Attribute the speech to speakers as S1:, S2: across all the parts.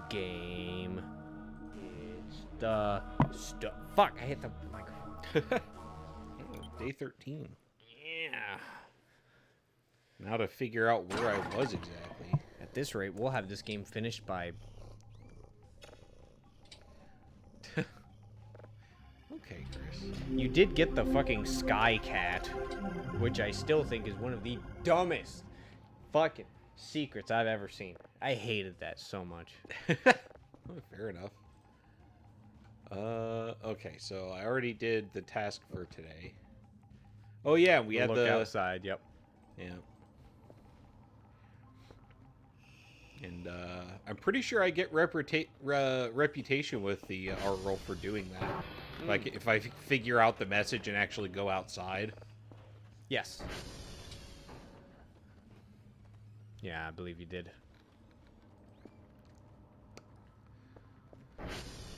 S1: Game. It's the stuff. Fuck! I hit the microphone.
S2: Day 13.
S1: Yeah.
S2: Now to figure out where I was exactly.
S1: At this rate, we'll have this game finished by.
S2: Okay, Chris.
S1: You did get the fucking Sky Cat, which I still think is one of the dumbest fucking secrets I've ever seen. I hated that so much.
S2: Oh, fair enough. Okay, so I already did the task for today. Oh yeah, we had
S1: look
S2: the
S1: outside. Yep.
S2: Yeah. And I'm pretty sure I get reputation with the art roll for doing that. Like if I figure out the message and actually go outside.
S1: Yes. Yeah, I believe you did.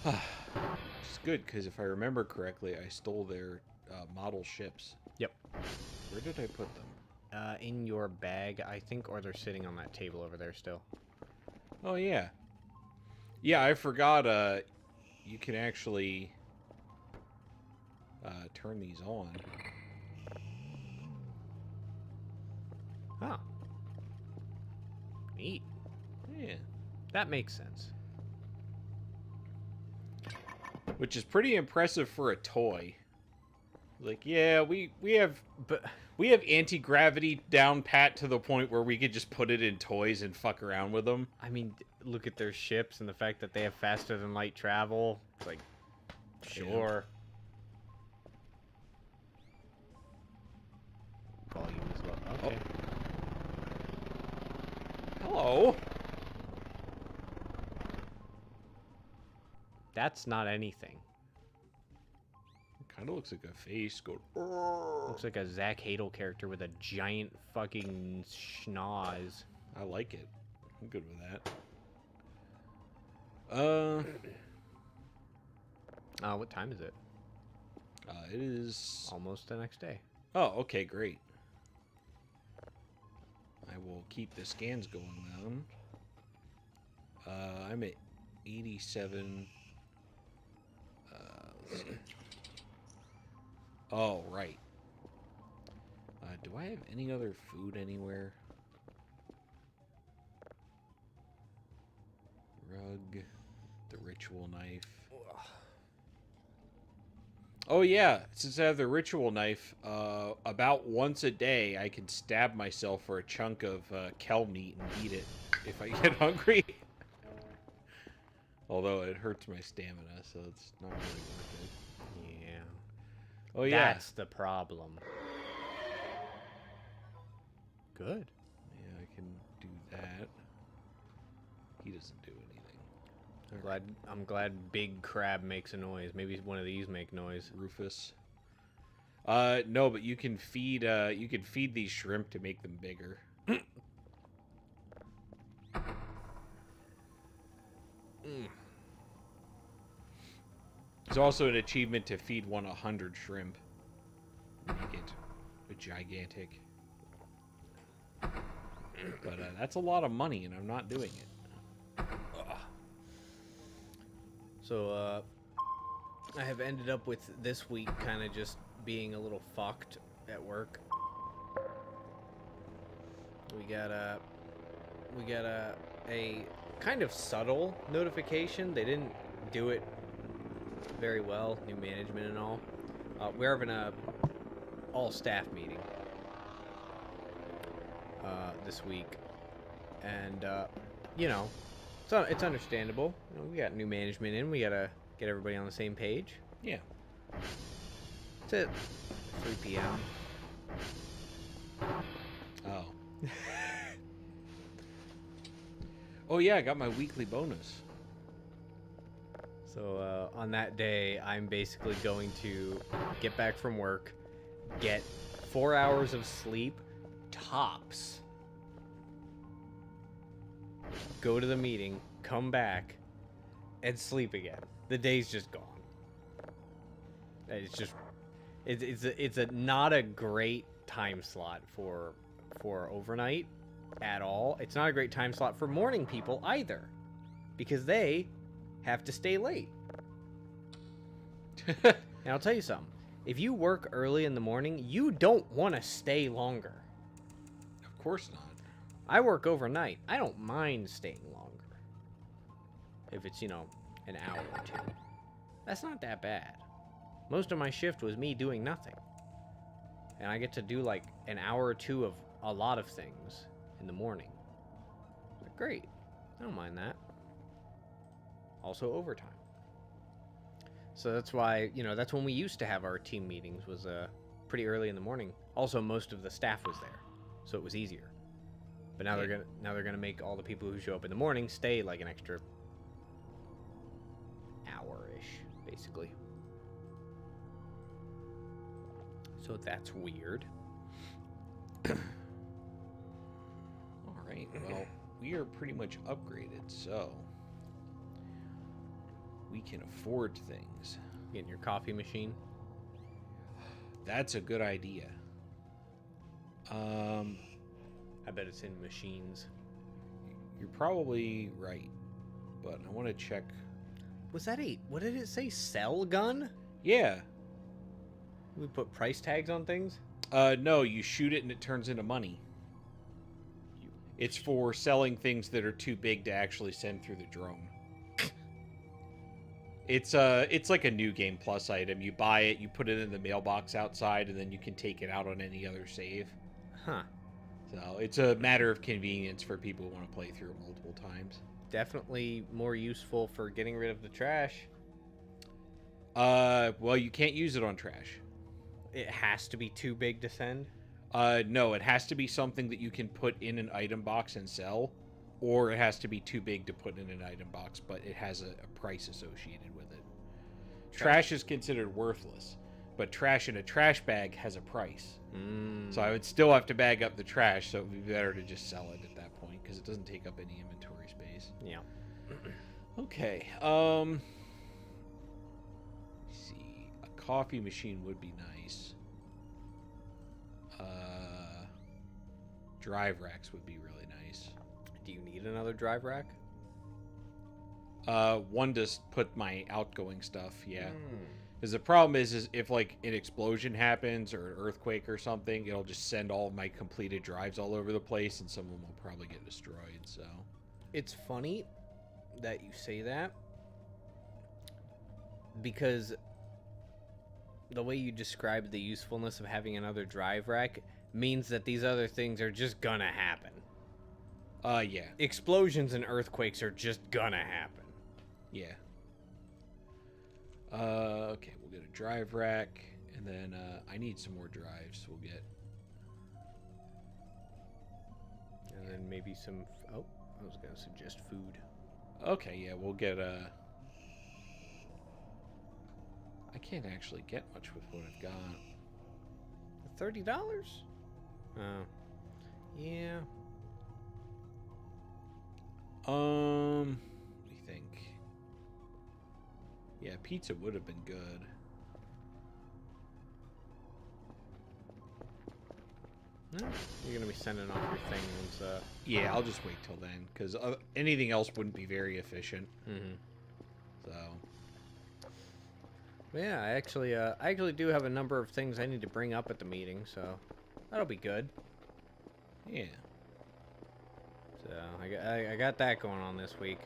S2: It's good because if I remember correctly, I stole their model ships.
S1: Yep.
S2: Where did I put them?
S1: in your bag, I think, or they're sitting on that table over there still.
S2: Oh, yeah. Yeah, I forgot, you can actually, turn these on.
S1: Huh. Neat.
S2: Yeah.
S1: That makes sense.
S2: Which is pretty impressive for a toy. Like, yeah, we have anti-gravity down pat to the point where we could just put it in toys and fuck around with them.
S1: I mean, look at their ships and the fact that they have faster than light travel. It's like, sure. Volume as well. Okay.
S2: Hello.
S1: That's not anything.
S2: It kind of looks like a face going.
S1: Looks like a Zach Hadel character with a giant fucking schnoz.
S2: I like it. I'm good with that.
S1: What time is it?
S2: It is
S1: Almost the next day.
S2: Oh, okay, great. I will keep the scans going then. I'm at 87. Let's see. Oh, right. Do I have any other food anywhere? Rug, the ritual knife. Oh yeah, since I have the ritual knife, about once a day I can stab myself for a chunk of kel meat and eat it if I get hungry. Although it hurts my stamina, so it's not really worth it.
S1: Yeah.
S2: Oh yeah.
S1: That's the problem. Good.
S2: Yeah, I can do that. He doesn't do anything.
S1: I'm glad Big Crab makes a noise. Maybe one of these make noise.
S2: Rufus. No, but you can feed these shrimp to make them bigger. It's also an achievement to feed 100 shrimp. Make it a gigantic. But that's a lot of money, and I'm not doing it.
S1: So, I have ended up with this week kind of just being a little fucked at work. We got a kind of subtle notification. They didn't do it very well, new management and all. We're having a all staff meeting this week, and you know, so it's understandable. You know, we got new management in. We gotta get everybody on the same page.
S2: Yeah.
S1: It's at 3 p.m.
S2: Oh. Oh yeah, I got my weekly bonus.
S1: So on that day, I'm basically going to get back from work, get 4 hours of sleep, tops, go to the meeting, come back, and sleep again. The day's just gone. It's just, it's not a great time slot for overnight at all. It's not a great time slot for morning people either, because they have to stay late. And I'll tell you something. If you work early in the morning, you don't want to stay longer.
S2: Of course not.
S1: I work overnight. I don't mind staying longer. If it's, you know, an hour or two. That's not that bad. Most of my shift was me doing nothing. And I get to do like an hour or two of a lot of things in the morning. But great. I don't mind that. Also overtime. So that's why, you know, that's when we used to have our team meetings, was pretty early in the morning. Also, most of the staff was there, so it was easier. But now they're gonna make all the people who show up in the morning stay like an extra hour-ish, basically. So that's weird.
S2: All right. Well, we are pretty much upgraded, so we can afford things.
S1: Getting your coffee machine.
S2: That's a good idea.
S1: I bet it's in machines.
S2: You're probably right, but I want to check.
S1: Was that what did it say? Sell gun?
S2: Yeah.
S1: We put price tags on things?
S2: No, you shoot it and it turns into money. It's for selling things that are too big to actually send through the drone. It's like a new game plus item. You buy it, you put it in the mailbox outside, and then you can take it out on any other save.
S1: Huh.
S2: So it's a matter of convenience for people who want to play through it multiple times.
S1: Definitely more useful for getting rid of the trash.
S2: Well, you can't use it on trash.
S1: It has to be too big to send?
S2: No, it has to be something that you can put in an item box and sell, or it has to be too big to put in an item box, but it has a price associated with it. Trash is considered worthless, but trash in a trash bag has a price. So I would still have to bag up the trash, so it would be better to just sell it at that point, because it doesn't take up any inventory space.
S1: Yeah.
S2: Okay, let's see. A coffee machine would be nice. Drive racks would be really nice.
S1: Do you need another drive rack?
S2: One to put my outgoing stuff, yeah. Because the problem is if like an explosion happens or an earthquake or something, it'll just send all of my completed drives all over the place, and some of them will probably get destroyed. So
S1: it's funny that you say that, because the way you describe the usefulness of having another drive rack means that these other things are just gonna happen.
S2: Yeah.
S1: Explosions and earthquakes are just gonna happen.
S2: Yeah. Okay, we'll get a drive rack, and then I need some more drives. We'll get.
S1: And then maybe some. Oh, I was gonna suggest food.
S2: Okay, yeah, we'll get a. I can't actually get much with what I've got.
S1: $30? Oh, yeah.
S2: What do you think? Yeah, pizza would have been good.
S1: You're gonna be sending off your thing once.
S2: Yeah, I'll just wait till then, because anything else wouldn't be very efficient. So.
S1: But yeah, I actually do have a number of things I need to bring up at the meeting, so that'll be good.
S2: Yeah.
S1: So I got that going on this week.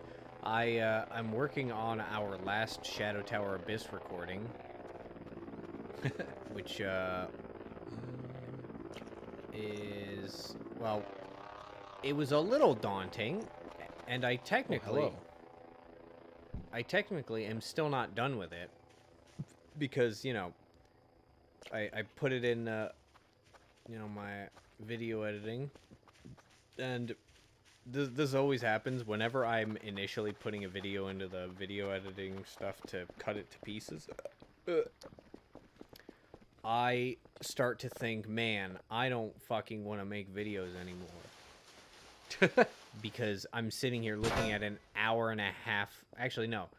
S1: I'm working on our last Shadow Tower Abyss recording, which is, well, it was a little daunting, and I technically am still not done with it, because, you know, I put it in you know, my video editing, and this always happens whenever I'm initially putting a video into the video editing stuff to cut it to pieces. I start to think, man, I don't fucking want to make videos anymore. Because I'm sitting here looking at an hour and a half. Actually, no.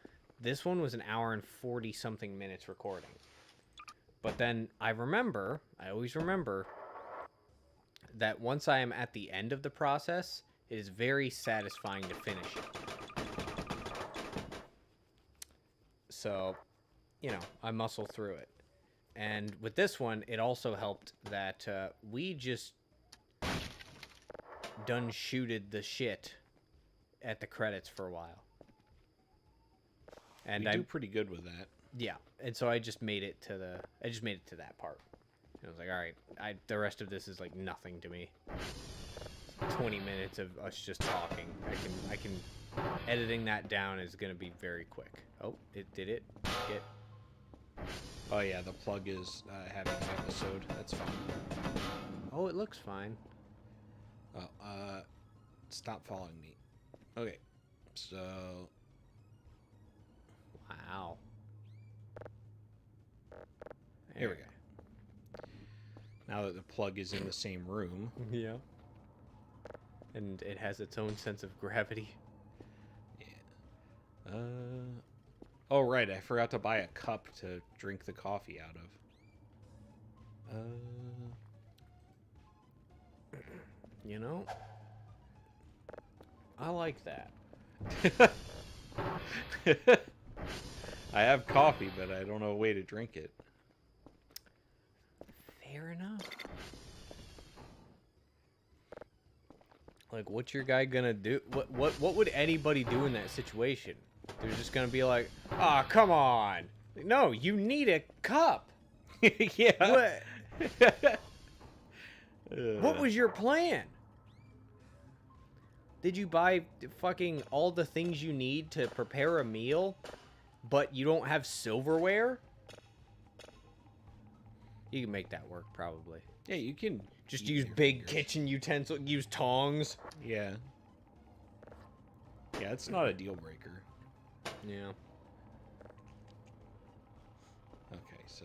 S1: This one was an hour and 40 something minutes recording. But then I always remember that once I am at the end of the process, it is very satisfying to finish it. So, you know, I muscle through it. And with this one, it also helped that we just done shooted the shit at the credits for a while. And
S2: I do pretty good with that.
S1: Yeah, and so I just made it to that part. And I was like, all right, the rest of this is like nothing to me. 20 minutes of us just talking. I can editing that down is gonna be very quick. Oh, it get.
S2: Oh yeah, the plug is having an episode. That's fine.
S1: Oh, it looks fine.
S2: Oh, stop following me. Okay, so.
S1: Wow.
S2: Here we go. Now that the plug is in the same room.
S1: Yeah. And it has its own sense of gravity.
S2: Yeah. Oh, right. I forgot to buy a cup to drink the coffee out of.
S1: You know? I like that.
S2: I have coffee, but I don't know a way to drink it.
S1: Fair enough. Like, what's your guy gonna do? What would anybody do in that situation? They're just gonna be like, "Ah, come on! No, you need a cup."
S2: Yeah.
S1: What was your plan? Did you buy fucking all the things you need to prepare a meal, but you don't have silverware? You can make that work, probably.
S2: Yeah, you can
S1: Just use big kitchen utensils. Use tongs.
S2: Yeah. Yeah, it's not a deal breaker.
S1: Yeah.
S2: Okay, so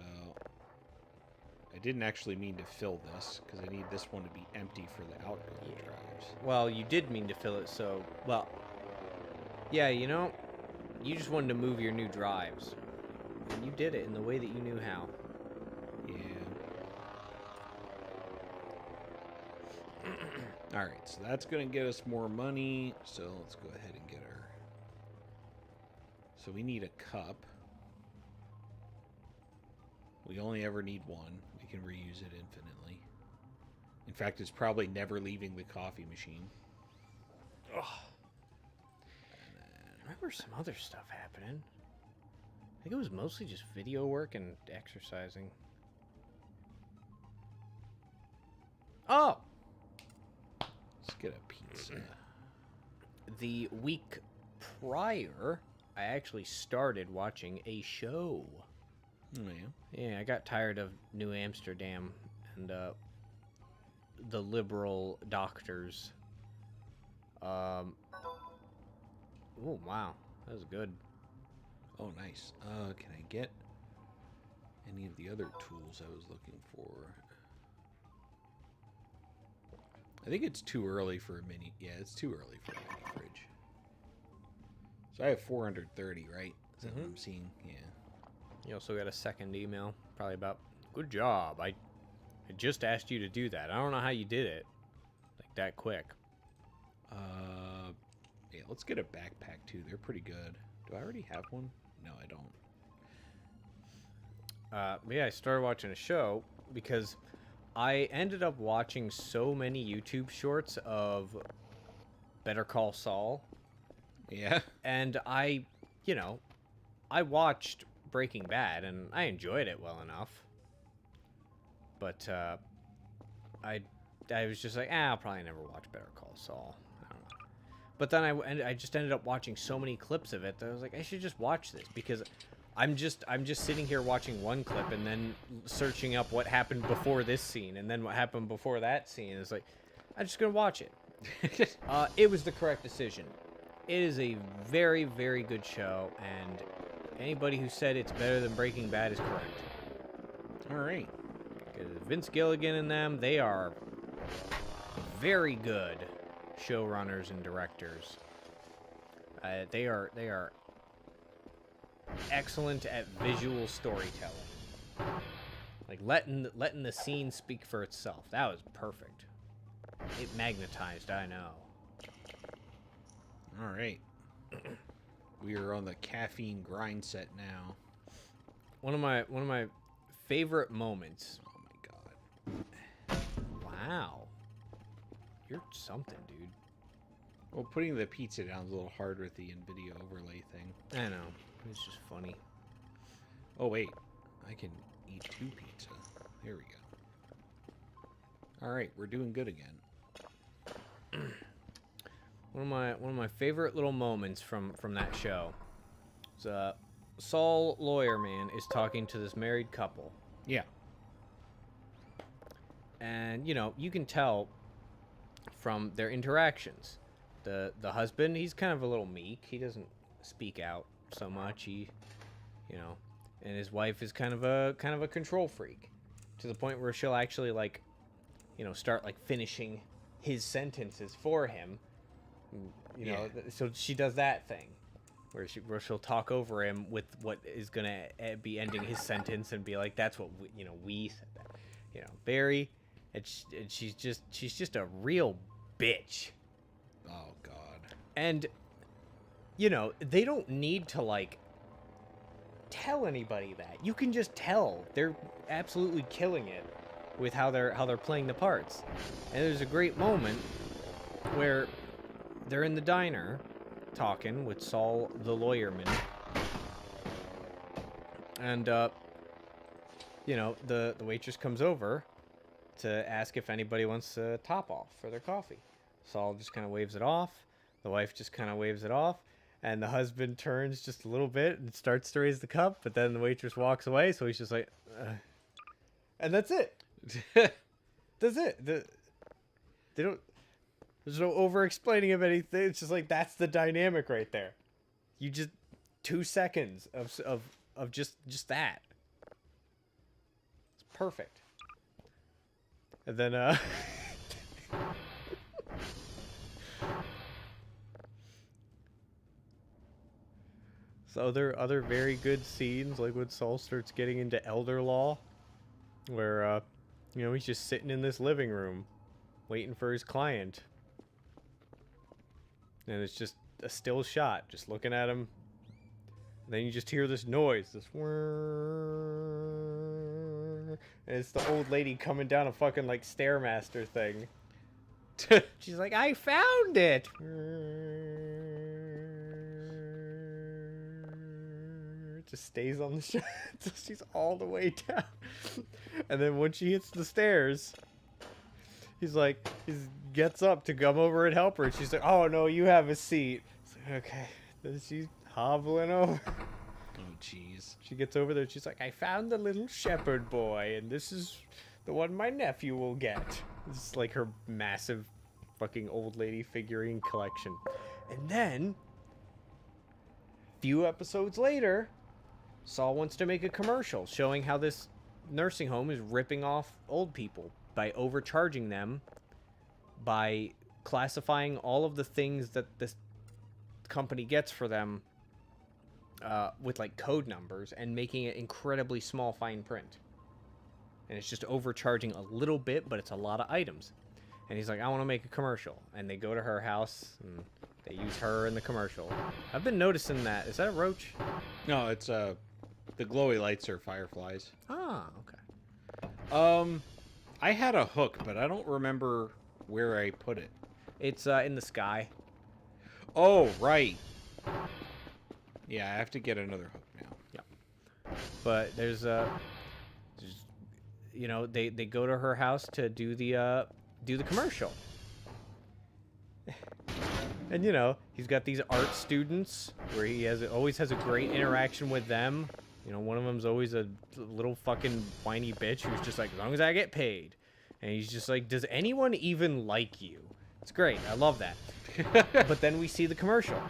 S2: I didn't actually mean to fill this because I need this one to be empty for the outgoing drives.
S1: Well, you did mean to fill it, so... Well, yeah, you know, you just wanted to move your new drives. And you did it in the way that you knew how.
S2: Yeah. Alright, so that's going to get us more money. So let's go ahead and get our... So we need a cup. We only ever need one. We can reuse it infinitely. In fact, it's probably never leaving the coffee machine.
S1: Ugh. I remember some other stuff happening. I think it was mostly just video work and exercising. Oh!
S2: Let's get a pizza.
S1: The week prior, I actually started watching a show.
S2: Oh, yeah.
S1: Yeah, I got tired of New Amsterdam and the liberal doctors. Oh, wow. That was good.
S2: Oh, nice. Can I get any of the other tools I was looking for? I think it's too early for a mini... Yeah, it's too early for a mini fridge. So I have 430, right? Is that what I'm seeing? Yeah.
S1: You also got a second email, probably about, good job. I just asked you to do that. I don't know how you did it. Like, that quick.
S2: Yeah, let's get a backpack, too. They're pretty good. Do I already have one? No, I don't.
S1: Yeah, I started watching a show because I ended up watching so many YouTube shorts of Better Call Saul.
S2: Yeah?
S1: And I watched Breaking Bad, and I enjoyed it well enough. But I was just like, I'll probably never watch Better Call Saul. I don't know. But then I just ended up watching so many clips of it that I was like, I should just watch this because I'm just sitting here watching one clip and then searching up what happened before this scene and then what happened before that scene. It's like, I'm just gonna watch it. It was the correct decision. It is a very, very good show, and anybody who said it's better than Breaking Bad is correct.
S2: All right.
S1: Vince Gilligan and them, they are very good showrunners and directors. They are excellent at visual storytelling. Like letting the scene speak for itself. That was perfect. It magnetized, I know.
S2: All right. We are on the caffeine grind set now.
S1: One of my favorite moments.
S2: Oh my god.
S1: Wow. You're something, dude.
S2: Well, putting the pizza down is a little hard with the NVIDIA overlay thing.
S1: I know. It's just funny.
S2: Oh wait, I can eat 2 pizza. There we go. All right, we're doing good again.
S1: One of my favorite little moments from that show. is Saul Lawyer Man is talking to this married couple.
S2: Yeah.
S1: And you can tell from their interactions. The husband, he's kind of a little meek. He doesn't speak out so much. And his wife is kind of a control freak, to the point where she'll actually start finishing his sentences for him. So she does that thing where she'll talk over him with what is gonna be ending his sentence and be like, that's what we said that. Very, and she's just a real bitch.
S2: Oh God.
S1: And you know, they don't need to like tell anybody that. You can just tell they're absolutely killing it with how they're playing the parts. And there's a great moment where they're in the diner talking with Saul the lawyerman. And you know, the waitress comes over to ask if anybody wants a top off for their coffee. Saul just kind of waves it off. The wife just kind of waves it off. And the husband turns just a little bit and starts to raise the cup, but then the waitress walks away, so he's just like, and that's it. That's it. They don't. There's no over-explaining of anything. It's just like that's the dynamic right there. You just 2 seconds of just that. It's perfect. And then so other very good scenes, like when Saul starts getting into elder law, where you know, he's just sitting in this living room waiting for his client. And it's just a still shot, just looking at him. And then you just hear this noise, this whirr, and it's the old lady coming down a fucking like Stairmaster thing. She's like, I found it. Just stays on the shot until she's all the way down. And then when she hits the stairs, he gets up to come over and help her. And she's like, oh no, you have a seat. It's like, okay. Then she's hobbling over.
S2: Oh jeez.
S1: She gets over there. She's like, I found the little shepherd boy, and this is the one my nephew will get. It's like her massive fucking old lady figurine collection. And then, few episodes later, Saul wants to make a commercial showing how this nursing home is ripping off old people by overcharging them, by classifying all of the things that this company gets for them with like code numbers and making it incredibly small fine print. And it's just overcharging a little bit, but it's a lot of items. And he's like, I want to make a commercial. And they go to her house and they use her in the commercial. I've been noticing that. Is that a roach?
S2: No, it's the glowy lights are fireflies.
S1: Ah, okay.
S2: I had a hook, but I don't remember where I put it.
S1: It's in the sky.
S2: Oh, right. Yeah, I have to get another hook now.
S1: Yeah. But there's you know, they go to her house to do the commercial. And you know, he's got these art students where he always has a great interaction with them. You know, one of them's always a little fucking whiny bitch who's just like, as long as I get paid. And he's just like, does anyone even like you? It's great. I love that. But then we see the commercial.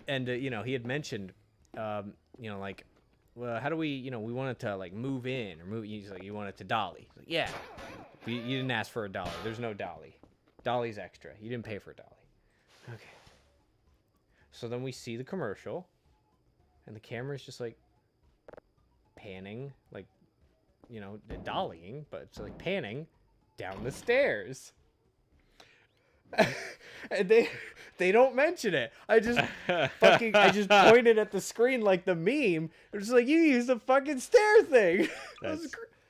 S1: And, you know, he had mentioned, you know, like, well, how do we, you know, we wanted to, like, move in or move, he's like, you want it to dolly. He's like, yeah. You didn't ask for a dollar. There's no dolly. Dolly's extra. You didn't pay for a dolly. Okay. So then we see the commercial. And the camera's just, like, panning, like, you know, dollying, but it's, like, panning down the stairs. And they don't mention it. I just pointed at the screen like the meme. It's just like, you used the fucking stair thing.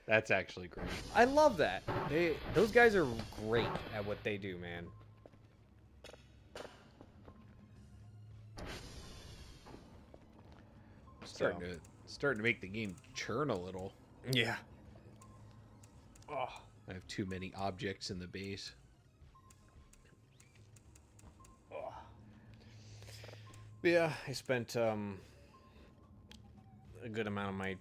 S2: That's actually great.
S1: I love that. Those guys are great at what they do, man.
S2: Starting to make the game churn a little.
S1: Yeah.
S2: Oh, I have too many objects in the base.
S1: Yeah, I spent a good amount of my...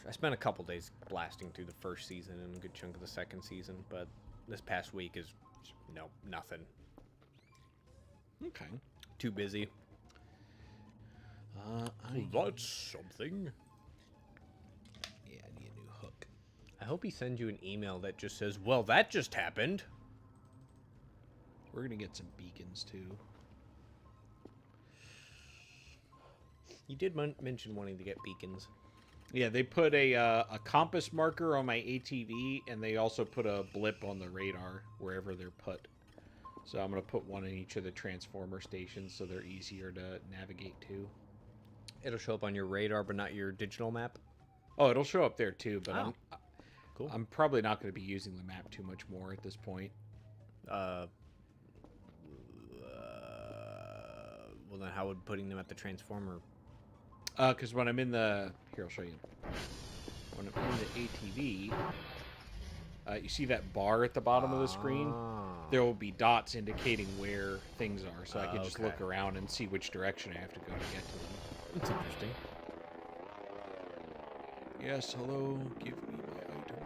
S1: I spent a couple days blasting through the first season and a good chunk of the second season, but this past week is, nothing.
S2: Okay.
S1: Too busy. That's something.
S2: Yeah, I need a new hook.
S1: I hope he sends you an email that just says, well, that just happened.
S2: We're going to get some beacons, too.
S1: You did mention wanting to get beacons.
S2: Yeah, they put a compass marker on my ATV, and they also put a blip on the radar wherever they're put. So I'm going to put one in each of the transformer stations so they're easier to navigate to.
S1: It'll show up on your radar, but not your digital map.
S2: Oh, it'll show up there too, but
S1: Oh, cool.
S2: I'm probably not going to be using the map too much more at this point.
S1: Well, then how would putting them at the transformer?
S2: Because when I'm in the... Here, I'll show you. When I'm in the ATV, you see that bar at the bottom of the screen? There will be dots indicating where things are, so I can just look around and see which direction I have to go to get to them.
S1: That's interesting.
S2: Yes, hello, give me my item.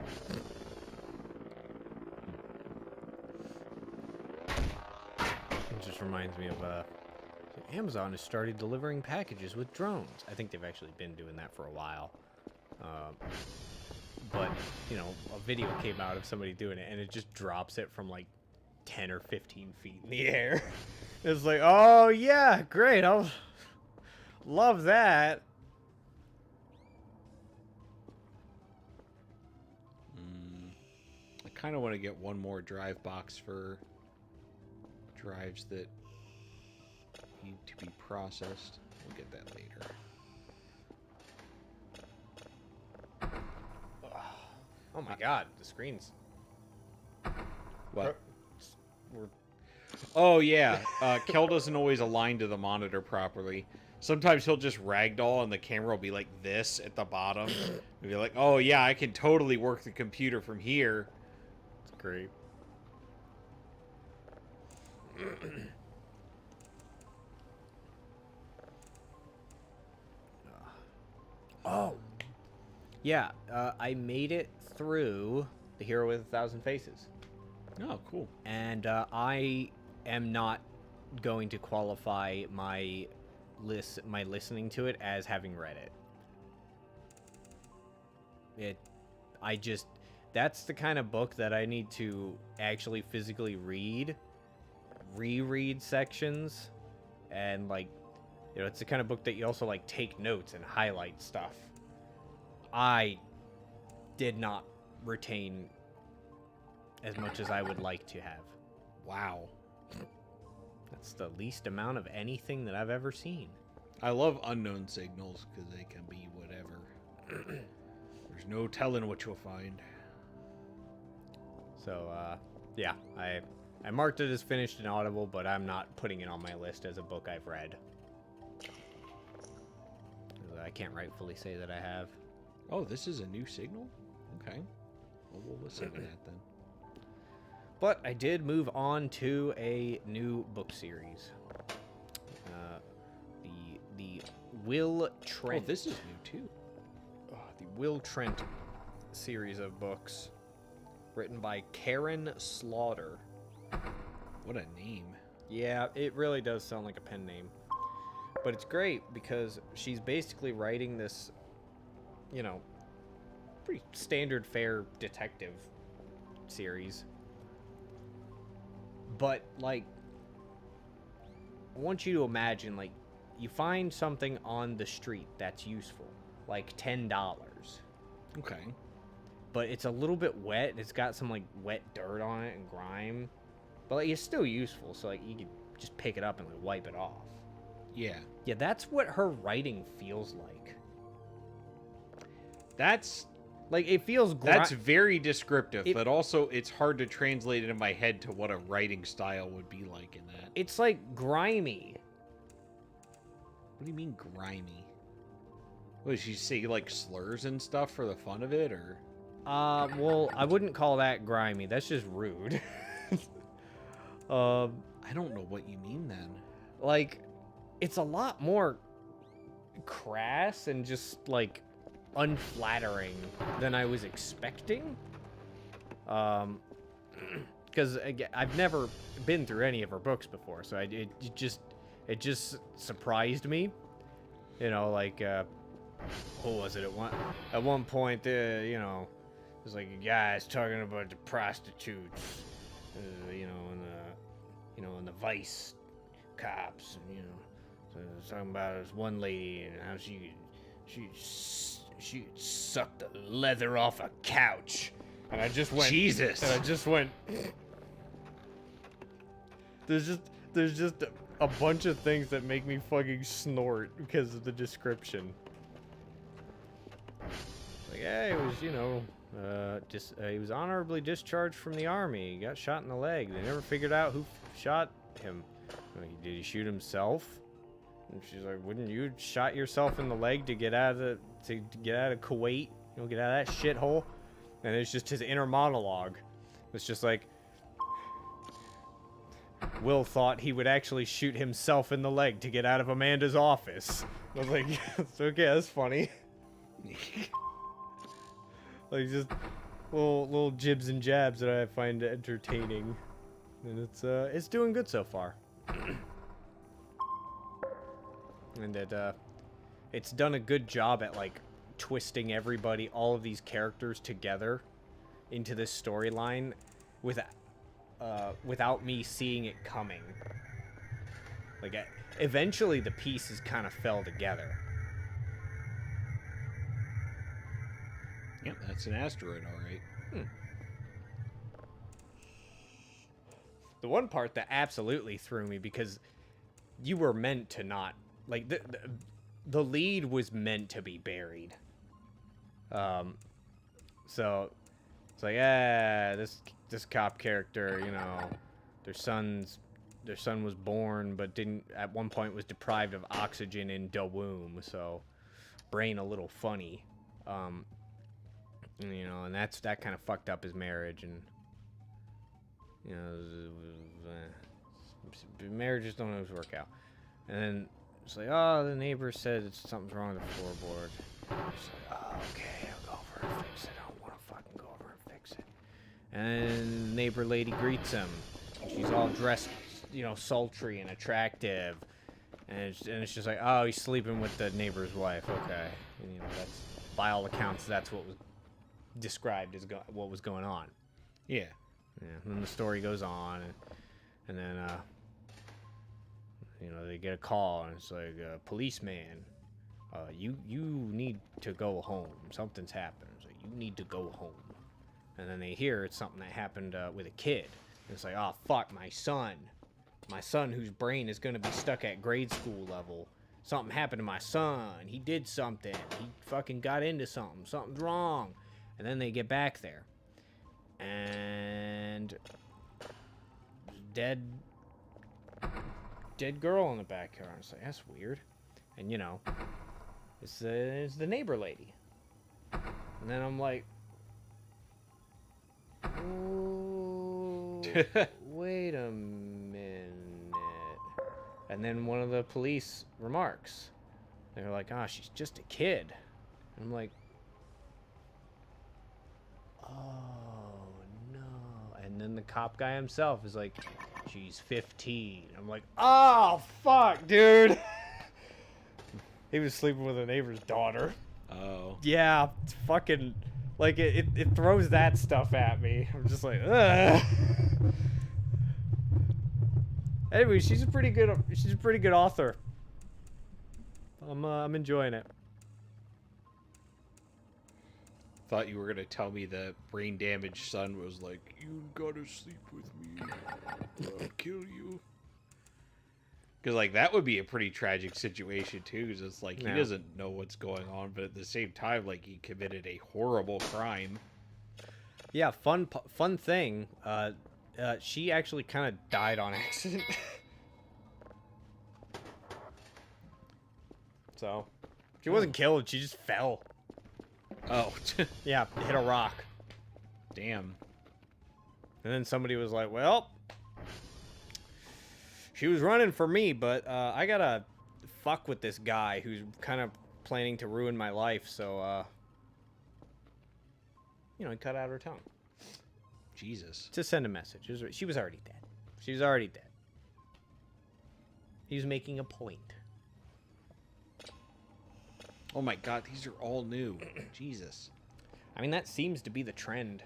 S1: It just reminds me of Amazon has started delivering packages with drones. I think they've actually been doing that for a while. But, you know, a video came out of somebody doing it, and it just drops it from like 10 or 15 feet in the air. It's like, oh yeah, great, I'll love that.
S2: I kind of want to get one more drive box for drives that need to be processed. We'll get that later.
S1: Oh my god, the screen's...
S2: What? Oh yeah, Kel doesn't always align to the monitor properly. Sometimes he'll just ragdoll and the camera will be like this at the bottom. And be like, oh yeah, I can totally work the computer from here.
S1: It's great. Oh! Yeah, I made it through The Hero with a Thousand Faces.
S2: Oh, cool.
S1: And I am not going to qualify my listening to it as having read it. That's the kind of book that I need to actually physically reread sections, and like, you know, it's the kind of book that you also like take notes and highlight stuff. I did not retain as much as I would like to have.
S2: Wow.
S1: That's the least amount of anything that I've ever seen.
S2: I love unknown signals because they can be whatever. There's no telling what you'll find.
S1: So, yeah, I marked it as finished and audible, but I'm not putting it on my list as a book I've read. I can't rightfully say that I have.
S2: Oh, this is a new signal? Okay. Well, we'll listen to that then.
S1: But I did move on to a new book series. The Will Trent.
S2: Oh, this is new too.
S1: The Will Trent series of books, written by Karen Slaughter.
S2: What a name.
S1: Yeah, it really does sound like a pen name. But it's great because she's basically writing this, you know, pretty standard fare detective series. But, like, I want you to imagine, like, you find something on the street that's useful, like $10.
S2: Okay.
S1: But it's a little bit wet. It's got some, like, wet dirt on it and grime. But, like, it's still useful, so, like, you can just pick it up and, like, wipe it off.
S2: Yeah.
S1: Yeah, that's what her writing feels like.
S2: That's...
S1: Like, it feels...
S2: That's very descriptive,
S1: it,
S2: but also it's hard to translate it in my head to what a writing style would be like in that.
S1: It's, like, grimy.
S2: What do you mean, grimy? What, does she say, like, slurs and stuff for the fun of it, or...?
S1: Well, I wouldn't call that grimy. That's just rude.
S2: I don't know what you mean, then.
S1: Like, it's a lot more crass and just, like, unflattering than I was expecting. Because I've never been through any of her books before, so it just surprised me. You know, like, what was it? At one point, you know, it was like a guy's talking about the prostitutes, you know, and the vice cops, and, you know, so talking about this one lady and how she sucked the leather off a couch. And I just went...
S2: Jesus.
S1: And I just went... There's just a bunch of things that make me fucking snort because of the description. Like, yeah, it was, you know, he was honorably discharged from the army. He got shot in the leg. They never figured out who shot him. Like, did he shoot himself? And she's like, wouldn't you shot yourself in the leg to get out of Kuwait? You know, get out of that shithole? And it's just his inner monologue. It's just like, Will thought he would actually shoot himself in the leg to get out of Amanda's office. I was like, it's okay, that's funny. Like, just little jibs and jabs that I find entertaining. And it's doing good so far. And it's done a good job at, like, twisting everybody, all of these characters together into this storyline without me seeing it coming. Like, eventually the pieces kind of fell together.
S2: Yep, that's an asteroid, alright.
S1: The one part that absolutely threw me, because you were meant to not... Like, the lead was meant to be buried. So it's like, this cop character, you know, their son was born, but at one point was deprived of oxygen in the womb, so brain a little funny. You know, and that kind of fucked up his marriage, and you know, marriages don't always work out. And then it's like, oh, the neighbor said something's wrong with the floorboard. It's like, oh, okay, I'll go over and fix it. I don't want to fucking go over and fix it. And then the neighbor lady greets him. She's all dressed, you know, sultry and attractive. And it's just like, oh, he's sleeping with the neighbor's wife. Okay. And, you know, that's, by all accounts, that's what was described as what was going on.
S2: Yeah.
S1: Yeah. And then the story goes on, and then, you know, they get a call, and it's like, policeman, you need to go home. Something's happened. It's like, you need to go home. And then they hear it's something that happened with a kid. And it's like, oh, fuck, my son whose brain is going to be stuck at grade school level. Something happened to my son. He did something. He fucking got into something. Something's wrong. And then they get back there. And dead girl in the backyard. It's like, that's weird. And, you know, it's the neighbor lady. And then I'm like, wait a minute. And then one of the police remarks. They're like, oh, she's just a kid. And I'm like, oh, no. And then the cop guy himself is like, she's 15. I'm like, oh, fuck, dude. He was sleeping with a neighbor's daughter.
S2: Oh.
S1: Yeah, it's fucking... Like, it throws that stuff at me. I'm just like, ugh. Anyway, she's a pretty good author. I'm enjoying it.
S2: Thought you were gonna tell me the brain damaged son was like, you gotta sleep with me, I'll kill you. Because, like, that would be a pretty tragic situation, too, because it's like, he doesn't know what's going on, but at the same time, like, he committed a horrible crime.
S1: Yeah, fun thing, she actually kind of died on accident. So, she wasn't killed, she just fell.
S2: Oh.
S1: Yeah, hit a rock.
S2: Damn.
S1: And then somebody was like, well, she was running for me, but I gotta fuck with this guy who's kind of planning to ruin my life, so, you know, he cut out her tongue.
S2: Jesus.
S1: To send a message. She was already dead. She was already dead. He was making a point.
S2: Oh my god, these are all new. Jesus.
S1: I mean, that seems to be the trend.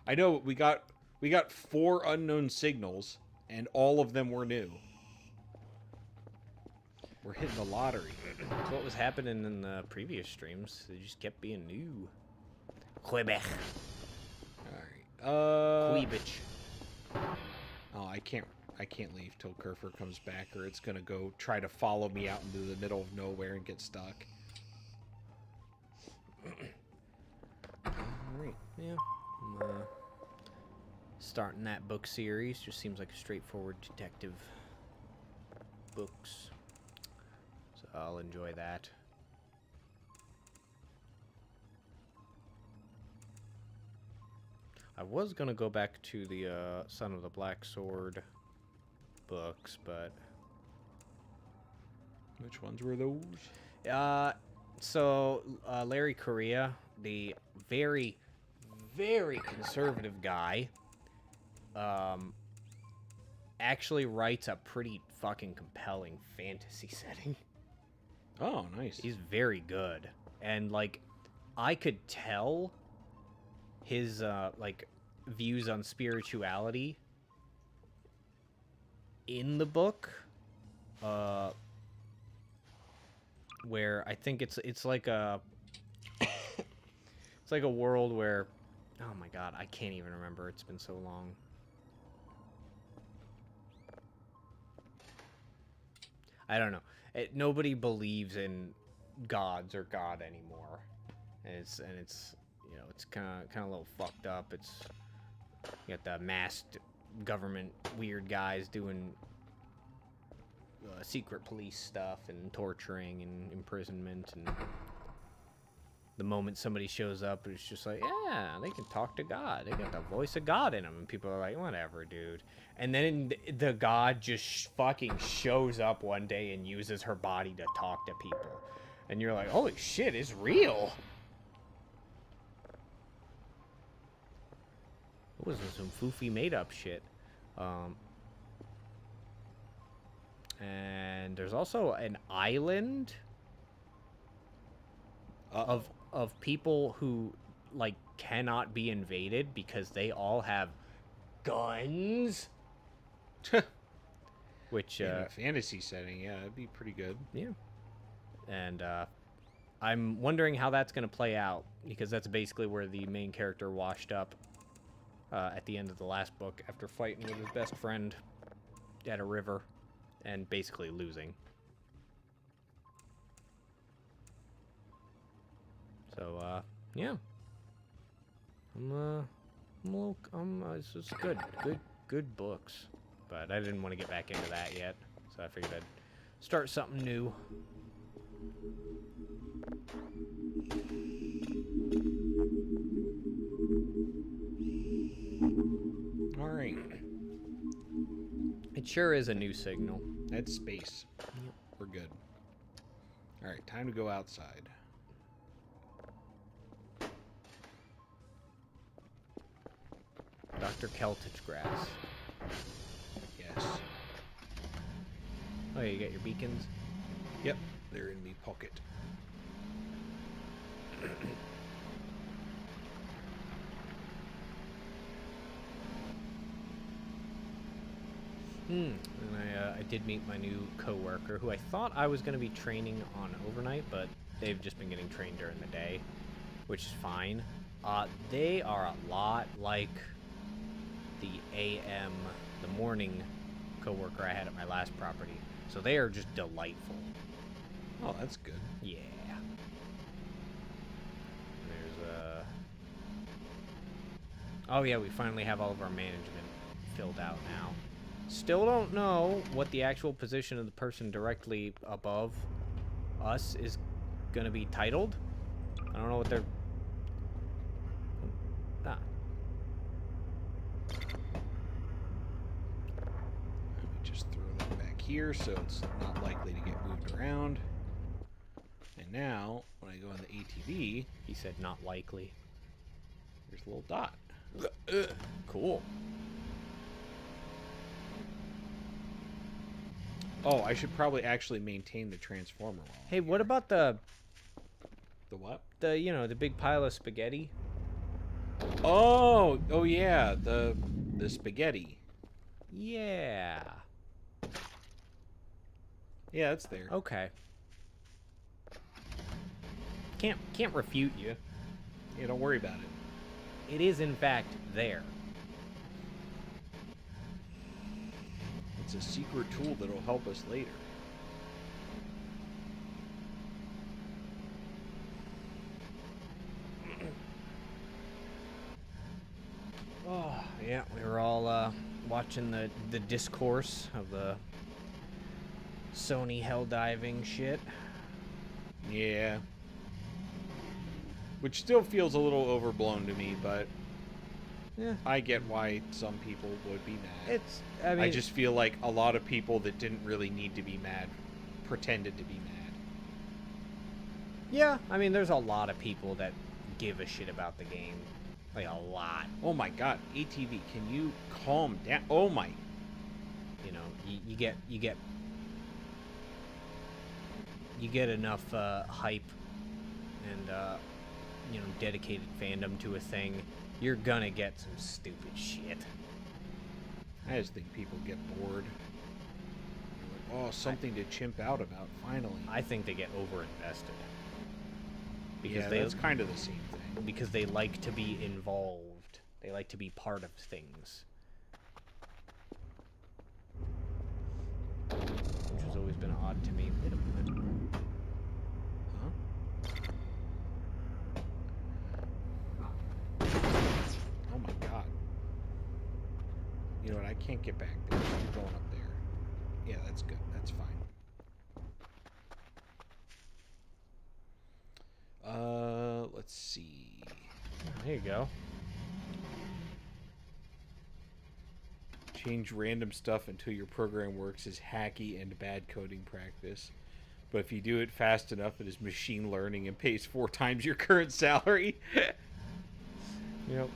S2: I know, we got 4 unknown signals, and all of them were new. We're hitting the lottery.
S1: That's what was happening in the previous streams. They just kept being new. Quebec.
S2: Alright.
S1: Quebec.
S2: Oh, I can't leave till Kerfer comes back, or it's gonna go try to follow me out into the middle of nowhere and get stuck.
S1: Alright, yeah. I'm, starting that book series. Just seems like a straightforward detective books. So I'll enjoy that. I was gonna go back to the Son of the Black Sword books, but
S2: Which ones were those?
S1: So Larry Correa, the very, very conservative guy, actually writes a pretty fucking compelling fantasy setting.
S2: Oh, nice.
S1: He's very good. And, like, I could tell his, like, views on spirituality in the book, where I think it's like a, it's like a world where, oh my god, I can't even remember. It's been so long. I don't know. Nobody believes in gods or God anymore, and it's you know, it's kind of a little fucked up. It's, you got the masked government weird guys doing secret police stuff and torturing and imprisonment, and the moment somebody shows up, it's just like, yeah, they can talk to God. They got the voice of God in them, and people are like, whatever, dude. And then the God just fucking shows up one day and uses her body to talk to people, and you're like, holy shit, it's real. It wasn't some foofy made-up shit. And there's also an island of people who, like, cannot be invaded because they all have guns. Which,
S2: in a fantasy setting, yeah, that'd be pretty good.
S1: Yeah. And, I'm wondering how that's going to play out, because that's basically where the main character washed up at the end of the last book after fighting with his best friend at a river and basically losing. So, yeah. It's just good books. But I didn't want to get back into that yet, so I figured I'd start something new.
S2: All right.
S1: It sure is a new signal.
S2: That's space.
S1: Yep.
S2: We're good. All right, time to go outside.
S1: Dr. Keltich grass.
S2: Yes.
S1: Oh, yeah, you got your beacons?
S2: Yep, they're in the pocket.
S1: And I did meet my new coworker, who I thought I was going to be training on overnight, but they've just been getting trained during the day, which is fine. They are a lot like the AM, the morning coworker I had at my last property. So they are just delightful.
S2: Oh, that's good.
S1: Yeah. There's oh yeah, we finally have all of our management filled out now. Still don't know what the actual position of the person directly above us is gonna be titled. I don't know what they're... Ah.
S2: Let me just throw that back here so it's not likely to get moved around. And now, when I go on the ATV,
S1: He said not likely.
S2: there's a little dot.
S1: Cool.
S2: Oh, I should probably actually maintain the transformer wall.
S1: Hey, what about the
S2: what?
S1: you know, the big pile of spaghetti?
S2: Oh, yeah, the spaghetti.
S1: Yeah.
S2: Yeah, it's there.
S1: Okay. Can't refute you.
S2: Yeah, don't worry about it.
S1: It is in fact there.
S2: It's a secret tool that'll help us later.
S1: Oh, yeah, we were all watching the discourse of the Sony hell diving shit.
S2: Yeah. Which still feels a little overblown to me, but
S1: Yeah.
S2: I get why some people would be mad.
S1: I mean,
S2: I just feel like a lot of people that didn't really need to be mad pretended to be mad.
S1: yeah, I mean, there's a lot of people that give a shit about the game. Like, a lot.
S2: Oh my god, ATV, can you calm down? Oh my.
S1: You know, you get enough hype and you know, dedicated fandom to a thing, you're gonna get some stupid shit.
S2: I just think people get bored. They're like, oh, something to chimp out about, finally.
S1: I think they get overinvested.
S2: Yeah, that's kind of the same thing.
S1: Because they like to be involved. They like to be part of things. Which has always been odd to me. Wait a minute.
S2: Huh? Oh my god. You know what, I can't get back there, so you're going up there. Yeah, that's good. That's fine. Let's see.
S1: There you go.
S2: Change random stuff until your program works is hacky and bad coding practice. But if you do it fast enough, it is machine learning and pays 4 times your current salary.
S1: Yep.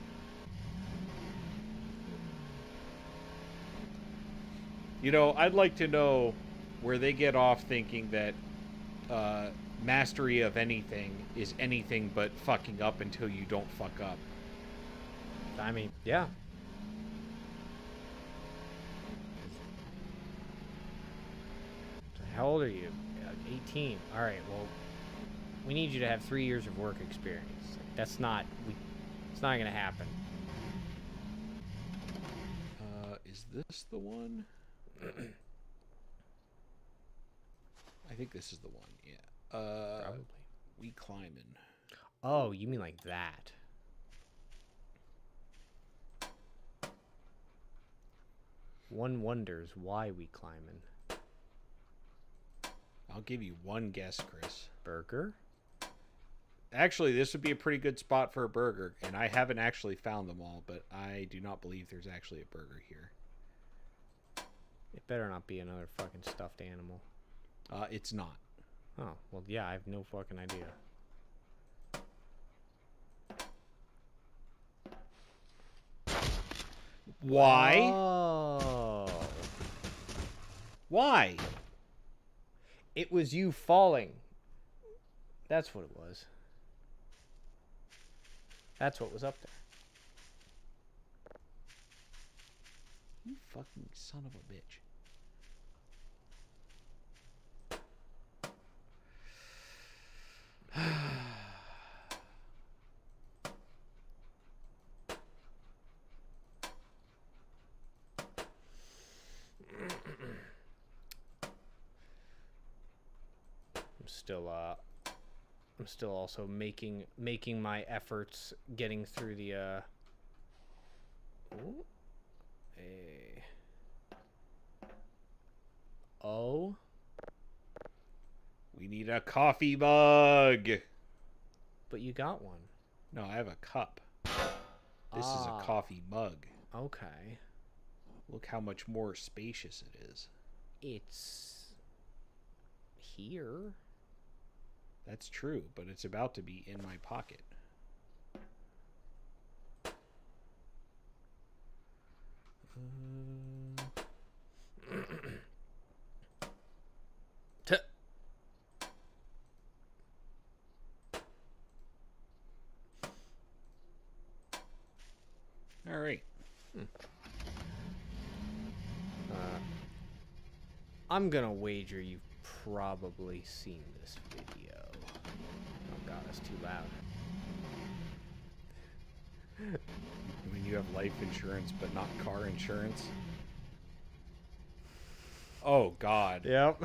S2: You know, I'd like to know where they get off thinking that mastery of anything is anything but fucking up until you don't fuck up.
S1: I mean, yeah. So how old are you? 18. All right. Well, we need you to have 3 years of work experience. That's not. It's not gonna happen.
S2: Is this the one? I think this is the one. Yeah.
S1: Probably.
S2: We climbing.
S1: Oh, you mean like that? One wonders why we climbing.
S2: I'll give you one guess, Chris.
S1: Burger?
S2: Actually, this would be a pretty good spot for a burger, and I haven't actually found them all, but I do not believe there's actually a burger here.
S1: It better not be another fucking stuffed animal.
S2: It's not.
S1: Oh, well, yeah, I have no fucking idea.
S2: Why?
S1: Oh.
S2: Why?
S1: It was you falling. That's what it was. That's what was up there.
S2: You fucking son of a bitch.
S1: I'm still also making my efforts getting through the Oh.
S2: We need a coffee mug.
S1: But you got one.
S2: No, I have a cup. This is a coffee mug.
S1: Okay.
S2: Look how much more spacious it is.
S1: It's here.
S2: That's true, but it's about to be in my pocket. All right.
S1: I'm gonna wager you've probably seen this video. Oh god, that's too loud.
S2: When you have life insurance but not car insurance. Oh god.
S1: Yep.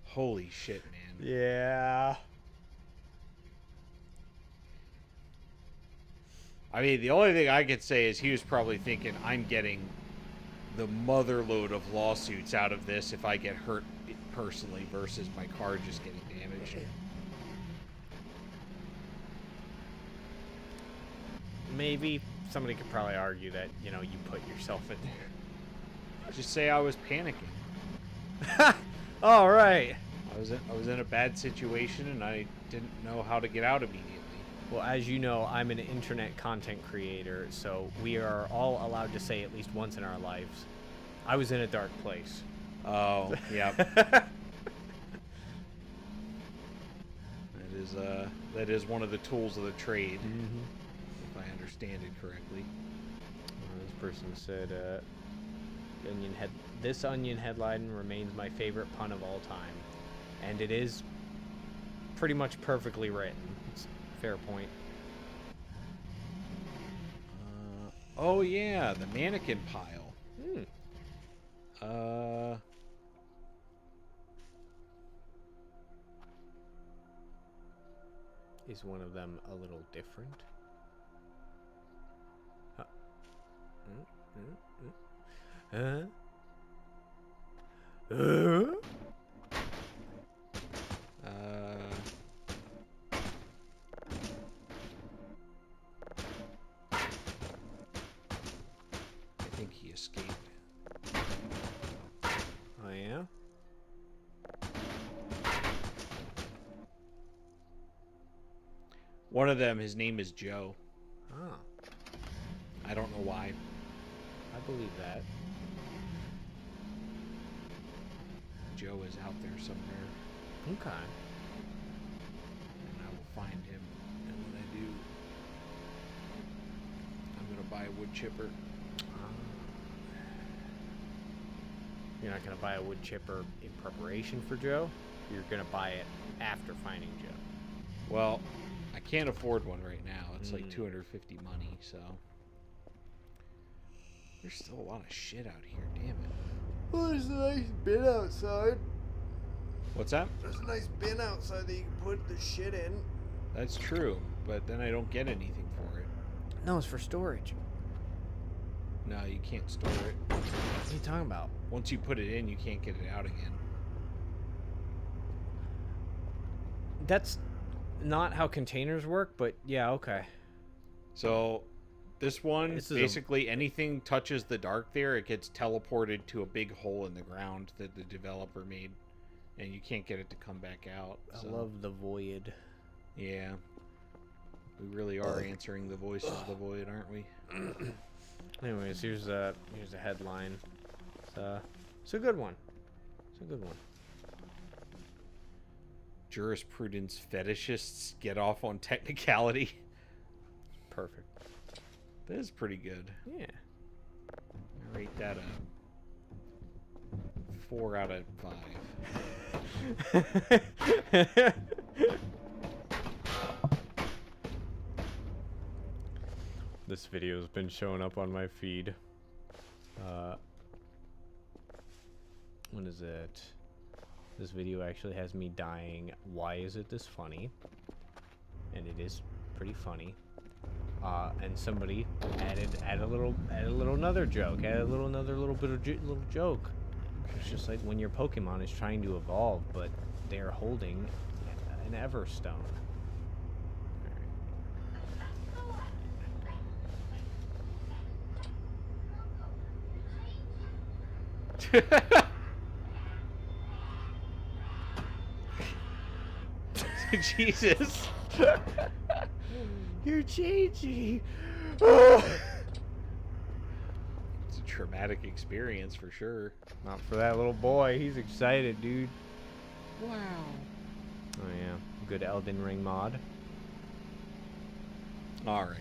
S2: Holy shit, man.
S1: Yeah.
S2: I mean, the only thing I could say is he was probably thinking, I'm getting the motherload of lawsuits out of this if I get hurt personally versus my car just getting damaged.
S1: Maybe somebody could probably argue that, you know, you put yourself in there.
S2: Just say I was panicking.
S1: All right.
S2: I was in a bad situation and I didn't know how to get out immediately.
S1: Well, as you know, I'm an internet content creator, so we are all allowed to say at least once in our lives, I was in a dark place.
S2: Oh, yeah. That is one of the tools of the trade, if I understand it correctly.
S1: This person said, this onion headline remains my favorite pun of all time. And it is pretty much perfectly written. It's a fair point.
S2: Oh yeah, the mannequin pile.
S1: Is one of them a little different?
S2: I think he escaped.
S1: Oh yeah?
S2: One of them, his name is Joe.
S1: Oh,
S2: I don't know why.
S1: I believe that.
S2: Joe is out there somewhere.
S1: Okay.
S2: And I will find him. And when I do, I'm going to buy a wood chipper.
S1: You're not going to buy a wood chipper in preparation for Joe? You're going to buy it after finding Joe?
S2: Well, I can't afford one right now. It's like $250 money, so... There's still a lot of shit out here, damn it.
S1: Oh, there's a nice bin outside.
S2: What's that?
S1: There's a nice bin outside that you can put the shit in.
S2: That's true, but then I don't get anything for it.
S1: No, it's for storage.
S2: No, you can't store it.
S1: What are you talking about?
S2: Once you put it in, you can't get it out again.
S1: That's not how containers work, but yeah, okay.
S2: So, this one, basically anything touches the dark there, it gets teleported to a big hole in the ground that the developer made. And you can't get it to come back out.
S1: I love the void.
S2: Yeah. We really are answering the voices of the void, aren't we?
S1: Anyways, here's a headline. It's a good one. It's a good one.
S2: Jurisprudence fetishists get off on technicality.
S1: Perfect.
S2: That is pretty good.
S1: Yeah.
S2: I rate that a 4 out of 5.
S1: This video has been showing up on my feed. What is it? This video actually has me dying. Why is it this funny? And it is pretty funny. And somebody added another joke, another little bit of little joke. It's just like when your Pokemon is trying to evolve, but they're holding an Everstone.
S2: Jesus.
S1: You're changing. Oh.
S2: It's a traumatic experience for sure.
S1: Not for that little boy. He's excited, dude.
S2: Wow.
S1: Oh yeah, good Elden Ring mod.
S2: All right.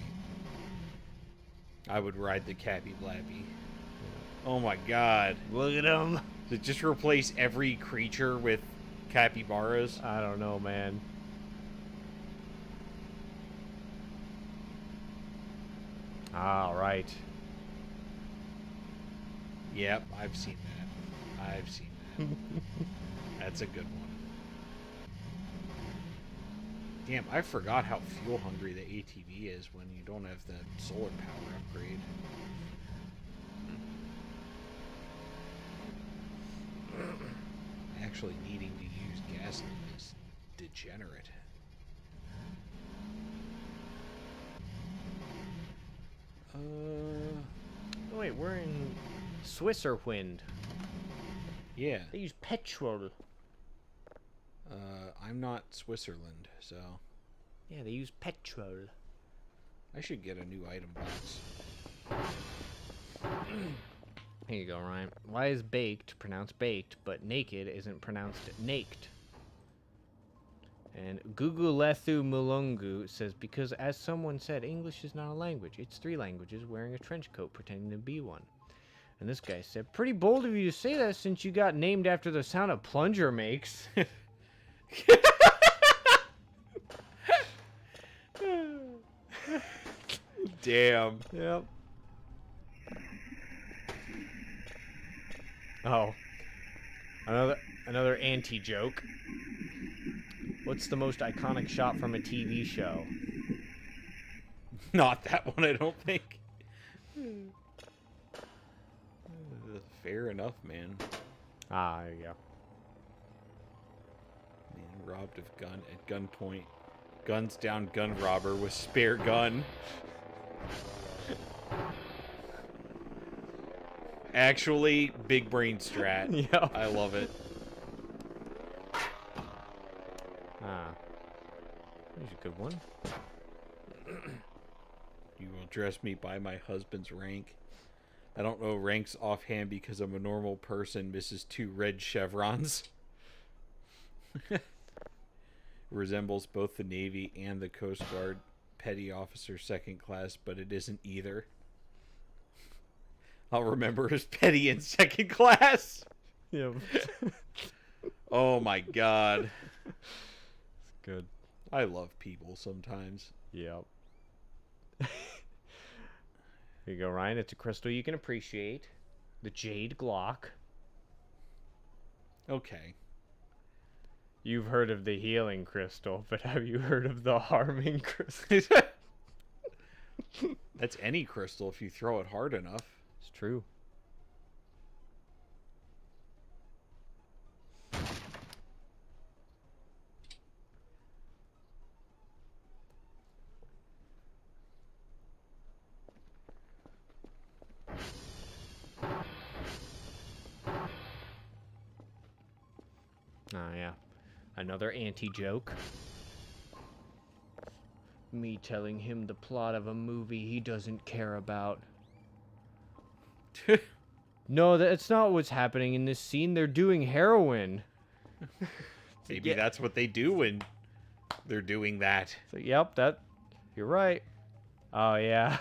S2: I would ride the Cappy Blappy. Oh my god.
S1: Look at him.
S2: Does it just replace every creature with capybaras?
S1: I don't know, man. All right.
S2: Yep, I've seen that. I've seen that. That's a good one. Damn, I forgot how fuel hungry the ATV is when you don't have the solar power upgrade. Actually needing to use gasoline is degenerate.
S1: Oh, wait, we're in Switzerland.
S2: Yeah.
S1: They use petrol.
S2: I'm not Switzerland, so
S1: Yeah, they use petrol.
S2: I should get a new item box.
S1: Here you go, Ryan. Why is baked pronounced baked, but naked isn't pronounced naked? And Gugulethu Mulungu says, because as someone said, English is not a language. It's 3 languages wearing a trench coat pretending to be one. And this guy said, pretty bold of you to say that since you got named after the sound a plunger makes.
S2: Damn.
S1: Yep. Oh. Another anti-joke. What's the most iconic shot from a TV show?
S2: Not that one, I don't think. Fair enough, man.
S1: Ah, there you go.
S2: Man robbed of gun at gunpoint. Guns down gun robber with spare gun. Actually, big brain strat.
S1: Yeah.
S2: I love it.
S1: Ah. There's a good one.
S2: You will address me by my husband's rank. I don't know ranks offhand because I'm a normal person, misses 2 red chevrons. Resembles both the Navy and the Coast Guard. Petty officer 2nd class, but it isn't either. I'll remember as petty in 2nd class.
S1: Yep.
S2: Oh my god.
S1: It's good.
S2: I love people sometimes.
S1: Yep. Here you go, Ryan. It's a crystal you can appreciate. The Jade Glock.
S2: Okay.
S1: You've heard of the healing crystal, but have you heard of the harming crystal?
S2: That's any crystal if you throw it hard enough.
S1: It's true. Oh, yeah. Another anti-joke. Me telling him the plot of a movie he doesn't care about. No, that's not what's happening in this scene. They're doing heroin.
S2: Maybe that's what they do when they're doing that.
S1: So, yep, you're right. Oh, yeah.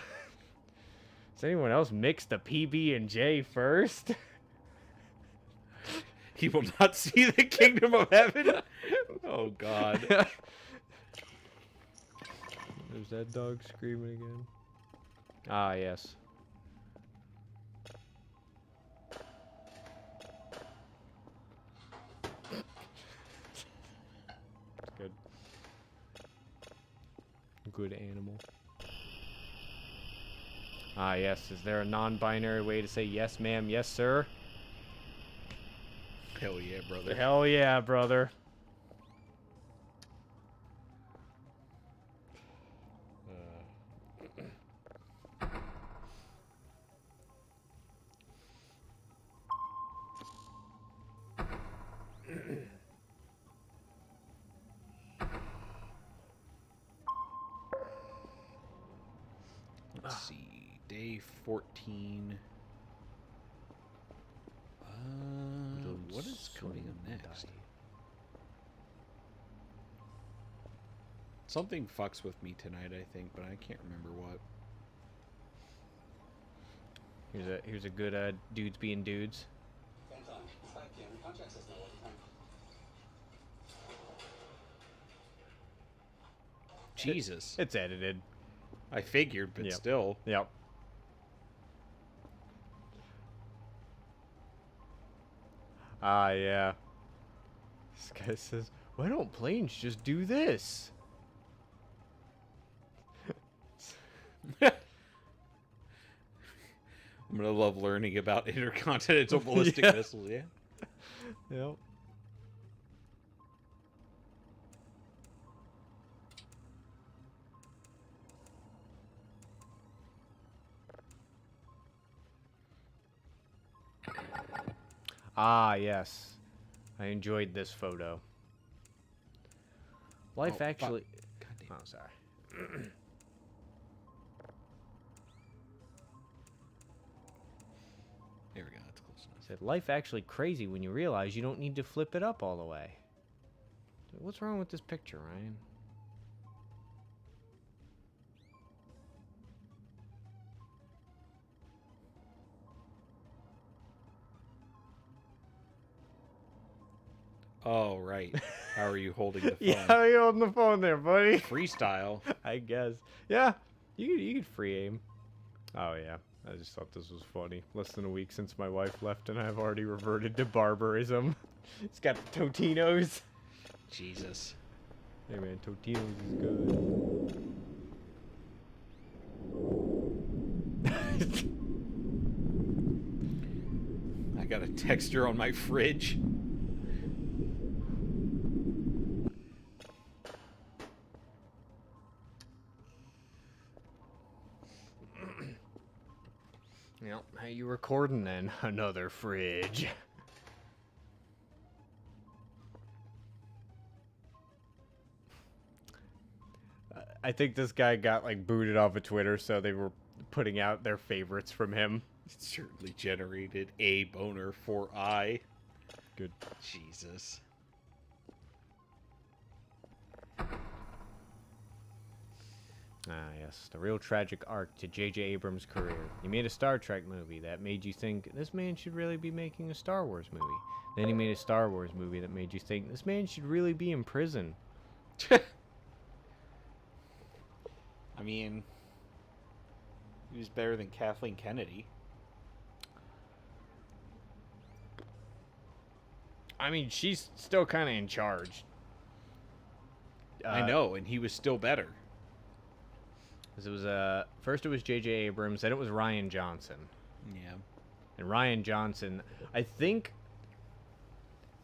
S1: Does anyone else mix the PB and J first?
S2: He will not see the kingdom of heaven. Oh, God.
S1: There's that dog screaming again. Ah, yes. Good. Good animal. Ah, yes. Is there a non-binary way to say yes, ma'am, yes, sir?
S2: Hell yeah, brother.
S1: Hell yeah, brother.
S2: Let's see. Day 14. What is coming up next? Something fucks with me tonight, I think, but I can't remember what.
S1: Here's a good dudes being dudes.
S2: Jesus.
S1: It's edited.
S2: I figured, but
S1: Yep.
S2: still.
S1: Yep. Ah, yeah. This guy says, "Why don't planes just do this?"
S2: I'm gonna love learning about intercontinental ballistic
S1: Yeah.
S2: missiles. Yeah.
S1: Yep. Ah, yes. I enjoyed this photo. Life
S2: Oh,
S1: actually...
S2: God damn.
S1: Oh, sorry.
S2: There we go. That's close enough.
S1: Said, life actually crazy when you realize you don't need to flip it up all the way. What's wrong with this picture, Ryan?
S2: Oh, right. How are you holding the phone?
S1: Yeah, how are you holding the phone there, buddy?
S2: Freestyle.
S1: I guess. Yeah, you could free aim. Oh, yeah. I just thought this was funny. Less than a week since my wife left, and I've already reverted to barbarism. It's got Totino's.
S2: Jesus.
S1: Hey, man, Totino's is good.
S2: I got a texture on my fridge.
S1: Yep, how you recording then? Another fridge. I think this guy got like booted off of Twitter, so they were putting out their favorites from him.
S2: It certainly generated a boner for I.
S1: Good.
S2: Jesus.
S1: Ah, yes. The real tragic arc to J.J. Abrams' career. He made a Star Trek movie that made you think, this man should really be making a Star Wars movie. Then he made a Star Wars movie that made you think, this man should really be in prison.
S2: I mean, he was better than Kathleen Kennedy.
S1: I mean, she's still kind of in charge.
S2: I know, and he was still better.
S1: It was first it was J.J. Abrams, then it was Ryan Johnson.
S2: Yeah.
S1: And Ryan Johnson, I think,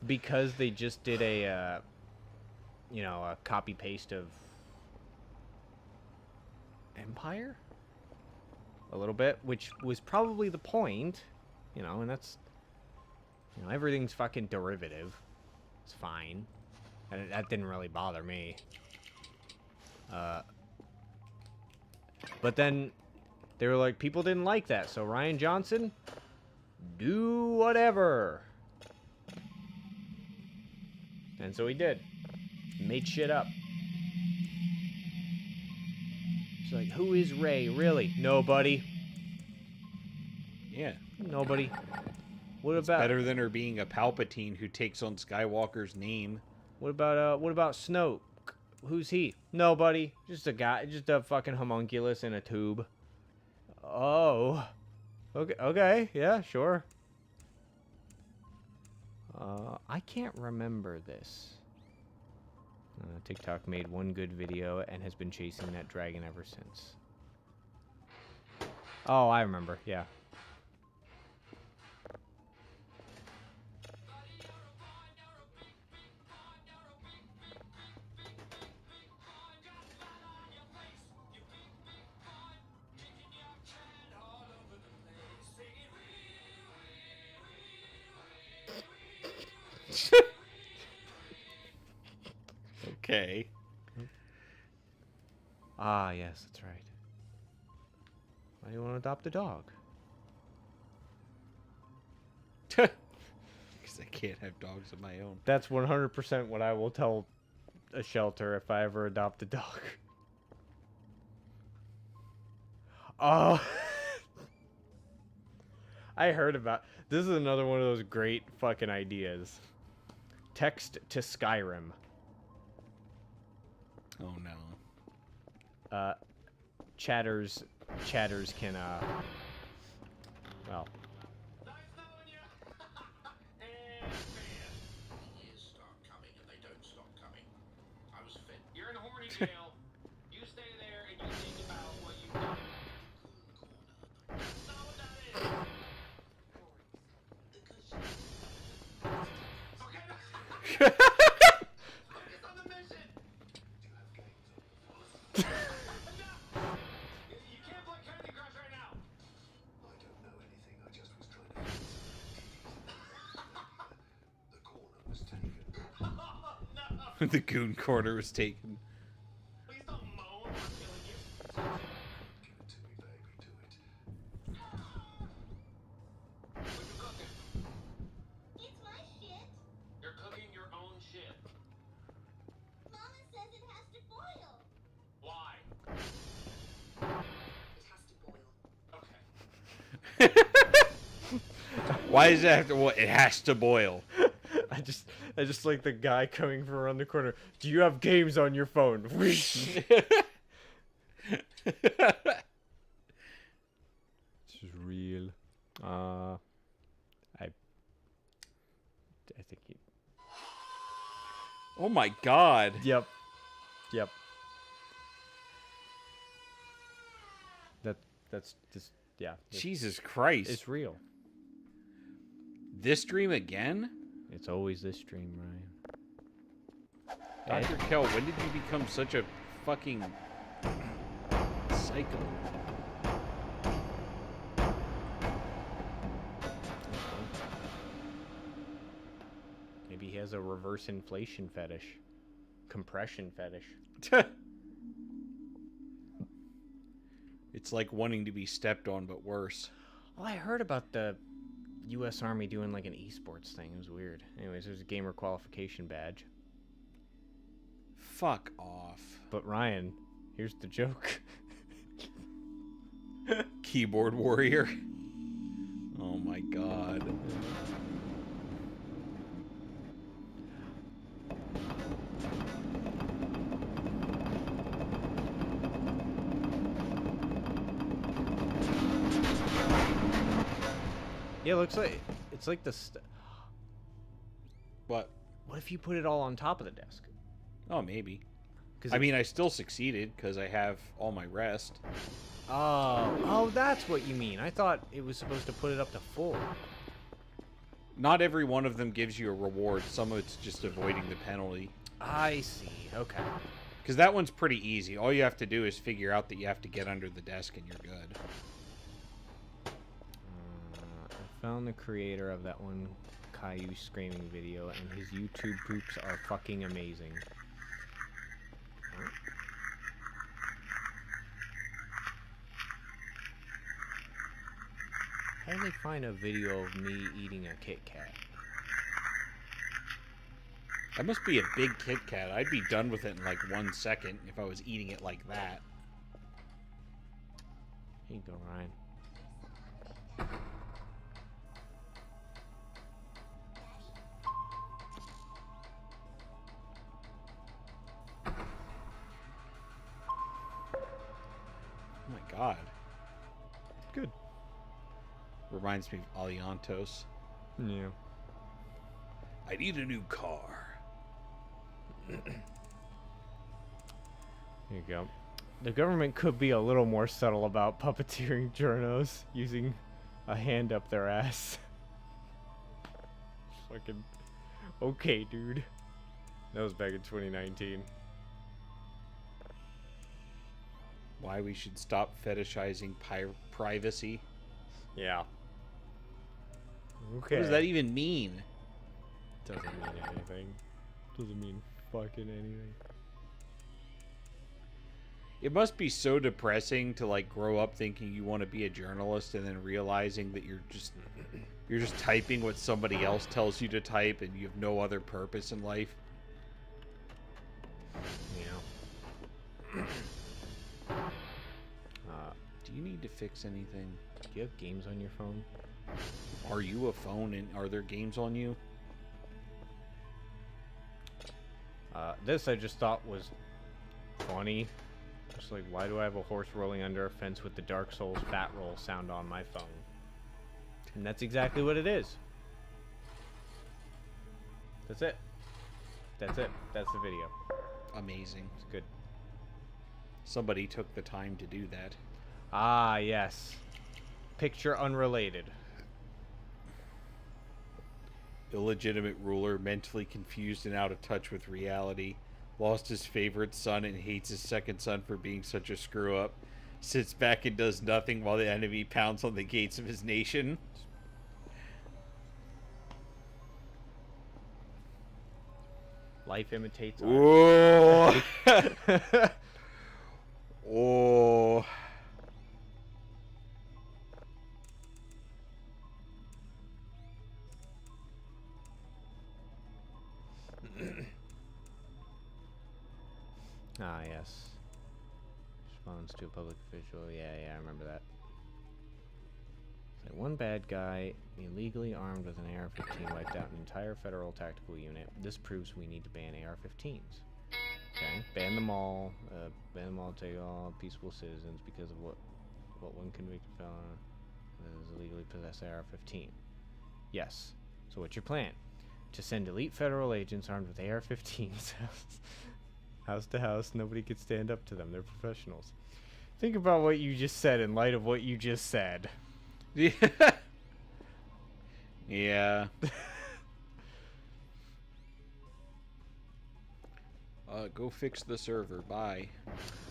S1: because they just did a copy paste of Empire, a little bit, which was probably the point, and that's, everything's fucking derivative. It's fine, and that didn't really bother me. But then they were like, people didn't like that, so Ryan Johnson, do whatever. And so he did. He made shit up. She's like, who is Rey, really? Nobody.
S2: Yeah.
S1: Nobody. What
S2: It's
S1: about
S2: better than her being a Palpatine who takes on Skywalker's name.
S1: what about Snoke? Who's he? Nobody. Just a guy, just a fucking homunculus in a tube. Oh. Okay, yeah, sure. I can't remember this. TikTok made one good video and has been chasing that dragon ever since. Oh, I remember, yeah.
S2: Okay.
S1: Ah, yes, that's right. Why do you want to adopt a dog?
S2: Because I can't have dogs of my own.
S1: That's 100% what I will tell a shelter if I ever adopt a dog. Oh. I heard about this. Is another one of those great fucking ideas. Text to Skyrim.
S2: Oh no.
S1: Chatters can well.
S3: Nice knowing you. And bam. Years start coming and they don't stop coming. I was fit. You're in horny jail. You stay there and you think about what you've done. That's not what that is. Okay. Focus on the mission. No. You can't play Candy Crush right now.
S4: I don't know anything. I just was trying to find some. The corner was taken.
S3: Oh, no.
S2: The goon corner was taken.
S3: Please don't moan when I'm killing you.
S4: Give it to me, baby. Do it.
S3: What you cooking?
S5: It's my shit.
S3: You're cooking your own shit.
S5: Mama says it has to boil.
S3: Why?
S5: It has to boil.
S3: Okay.
S2: Why does it have to? Well, it has to boil.
S1: I just like the guy coming from around the corner. Do you have games on your phone? This is real. I think he.
S2: Oh my god.
S1: Yep. That's just yeah.
S2: Jesus Christ.
S1: It's real.
S2: This dream again?
S1: It's always this stream, Ryan.
S2: Dr. Kel, when did you become such a fucking psycho?
S1: Maybe he has a reverse inflation fetish. Compression fetish.
S2: It's like wanting to be stepped on, but worse.
S1: Well, I heard about the U.S. Army doing like an esports thing. It was weird. Anyways, there's a gamer qualification badge.
S2: Fuck off.
S1: But Ryan, here's the joke.
S2: Keyboard warrior. Oh my god.
S1: Yeah, it looks like it's like the.
S2: What?
S1: What if you put it all on top of the desk?
S2: Oh, maybe.
S1: 'Cause
S2: I mean, I still succeeded because I have all my rest.
S1: Oh, that's what you mean. I thought it was supposed to put it up to full.
S2: Not every one of them gives you a reward. Some of it's just avoiding the penalty.
S1: I see. Okay.
S2: Because that one's pretty easy. All you have to do is figure out that you have to get under the desk and you're good.
S1: I found the creator of that one Caillou screaming video, and his YouTube poops are fucking amazing. How did they find a video of me eating a Kit Kat?
S2: That must be a big Kit Kat. I'd be done with it in like 1 second if I was eating it like that.
S1: Here you go, Ryan.
S2: Oh my god.
S1: Good.
S2: Reminds me of Aliantos.
S1: Yeah.
S2: I need a new car.
S1: Here you go. The government could be a little more subtle about puppeteering journos using a hand up their ass. Fucking okay, dude. That was back in 2019.
S2: Why we should stop fetishizing privacy.
S1: Yeah. Okay.
S2: What does that even mean?
S1: Doesn't mean anything. Doesn't mean fucking anything.
S2: It must be so depressing to like grow up thinking you want to be a journalist and then realizing that you're just typing what somebody else tells you to type and you have no other purpose in life.
S1: Yeah.
S2: Do you need to fix anything?
S1: Do you have games on your phone?
S2: Are you a phone and are there games on you?
S1: This I just thought was funny. Just like, why do I have a horse rolling under a fence with the Dark Souls fat roll sound on my phone? And that's exactly what it is. That's it. That's it. That's the video.
S2: Amazing.
S1: It's good.
S2: Somebody took the time to do that.
S1: Ah, yes. Picture unrelated.
S2: Illegitimate ruler, mentally confused and out of touch with reality, lost his favorite son and hates his second son for being such a screw-up, sits back and does nothing while the enemy pounds on the gates of his nation.
S1: Life imitates art.
S2: Whoa! Oh.
S1: Ah, yes. Response to a public official. Yeah, I remember that. So one bad guy, illegally armed with an AR-15, wiped out an entire federal tactical unit. This proves we need to ban AR-15s. Okay, ban them all. Take all peaceful citizens because of what one convicted felon is illegally possessed AR-15. Yes. So what's your plan? To send elite federal agents armed with AR-15s house to house. Nobody could stand up to them. They're professionals. Think about what you just said in light of what you just said.
S2: Yeah. Yeah. Go fix the server. Bye.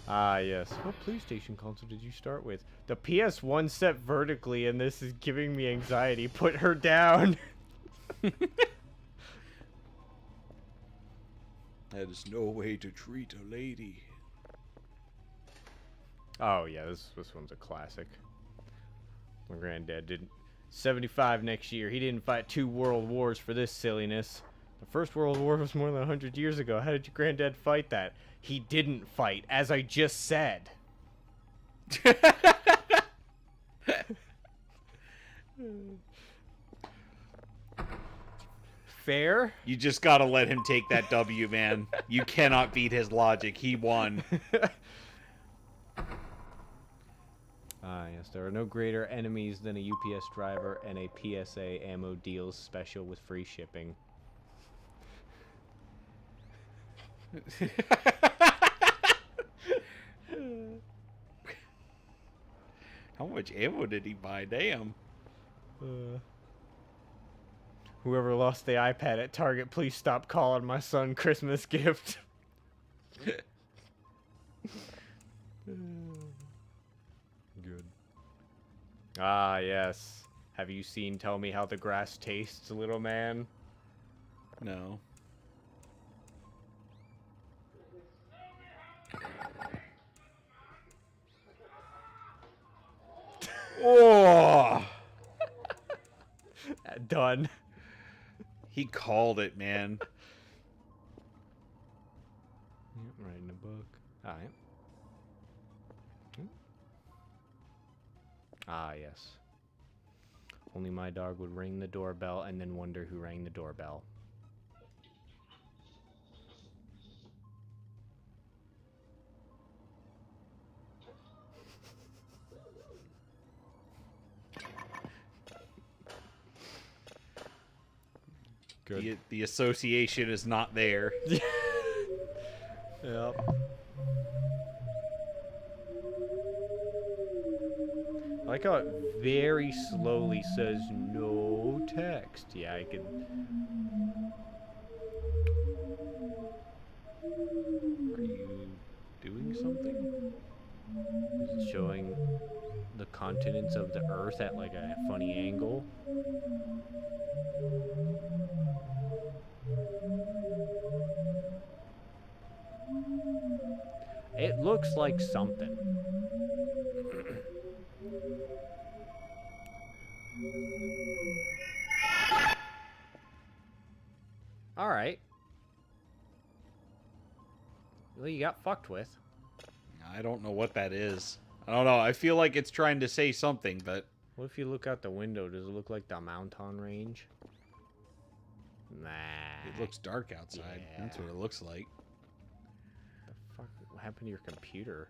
S1: Ah, yes. What PlayStation console did you start with? The PS1 set vertically, and this is giving me anxiety. Put her down.
S2: That is no way to treat a lady.
S1: Oh, yeah, this one's a classic. My granddad didn't. 75 next year. He didn't fight 2 world wars for this silliness. The first world war was more than 100 years ago. How did your granddad fight that? He didn't fight, as I just said. Fair?
S2: You just gotta let him take that W, man. You cannot beat his logic. He won.
S1: Ah, yes, there are no greater enemies than a UPS driver and a PSA ammo deals special with free shipping.
S2: How much ammo did he buy? Damn.
S1: Whoever lost the iPad at Target, please stop calling my son Christmas gift. Good. Ah, yes. Have you seen Tell Me How the Grass Tastes, little man?
S2: No. Oh!
S1: Done.
S2: He called it, man.
S1: Yep, writing a book. Alright. Ah, yes. Only my dog would ring the doorbell and then wonder who rang the doorbell. Good.
S2: The association is not there.
S1: Yep. I like how it very slowly says no text. Yeah, I could. Are you doing something? Is it showing the continents of the Earth at like a funny angle? It looks like something. Alright. Well, you got fucked with.
S2: I don't know what that is. I don't know. I feel like it's trying to say something, but
S1: What if you look out the window? Does it look like the Mountain Range? Nah.
S2: It looks dark outside. That's
S1: Yeah.
S2: what it looks like.
S1: The fuck? What happened to your computer?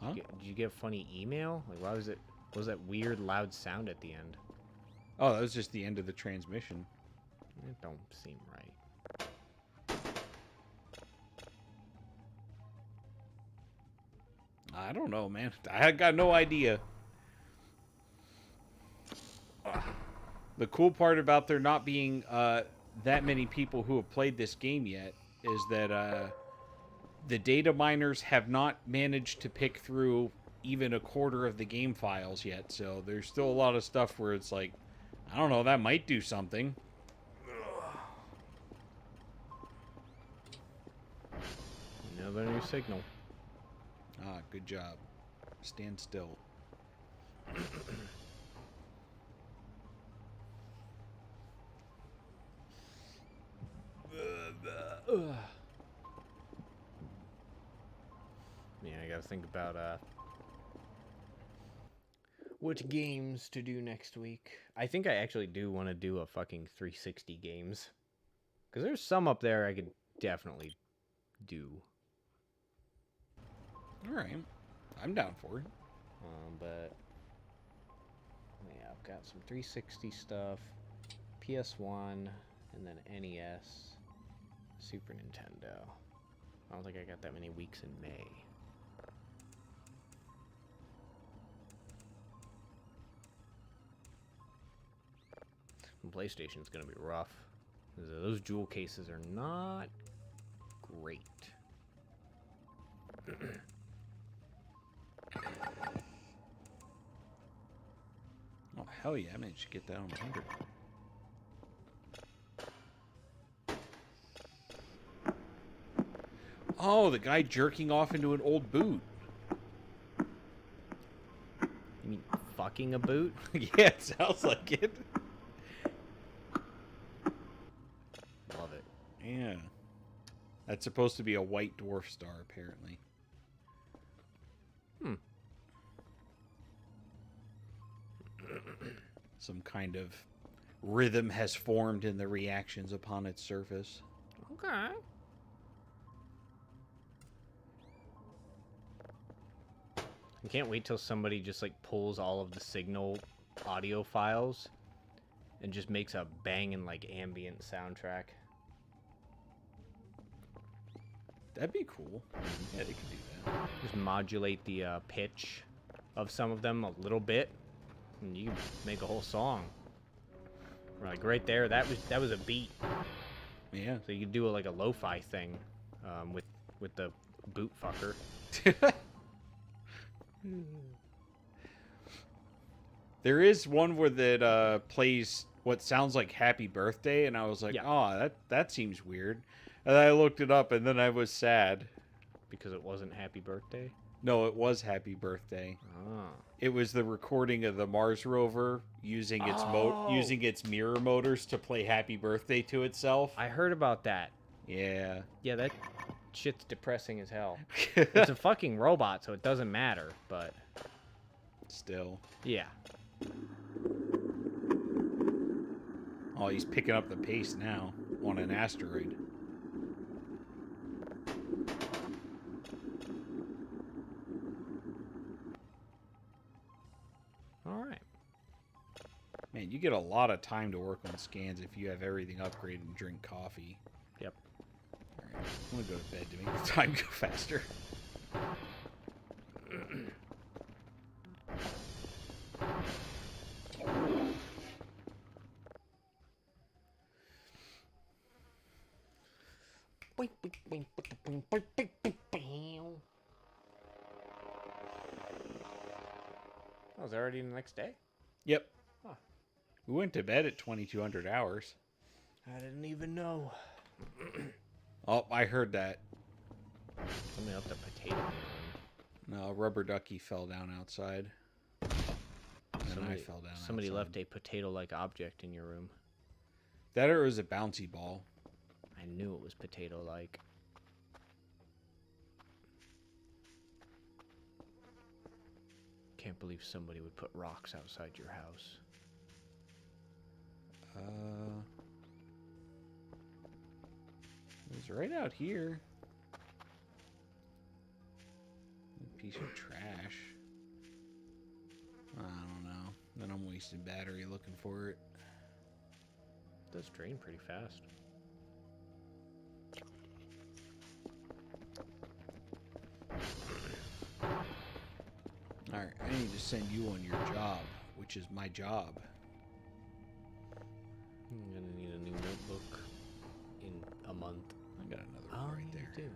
S2: Huh?
S1: Did you get a funny email? Like, why was it? What was that weird loud sound at the end?
S2: Oh, that was just the end of the transmission.
S1: It don't seem right.
S2: I don't know, man. I got no idea. The cool part about there not being that many people who have played this game yet is that the data miners have not managed to pick through even a quarter of the game files yet. So there's still a lot of stuff where it's like, I don't know, that might do something.
S1: Another new signal.
S2: Ah, good job. Stand still.
S1: Yeah, I gotta think about what games to do next week. I think I actually do want to do a fucking 360 games. Because there's some up there I could definitely do.
S2: Alright. I'm down for it.
S1: But yeah, I've got some 360 stuff, PS1, and then NES, Super Nintendo. I don't think I got that many weeks in May. And PlayStation's gonna be rough. 'Cause those jewel cases are not great.
S2: Oh, hell yeah. I managed to get that on 100. Oh, the guy jerking off into an old boot.
S1: You mean fucking a boot?
S2: Yeah, it sounds like it.
S1: Love it.
S2: Yeah. That's supposed to be a white dwarf star, apparently. Some kind of rhythm has formed in the reactions upon its surface.
S1: Okay. I can't wait till somebody just like pulls all of the signal audio files and just makes a banging like ambient soundtrack.
S2: That'd be cool. Yeah, they could do that.
S1: Just modulate the pitch of some of them a little bit, and you can make a whole song. Like right there, that was a beat.
S2: Yeah.
S1: So you could do like a lo-fi thing with the boot fucker.
S2: There is one where that plays what sounds like Happy Birthday, and I was like,
S1: Yeah.
S2: oh, that seems weird. And I looked it up, and then I was sad.
S1: Because it wasn't Happy Birthday?
S2: No, it was Happy Birthday.
S1: Oh.
S2: It was the recording of the Mars rover using its using its mirror motors to play Happy Birthday to itself.
S1: I heard about that.
S2: Yeah.
S1: Yeah, that shit's depressing as hell. It's a fucking robot, so it doesn't matter, but
S2: Still.
S1: yeah.
S2: Oh, he's picking up the pace now on an asteroid.
S1: All right.
S2: Man, you get a lot of time to work on scans if you have everything upgraded and drink coffee.
S1: Yep.
S2: Alright, I'm gonna go to bed to make the time go faster.
S1: Oh, is it already the next day?
S2: Yep.
S1: Huh.
S2: We went to bed at 2200 hours.
S1: I didn't even know.
S2: Oh, I heard that.
S1: Somebody left a potato in the room.
S2: No, rubber ducky fell down outside. And I fell down
S1: Somebody
S2: outside.
S1: left a potato-like object in your room.
S2: That or it was a bouncy ball.
S1: I knew it was potato-like. Can't believe somebody would put rocks outside your house.
S2: It's right out here. A piece of trash. I don't know. Then I'm wasting battery looking for it.
S1: It does drain pretty fast.
S2: Alright, I need to send you on your job, which is my job.
S1: I'm gonna need a new notebook in a month.
S2: I got another one right there.
S1: You do.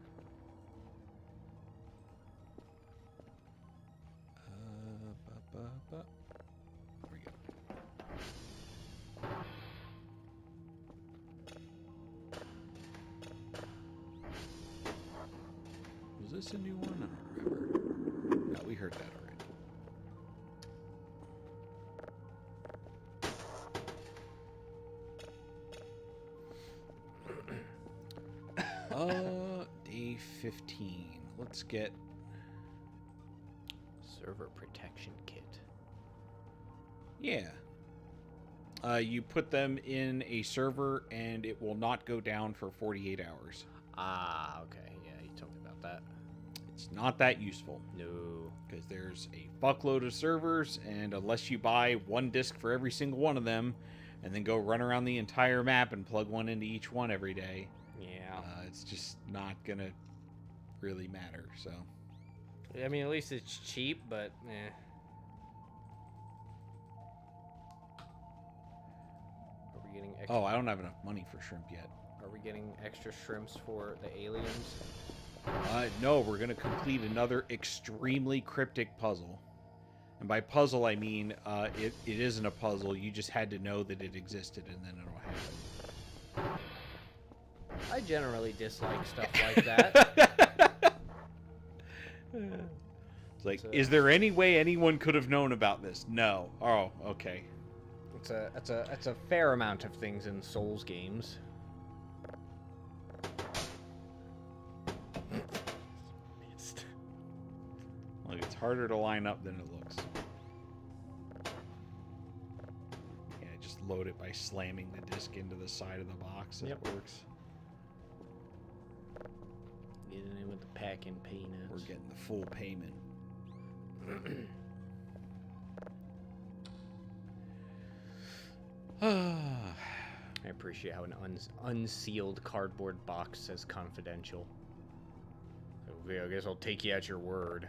S2: There we go. Was this a new one? I don't remember. Yeah, we heard that already. Day 15. Let's get
S1: Server protection kit.
S2: Yeah. You put them in a server and it will not go down for 48 hours.
S1: Ah, okay. Yeah, you told me about that.
S2: It's not that useful.
S1: No.
S2: Because there's a fuckload of servers, and unless you buy one disk for every single one of them, and then go run around the entire map and plug one into each one every day,
S1: Yeah.
S2: it's just not gonna really matter, so.
S1: I mean, at least it's cheap, but eh. Are we getting extra?
S2: Oh, I don't have enough money for shrimp yet.
S1: Are we getting extra shrimps for the aliens?
S2: No, we're gonna complete another extremely cryptic puzzle. And by puzzle, I mean it isn't a puzzle. You just had to know that it existed, and then it'll happen.
S1: I generally dislike stuff like that.
S2: It's like, is there any way anyone could have known about this? No. Oh, okay.
S1: It's a fair amount of things in Souls games. Missed.
S2: Look, it's harder to line up than it looks. Yeah, just load it by slamming the disc into the side of the box. It works.
S1: Getting in with the packing peanuts.
S2: We're getting the full payment.
S1: I appreciate how an unsealed cardboard box says confidential. So, yeah, I guess I'll take you at your word.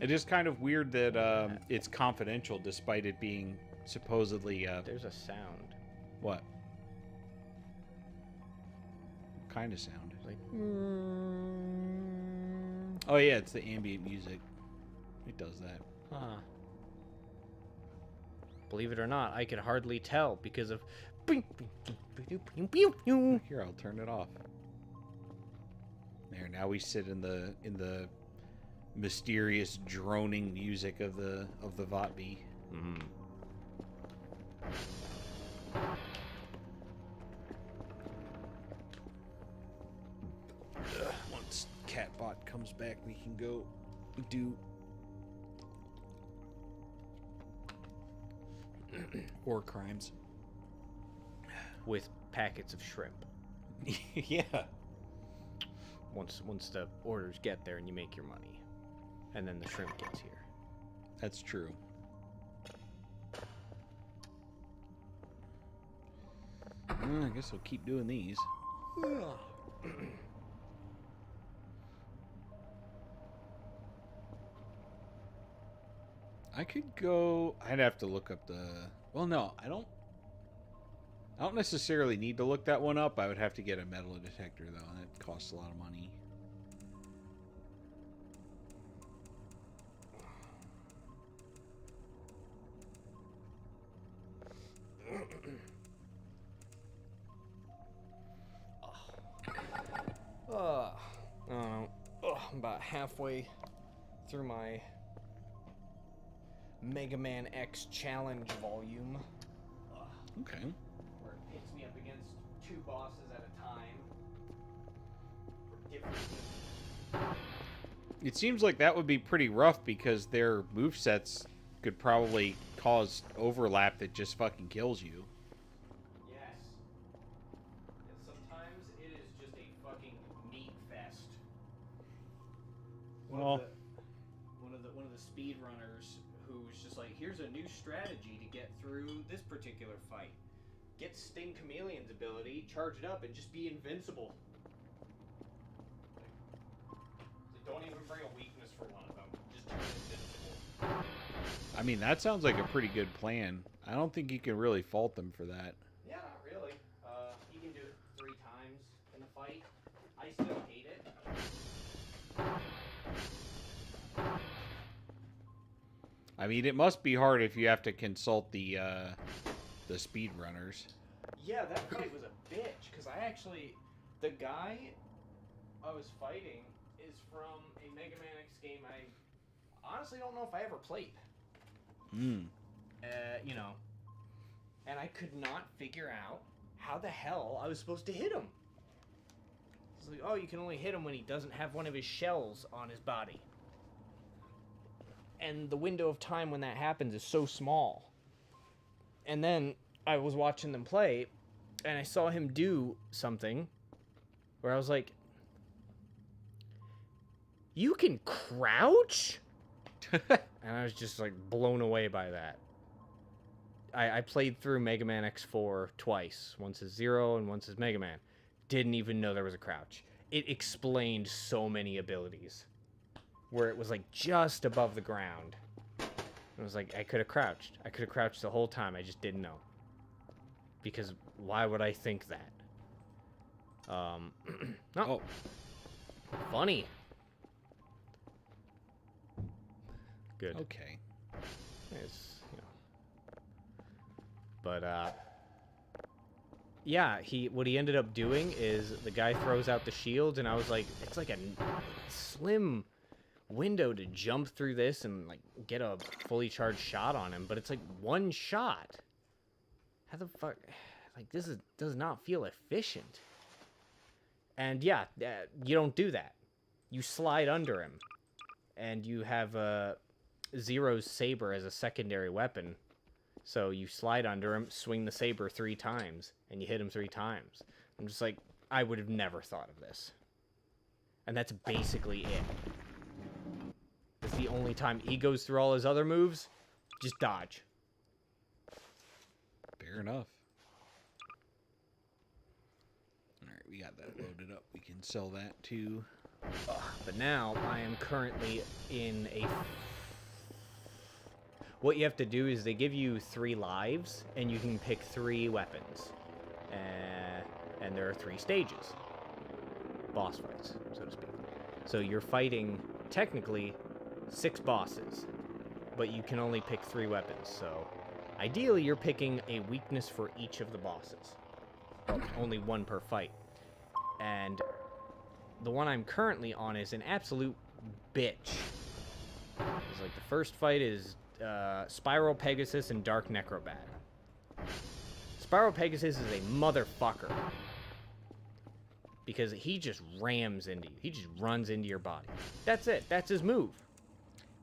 S2: It is kind of weird that it's confidential despite it being supposedly...
S1: There's a sound.
S2: What? What kind of sound?
S1: Like...
S2: Oh yeah, it's the ambient music. It does that.
S1: Huh. Believe it or not, I could hardly tell because of...
S2: Here, I'll turn it off. There, now we sit in the mysterious droning music of the Vatvi.
S1: Mm.
S2: Once Catbot comes back, we can go do war crimes
S1: With packets of shrimp.
S2: yeah.
S1: Once the orders get there and you make your money. And then the shrimp gets here.
S2: That's true. I guess we'll keep doing these. I could go... I'd have to look up the... Well, no, I don't necessarily need to look that one up. I would have to get a metal detector, though, and it costs a lot of money.
S1: I'm about halfway through my Mega Man X Challenge volume.
S2: Okay.
S1: Where it pits me up against 2 bosses at a time. For different
S2: It seems like that would be pretty rough because their movesets could probably cause overlap that just fucking kills you.
S1: Yes. And sometimes it is just a fucking meat fest.
S2: Well,
S1: One of the speedrunners who's just like, here's a new strategy to get through this particular fight. Get Sting Chameleon's ability, charge it up, and just be invincible. Like, don't even bring a weakness for one of them. Just turn invincible.
S2: I mean, that sounds like a pretty good plan. I don't think you can really fault them for that.
S1: Yeah, not really. He can do it 3 times in the fight. I still hate it.
S2: I mean, it must be hard if you have to consult the speedrunners.
S1: Yeah, that fight was a bitch, because the guy I was fighting is from a Mega Man X game I honestly don't know if I ever played. You know, and I could not figure out how the hell I was supposed to hit him. It's like, oh, you can only hit him when he doesn't have one of his shells on his body. And the window of time when that happens is so small. And then I was watching them play, and I saw him do something where I was like, you can crouch? And I was just like blown away by that. I played through Mega Man X4 twice. Once as Zero and once as Mega Man. Didn't even know there was a crouch. It explained so many abilities. Where it was like just above the ground. It was like, I could have crouched. I could have crouched the whole time. I just didn't know. Because why would I think that? Oh. Funny. Good.
S2: Okay.
S1: It's, you know. But, yeah, what he ended up doing is the guy throws out the shields, and I was like, it's like a slim window to jump through this and, like, get a fully charged shot on him, but it's like one shot. How the fuck? Like, does not feel efficient. And, yeah, you don't do that. You slide under him, and you have Zero's saber as a secondary weapon. So you slide under him, swing the saber 3 times, and you hit him 3 times. I'm just like, I would have never thought of this. And that's basically it. It's the only time he goes through all his other moves, just dodge.
S2: Fair enough. Alright, we got that loaded up. We can sell that too.
S1: But now I am currently in a... What you have to do is they give you 3 lives, and you can pick 3 weapons. And there are 3 stages. Boss fights, so to speak. So you're fighting, technically, 6 bosses. But you can only pick 3 weapons, so... Ideally, you're picking a weakness for each of the bosses. Only 1 per fight. And the one I'm currently on is an absolute bitch. It's like the first fight is Spiral Pegasus and Dark Necrobat. Spiral Pegasus is a motherfucker. Because he just rams into you. He just runs into your body. That's it. That's his move.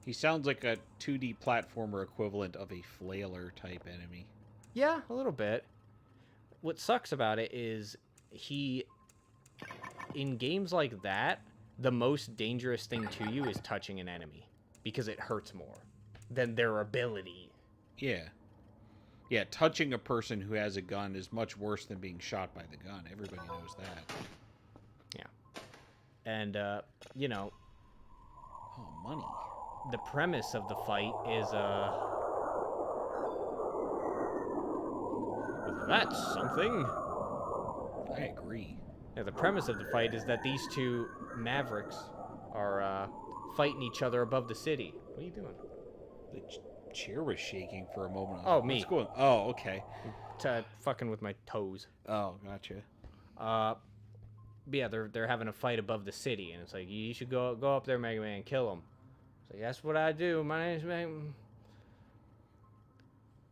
S2: He sounds like a 2D platformer equivalent of a flailer type enemy.
S1: Yeah, a little bit. What sucks about it is in games like that, the most dangerous thing to you is touching an enemy. Because it hurts more than their ability.
S2: Yeah. Yeah, touching a person who has a gun is much worse than being shot by the gun. Everybody knows that.
S1: Yeah. And, you know...
S2: Oh, money.
S1: The premise of the fight is, that's something.
S2: I agree.
S1: Yeah, the premise of the fight is that these 2 mavericks are, fighting each other above the city. What are you doing?
S2: The chair was shaking for a moment.
S1: Oh, me.
S2: What's going? Oh, okay.
S1: Fucking with my toes.
S2: Oh, gotcha.
S1: Yeah, they're having a fight above the city, and it's like, you should go up there, Mega Man, and kill him. It's like, that's what I do. My name's Mega Man.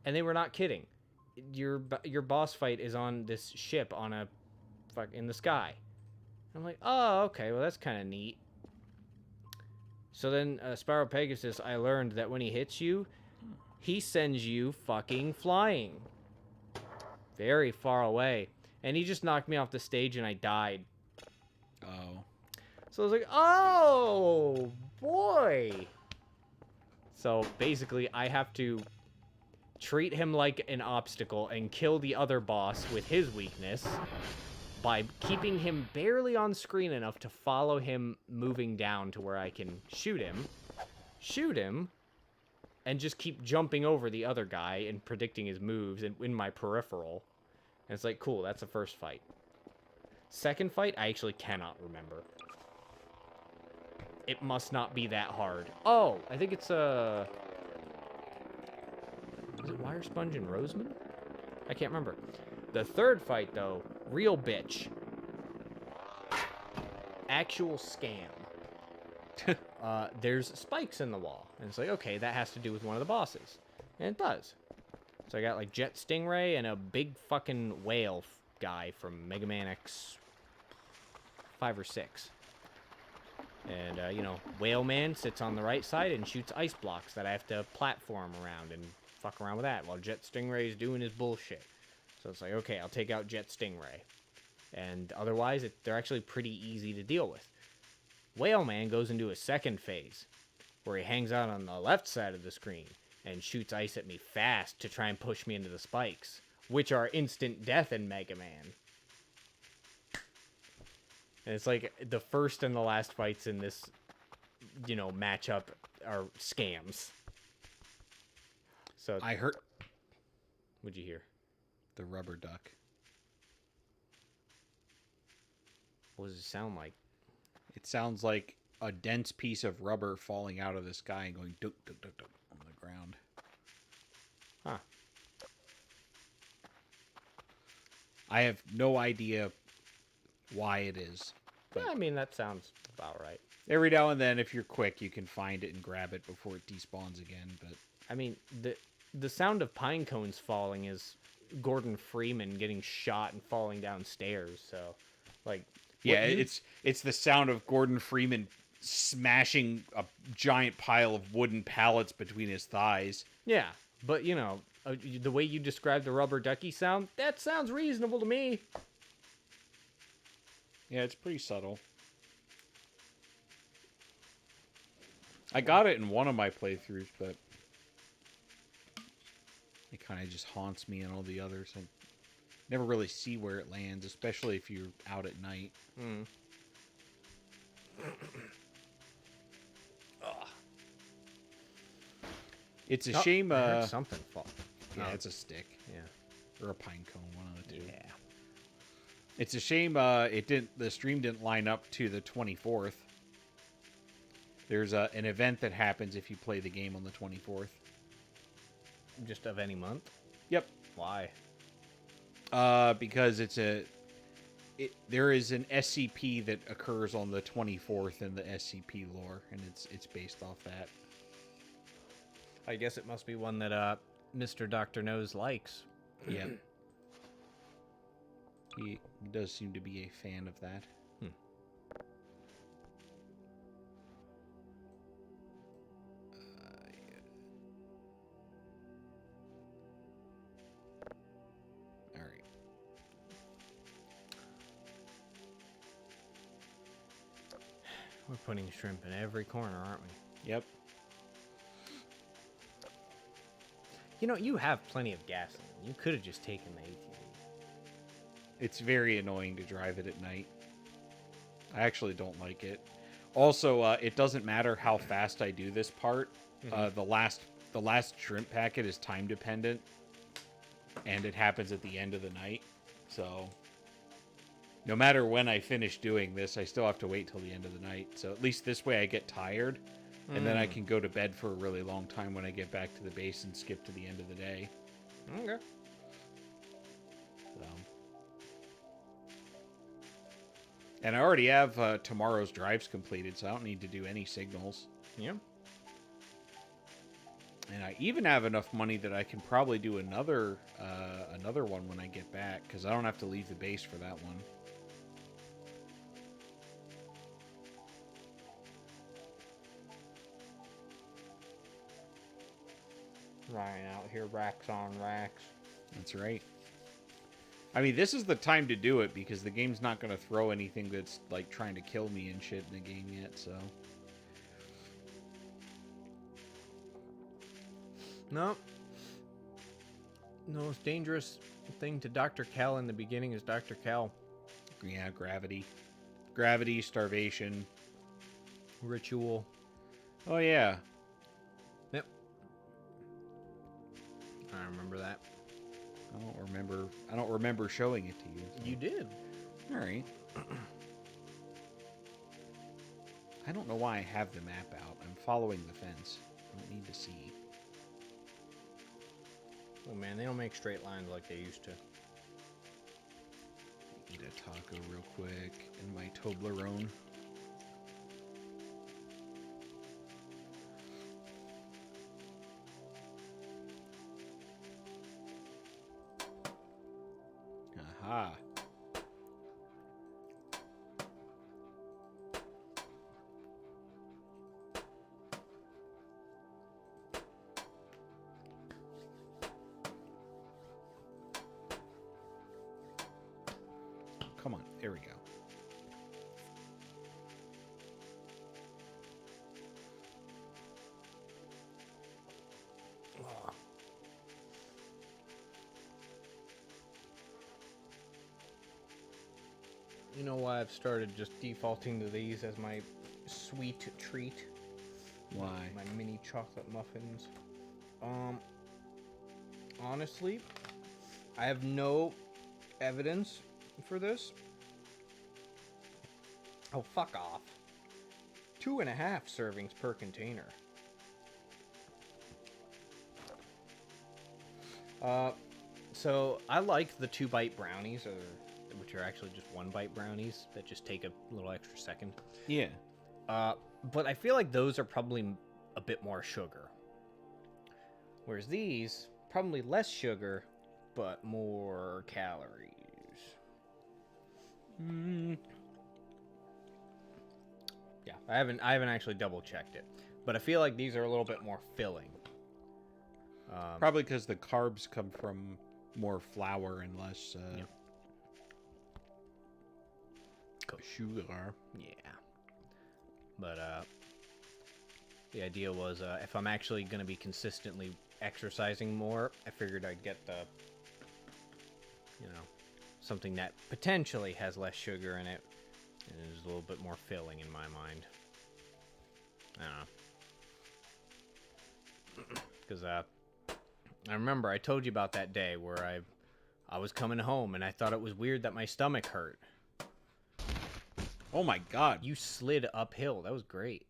S1: And they were not kidding. Your boss fight is on this ship on a in the sky. I'm like, oh, okay, well that's kind of neat. So then, Sparrow Pegasus, I learned that when he hits you, he sends you fucking flying. Very far away. And he just knocked me off the stage and I died.
S2: Oh.
S1: So I was like, oh, boy. So basically, I have to treat him like an obstacle and kill the other boss with his weakness by keeping him barely on screen enough to follow him moving down to where I can shoot him, and just keep jumping over the other guy and predicting his moves in my peripheral. And it's like, cool, that's the first fight. Second fight, I actually cannot remember. It must not be that hard. Oh, I think it's is it Wire Sponge and Roseman? I can't remember. The third fight, though, real bitch. Actual scam. There's spikes in the wall. And it's like, okay, that has to do with one of the bosses. And it does. So I got, like, Jet Stingray and a big fucking whale guy from Mega Man X 5 or 6. And, you know, Whale Man sits on the right side and shoots ice blocks that I have to platform around and fuck around with that while Jet Stingray is doing his bullshit. So it's like, okay, I'll take out Jet Stingray. And otherwise, they're actually pretty easy to deal with. Whale Man goes into a second phase, where he hangs out on the left side of the screen and shoots ice at me fast to try and push me into the spikes, which are instant death in Mega Man. And it's like the first and the last fights in this, you know, matchup are scams. So
S2: I heard
S1: what'd you hear?
S2: the rubber duck.
S1: What does it sound like?
S2: It sounds like a dense piece of rubber falling out of the sky and going dunk, dunk, dunk, dunk on the ground.
S1: Huh.
S2: I have no idea why it is. But
S1: Yeah, I mean, that sounds about right.
S2: every now and then, if you're quick, you can find it and grab it before it despawns again. But
S1: I mean, the sound of pine cones falling is Gordon Freeman getting shot and falling downstairs. So, like,
S2: yeah, it's the sound of Gordon Freeman smashing a giant pile of wooden pallets between his thighs.
S1: yeah. But you know, the way you described the rubber ducky sound, that sounds reasonable to me.
S2: Yeah, it's pretty subtle. I got it in one of my playthroughs, but it kind of just haunts me in all the others. I never really see where it lands, especially if you're out at night.
S1: Mm.
S2: It's a
S1: Oh,
S2: shame.
S1: I heard something fall.
S2: Yeah,
S1: Oh,
S2: it's a stick
S1: yeah.
S2: or a pine cone, one of the two.
S1: Yeah.
S2: It's a shame the stream didn't line up to the 24th. There's an event that happens if you play the game on the 24th.
S1: Just of any month.
S2: Yep.
S1: Why?
S2: Because there is an SCP that occurs on the 24th in the SCP lore, and it's based off that.
S1: I guess it must be one that Mr. Dr. Nose likes.
S2: Yeah. He does seem to be a fan of that. All right.
S1: We're putting shrimp in every corner, aren't we?
S2: Yep.
S1: You know, you have plenty of gasoline. You could have just taken the ATV.
S2: It's very annoying to drive it at night. I actually don't like it. Also, it doesn't matter how fast I do this part. The last shrimp packet is time dependent, and it happens at the end of the night. So, no matter when I finish doing this, I still have to wait till the end of the night. So at least this way I get tired, and then I can go to bed for a really long time when I get back to the base and skip to the end of the day.
S1: Okay.
S2: So. And I already have tomorrow's drives completed, so I don't need to do any signals.
S1: Yeah.
S2: And I even have enough money that I can probably do another one when I get back, because I don't have to leave the base for that one.
S1: Right out here, racks on racks.
S2: That's right. I mean, this is the time to do it because the game's not going to throw anything that's like trying to kill me and shit in the game yet, so.
S1: No. The most dangerous thing to Dr. Cal in the beginning is Dr. Cal.
S2: Yeah, gravity. Gravity, starvation.
S1: Ritual.
S2: Oh, yeah.
S1: Yep. I remember that.
S2: I don't remember showing it to you. So.
S1: You did.
S2: All right. I don't know why I have the map out. I'm following the fence. I don't need to see.
S1: Oh man, they don't make straight lines like they used to.
S2: Eat a taco real quick in my Toblerone. Aha. Come on, there we go.
S1: You know why I've started just defaulting to these as my sweet treat?
S2: Why?
S1: My mini chocolate muffins. Honestly, I have no evidence for this. Oh, fuck off. 2.5 servings per container. So I like the 2-bite brownies, which are actually just 1-bite brownies that just take a little extra second.
S2: Yeah.
S1: But I feel like those are probably a bit more sugar. Whereas these, probably less sugar, but more calories. Yeah, I haven't actually double checked it, but I feel like these are a little bit more filling.
S2: Probably because the carbs come from more flour and less
S1: Yep.
S2: sugar.
S1: Yeah. But the idea was if I'm actually going to be consistently exercising more, I figured I'd get the, something that potentially has less sugar in it and is a little bit more filling in my mind. I don't know. Because I remember I told you about that day where I was coming home and I thought it was weird that my stomach hurt.
S2: Oh my god.
S1: You slid uphill. That was great.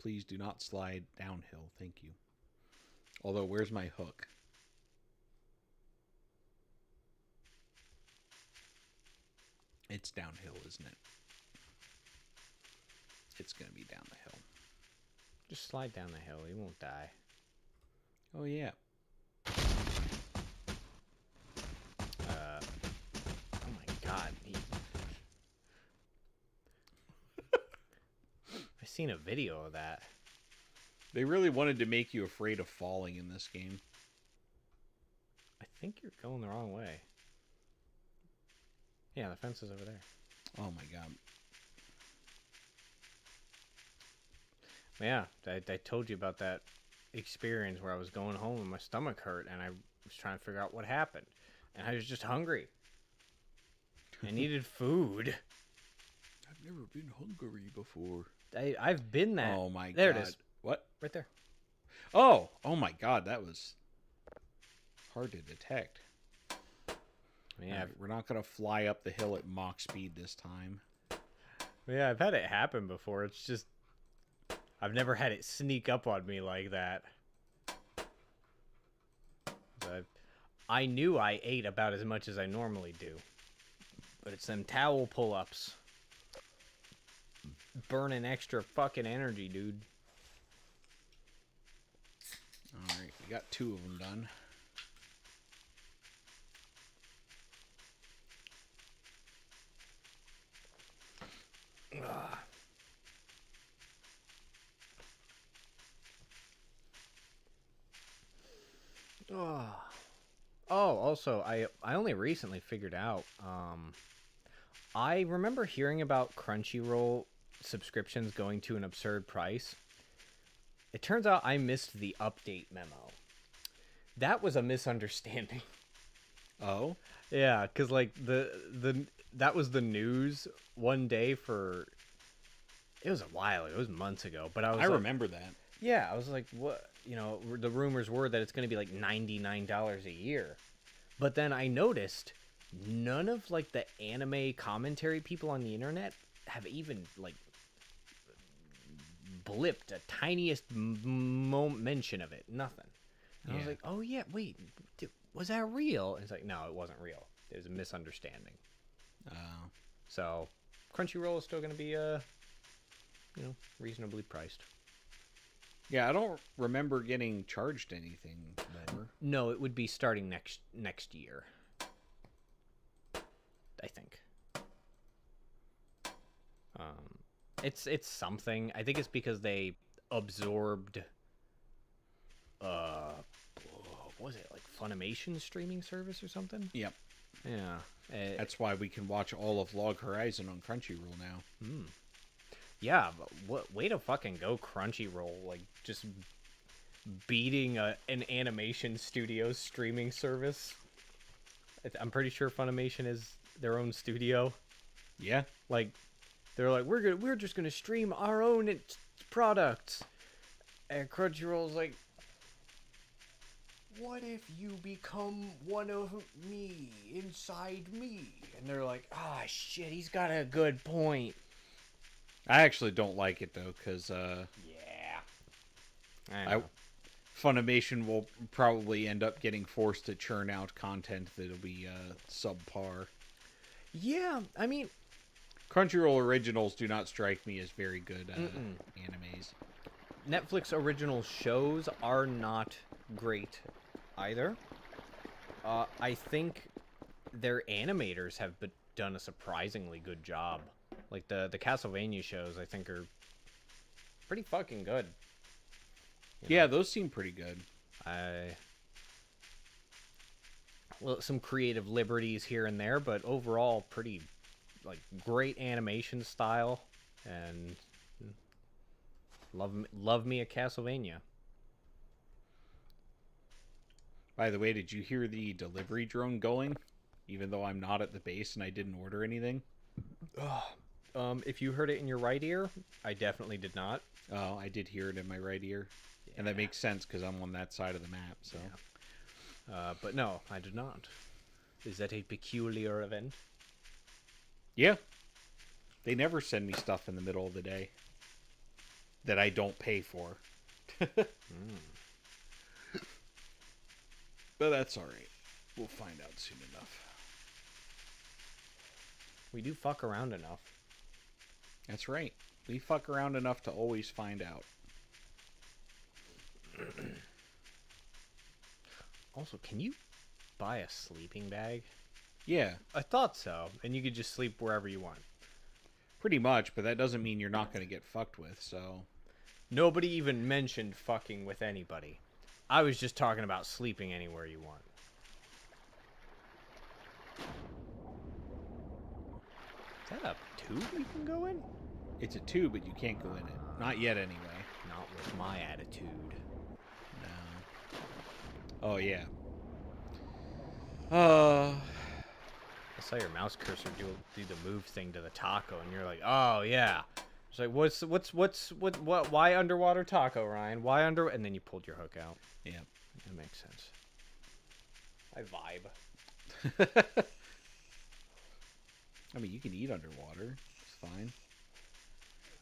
S2: Please do not slide downhill. Thank you. Although, where's my hook? It's downhill, isn't it? It's going to be down the hill.
S1: Just slide down the hill. You won't die.
S2: Oh, yeah.
S1: Oh my god. I seen a video of that.
S2: They really wanted to make you afraid of falling in this game.
S1: I think you're going the wrong way. Yeah, the fence is over there.
S2: Oh my god.
S1: Yeah, I told you about that experience where I was going home and my stomach hurt and I was trying to figure out what happened. And I was just hungry. I needed food.
S2: I've never been hungry before.
S1: I've been that.
S2: Oh my god.
S1: There it is.
S2: What?
S1: Right there.
S2: Oh my god, that was hard to detect.
S1: Yeah,
S2: Right, we're not going to fly up the hill at Mach speed this time.
S1: yeah, I've had it happen before. It's just I've never had it sneak up on me like that. I knew I ate about as much as I normally do. But it's them towel pull-ups. Burning extra fucking energy, dude.
S2: Alright, we got 2 of them done.
S1: Ugh. Oh. Oh, also, I only recently figured out. I remember hearing about Crunchyroll subscriptions going to an absurd price. It turns out I missed the update memo. That was a misunderstanding.
S2: Oh,
S1: Yeah, because like the that was the news one day for. It was a while ago. It was months ago. But
S2: I remember that.
S1: Yeah, I was like, what? You know, the rumors were that it's going to be like $99 a year. But then I noticed none of like the anime commentary people on the internet have even like blipped a tiniest mention of it. Nothing. And I was
S2: Yeah.
S1: like, oh yeah, wait, was that real? And it's like, no, it wasn't real. It was a misunderstanding.
S2: Oh.
S1: So Crunchyroll is still going to be reasonably priced.
S2: Yeah, I don't remember getting charged anything more.
S1: No, it would be starting next year. I think. It's something. I think it's because they absorbed. What was it, like Funimation streaming service or something?
S2: Yep.
S1: Yeah.
S2: That's why we can watch all of Log Horizon on Crunchyroll now.
S1: Yeah, but what way to fucking go, Crunchyroll, like just beating an animation studio streaming service. I'm pretty sure Funimation is their own studio.
S2: Yeah.
S1: Like they're like we're just gonna stream our own products, and Crunchyroll's like, what if you become one of me inside me? And they're like, ah, shit, he's got a good point.
S2: I actually don't like it though, because
S1: Yeah. I know.
S2: Funimation will probably end up getting forced to churn out content that'll be subpar.
S1: Yeah, I mean,
S2: Crunchyroll originals do not strike me as very good animes.
S1: Netflix original shows are not great either. I think their animators have done a surprisingly good job. Like the Castlevania shows, I think are pretty fucking good.
S2: Yeah, those seem pretty good.
S1: Well, some creative liberties here and there, but overall pretty like great animation style, and love me a Castlevania.
S2: By the way, did you hear the delivery drone going? Even though I'm not at the base and I didn't order anything.
S1: If you heard it in your right ear, I definitely did not.
S2: Oh, I did hear it in my right ear. Yeah. And that makes sense because I'm on that side of the map, so.
S1: Yeah. But no, I did not. Is that a peculiar event?
S2: Yeah. They never send me stuff in the middle of the day that I don't pay for. But that's alright. We'll find out soon enough.
S1: We do fuck around enough.
S2: That's right. We fuck around enough to always find out.
S1: Also, can you buy a sleeping bag?
S2: Yeah.
S1: I thought so. And you could just sleep wherever you want.
S2: Pretty much, but that doesn't mean you're not going to get fucked with, so.
S1: Nobody even mentioned fucking with anybody. I was just talking about sleeping anywhere you want. Is that a tube you can go in?
S2: It's a tube, but you can't go in it. Not yet, anyway.
S1: Not with my attitude.
S2: No. Oh, yeah.
S1: I saw your mouse cursor do the move thing to the taco, and you're like, oh, yeah. It's like, what, why underwater taco, Ryan? Why under, and then you pulled your hook out.
S2: Yeah.
S1: That makes sense. I vibe.
S2: I mean, you can eat underwater. It's fine.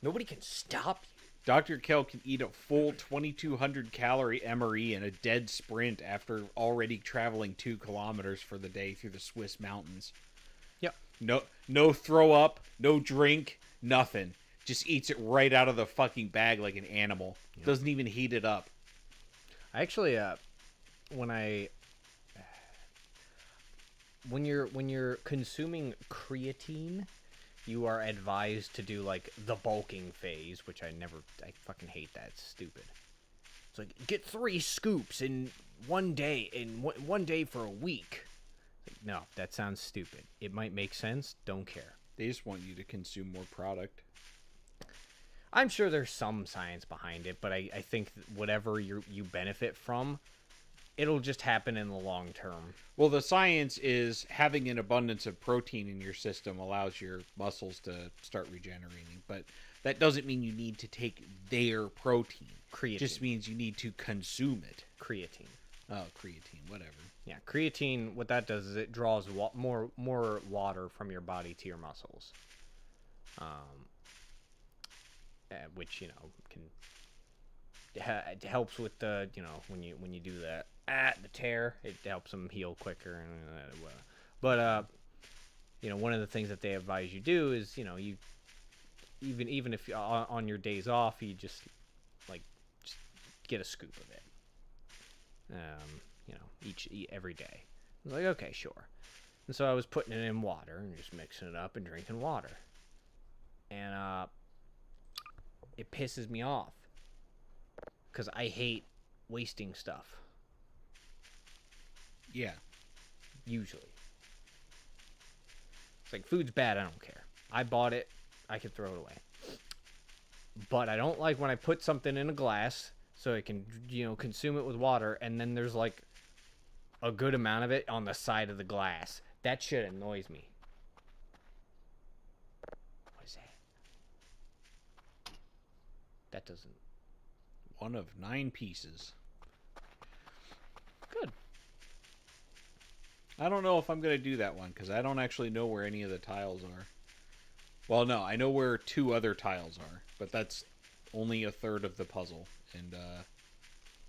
S1: Nobody can stop you.
S2: Dr. Kell can eat a full 2,200 calorie MRE in a dead sprint after already traveling 2 kilometers for the day through the Swiss mountains.
S1: Yep.
S2: No throw up, no drink, nothing. Just eats it right out of the fucking bag like an animal. Yep. Doesn't even heat it up.
S1: I actually, when you're consuming creatine, you are advised to do like the bulking phase, which I fucking hate that. It's stupid. It's like, get 3 scoops in one day, in one day for a week. Like, no, that sounds stupid. It might make sense. Don't care.
S2: They just want you to consume more product.
S1: I'm sure there's some science behind it, but I think that whatever you benefit from, it'll just happen in the long term.
S2: Well, the science is having an abundance of protein in your system allows your muscles to start regenerating, but that doesn't mean you need to take their protein.
S1: Creatine.
S2: Just means you need to consume it.
S1: Creatine.
S2: Oh, creatine, whatever.
S1: Yeah, creatine, what that does is it draws more water from your body to your muscles. Which, you know, can it helps with the, you know, when you do that the tear, it helps them heal quicker and but you know, one of the things that they advise you do is, you know, you even if on your days off, you just get a scoop of it. You know, every day. I was like, okay, sure. And so I was putting it in water and just mixing it up and drinking water. And it pisses me off because I hate wasting stuff.
S2: Yeah.
S1: Usually. It's like, food's bad, I don't care. I bought it, I can throw it away. But I don't like when I put something in a glass so I can, you know, consume it with water, and then there's like a good amount of it on the side of the glass. That shit annoys me. What is that? That doesn't...
S2: One of 9 pieces.
S1: Good.
S2: I don't know if I'm going to do that one, because I don't actually know where any of the tiles are. Well, no, I know where 2 other tiles are, but that's only a third of the puzzle. And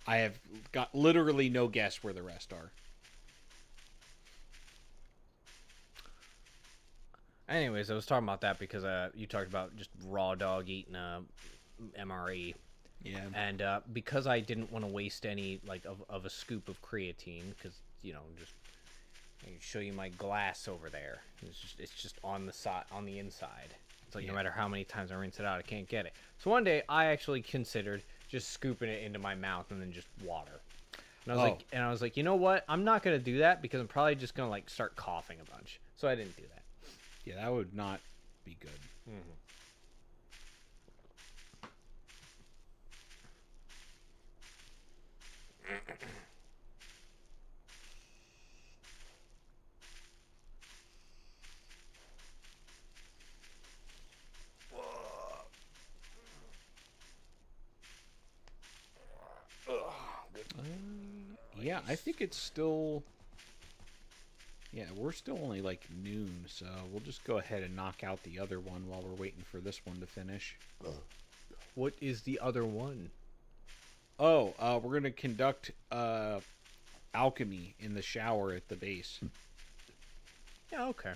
S2: I have got literally no guess where the rest are.
S1: Anyways, I was talking about that because you talked about just raw dog eating a MRE.
S2: Yeah.
S1: And because I didn't want to waste any like of a scoop of creatine, because, you know, just I can show you my glass over there. It's just on the side, on the inside. It's like, no matter how many times I rinse it out, I can't get it. So one day I actually considered just scooping it into my mouth and then just water. And I was like, you know what? I'm not gonna do that because I'm probably just gonna like start coughing a bunch. So I didn't do that.
S2: Yeah, that would not be good.
S1: Mm-hmm.
S2: Yeah, I think it's still... Yeah, we're still only like noon, so we'll just go ahead and knock out the other one while we're waiting for this one to finish.
S1: What is the other one?
S2: Oh, we're going to conduct alchemy in the shower at the base.
S1: Yeah, okay.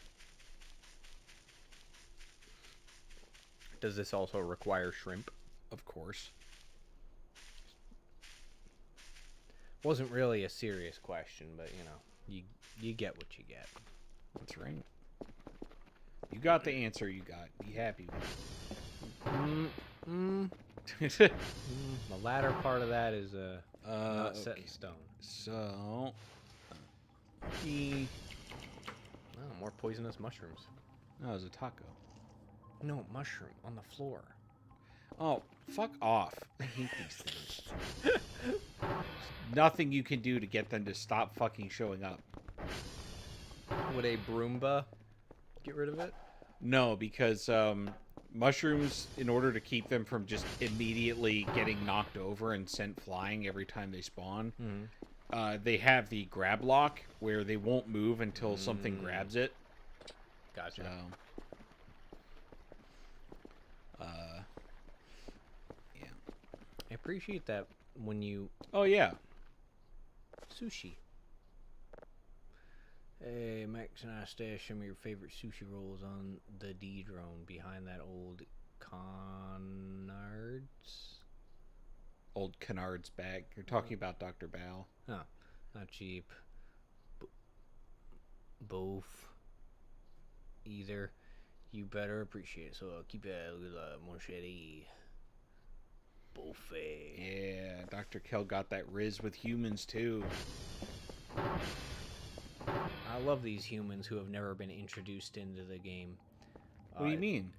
S1: Does this also require shrimp?
S2: Of course.
S1: Wasn't really a serious question, but you know, you get what you get.
S2: That's right. You got the answer you got. Be happy with it.
S1: The latter part of that is not set
S2: Okay.
S1: in stone.
S2: So...
S1: Oh, more poisonous mushrooms.
S2: That was a taco.
S1: No, mushroom on the floor.
S2: Oh, fuck off. I hate these things. Nothing you can do to get them to stop fucking showing up.
S1: Would a Broomba get rid of it?
S2: No, because mushrooms, in order to keep them from just immediately getting knocked over and sent flying every time they spawn, they have the grab lock where they won't move until something grabs it.
S1: Gotcha.
S2: So, yeah.
S1: I appreciate that when you...
S2: Oh, yeah.
S1: Sushi. Hey, Max and I stashed some of your favorite sushi rolls on the D-drone behind that old Conards.
S2: Old Canard's bag. You're talking about Dr. Bao.
S1: Oh, not cheap. Both. Either. You better appreciate it, so keep it mon chéri. Buffet.
S2: Yeah, Dr. Kell got that riz with humans too.
S1: I love these humans who have never been introduced into the game.
S2: What do you mean?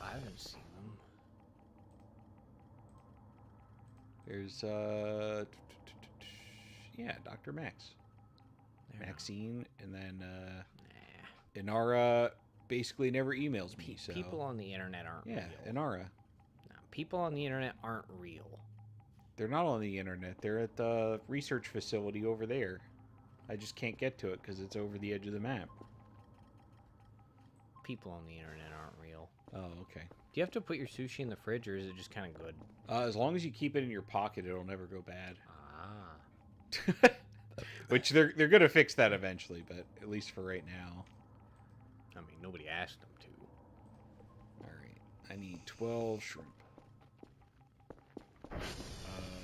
S1: I haven't seen them.
S2: There's yeah, Dr. Max.
S1: They're
S2: Maxine, and then
S1: Nah.
S2: Inara basically never emails me, so
S1: People on the internet aren't
S2: yeah,
S1: real.
S2: Inara.
S1: No, people on the internet aren't real.
S2: They're not on the internet. They're at the research facility over there. I just can't get to it because it's over the edge of the map.
S1: People on the internet aren't real.
S2: Oh, okay.
S1: Do you have to put your sushi in the fridge, or is it just kind of good?
S2: As long as you keep it in your pocket, it'll never go bad.
S1: Ah.
S2: Which they're gonna fix that eventually, but at least for right now.
S1: I mean, nobody asked them to.
S2: All right, I need 12 shrimp.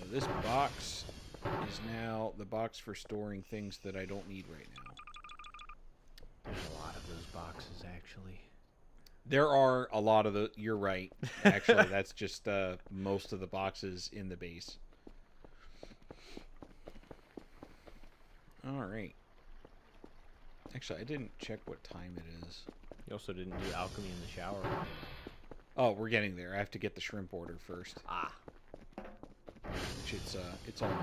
S2: This box is now the box for storing things that I don't need right now.
S1: There's a lot of those boxes, actually.
S2: There are a lot of the. You're right. Actually, that's just most of the boxes in the base. All right. Actually, I didn't check what time it is.
S1: You also didn't do alchemy in the shower.
S2: Oh, we're getting there. I have to get the shrimp order first.
S1: Ah.
S2: Which it's on the